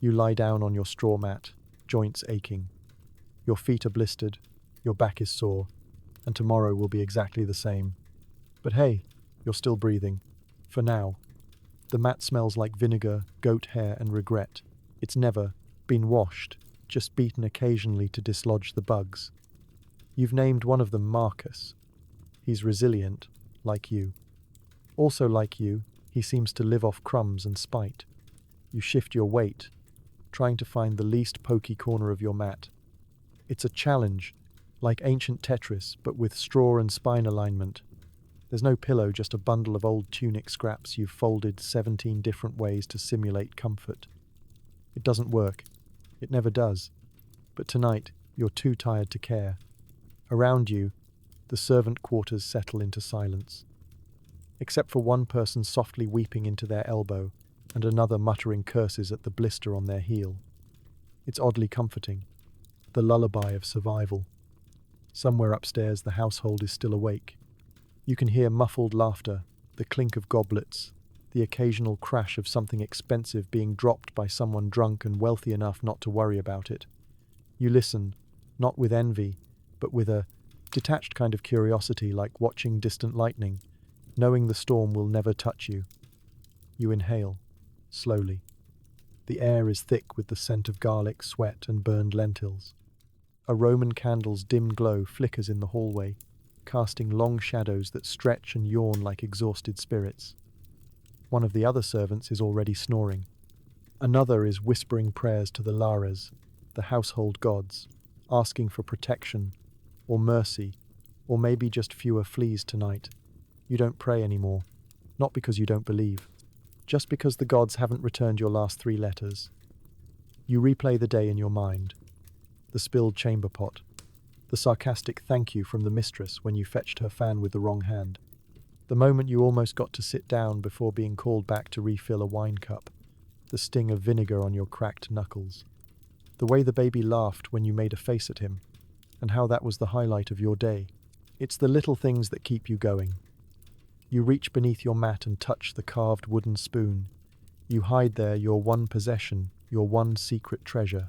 You lie down on your straw mat, joints aching. Your feet are blistered, your back is sore, and tomorrow will be exactly the same. But hey, you're still breathing. For now. The mat smells like vinegar, goat hair, and regret. It's never been washed, just beaten occasionally to dislodge the bugs. You've named one of them Marcus. He's resilient, like you. Also like you, he seems to live off crumbs and spite. You shift your weight, trying to find the least pokey corner of your mat. It's a challenge, like ancient Tetris, but with straw and spine alignment. There's no pillow, just a bundle of old tunic scraps you've folded 17 different ways to simulate comfort. It doesn't work. It never does. But tonight, you're too tired to care. Around you, the servant quarters settle into silence. Except for one person softly weeping into their elbow, and another muttering curses at the blister on their heel. It's oddly comforting. The lullaby of survival. Somewhere upstairs, the household is still awake. You can hear muffled laughter, the clink of goblets, the occasional crash of something expensive being dropped by someone drunk and wealthy enough not to worry about it. You listen, not with envy, but with a detached kind of curiosity, like watching distant lightning, knowing the storm will never touch you. You inhale, slowly. The air is thick with the scent of garlic, sweat, and burned lentils. A Roman candle's dim glow flickers in the hallway, casting long shadows that stretch and yawn like exhausted spirits. One of the other servants is already snoring. Another is whispering prayers to the Lares, the household gods, asking for protection, or mercy, or maybe just fewer fleas tonight. You don't pray anymore, not because you don't believe, just because the gods haven't returned your last 3 letters. You replay the day in your mind. The spilled chamber pot. The sarcastic thank you from the mistress when you fetched her fan with the wrong hand. The moment you almost got to sit down before being called back to refill a wine cup. The sting of vinegar on your cracked knuckles. The way the baby laughed when you made a face at him, and how that was the highlight of your day. It's the little things that keep you going. You reach beneath your mat and touch the carved wooden spoon. You hide there your one possession, your one secret treasure.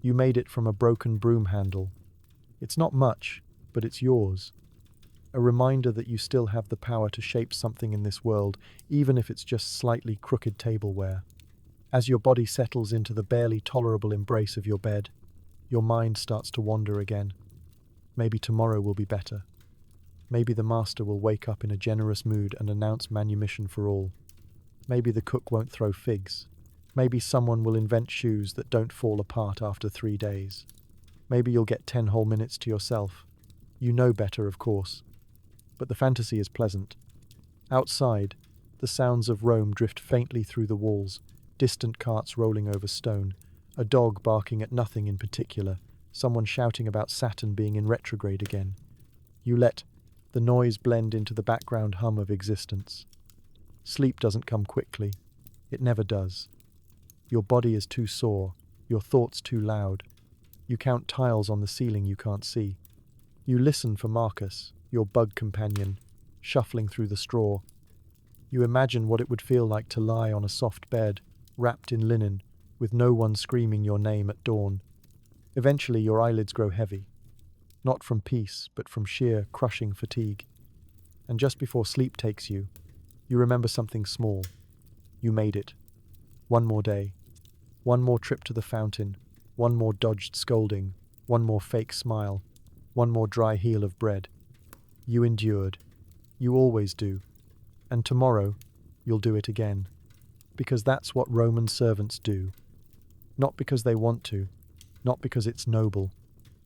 You made it from a broken broom handle. It's not much, but it's yours. a reminder that you still have the power to shape something in this world, even if it's just slightly crooked tableware. As your body settles into the barely tolerable embrace of your bed, your mind starts to wander again. Maybe tomorrow will be better. Maybe the master will wake up in a generous mood and announce manumission for all. Maybe the cook won't throw figs. Maybe someone will invent shoes that don't fall apart after 3 days. Maybe you'll get 10 whole minutes to yourself. You know better, of course. But the fantasy is pleasant. Outside, the sounds of Rome drift faintly through the walls, distant carts rolling over stone, a dog barking at nothing in particular, someone shouting about Saturn being in retrograde again. You let the noise blend into the background hum of existence. Sleep doesn't come quickly. It never does. Your body is too sore, your thoughts too loud. You count tiles on the ceiling you can't see. You listen for Marcus, your bug companion, shuffling through the straw. You imagine what it would feel like to lie on a soft bed, wrapped in linen, with no one screaming your name at dawn. Eventually your eyelids grow heavy, not from peace, but from sheer, crushing fatigue. And just before sleep takes you, you remember something small. You made it. One more day. One more trip to the fountain. One more dodged scolding. One more fake smile. One more dry heel of bread. You endured. You always do. And tomorrow, you'll do it again. Because that's what Roman servants do. Not because they want to, not because it's noble,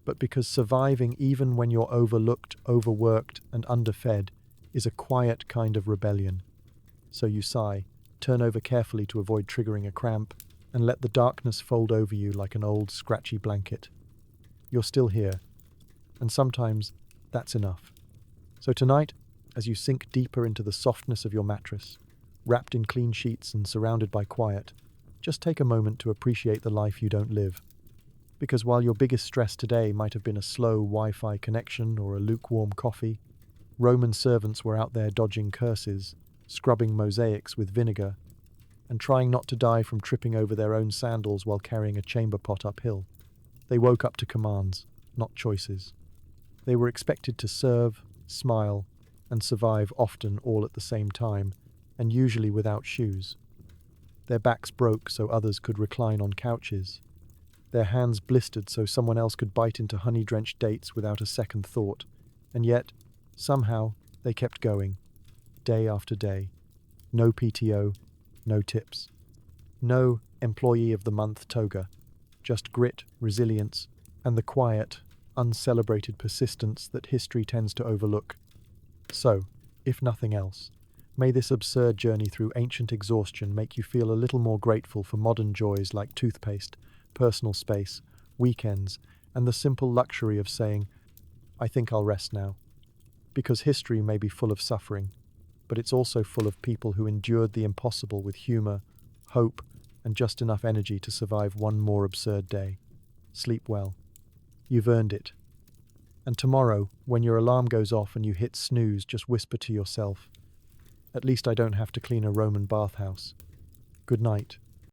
but because surviving even when you're overlooked, overworked, and underfed is a quiet kind of rebellion. So you sigh, turn over carefully to avoid triggering a cramp, and let the darkness fold over you like an old, scratchy blanket. You're still here, and sometimes that's enough. So tonight, as you sink deeper into the softness of your mattress, wrapped in clean sheets and surrounded by quiet, just take a moment to appreciate the life you don't live. Because while your biggest stress today might have been a slow Wi-Fi connection or a lukewarm coffee, Roman servants were out there dodging curses, scrubbing mosaics with vinegar, and trying not to die from tripping over their own sandals while carrying a chamber pot uphill. They woke up to commands, not choices. They were expected to serve, smile, and survive, often all at the same time, and usually without shoes. Their backs broke so others could recline on couches. Their hands blistered so someone else could bite into honey-drenched dates without a second thought. And yet, somehow, they kept going, day after day. No PTO, no tips. No Employee of the Month toga. Just grit, resilience, and the quiet, uncelebrated persistence that history tends to overlook. So, if nothing else, may this absurd journey through ancient exhaustion make you feel a little more grateful for modern joys like toothpaste, personal space, weekends, and the simple luxury of saying, I think I'll rest now. Because history may be full of suffering, but it's also full of people who endured the impossible with humor, hope, and just enough energy to survive one more absurd day. Sleep well. You've earned it. And tomorrow, when your alarm goes off and you hit snooze, just whisper to yourself, at least I don't have to clean a Roman bathhouse. Good night.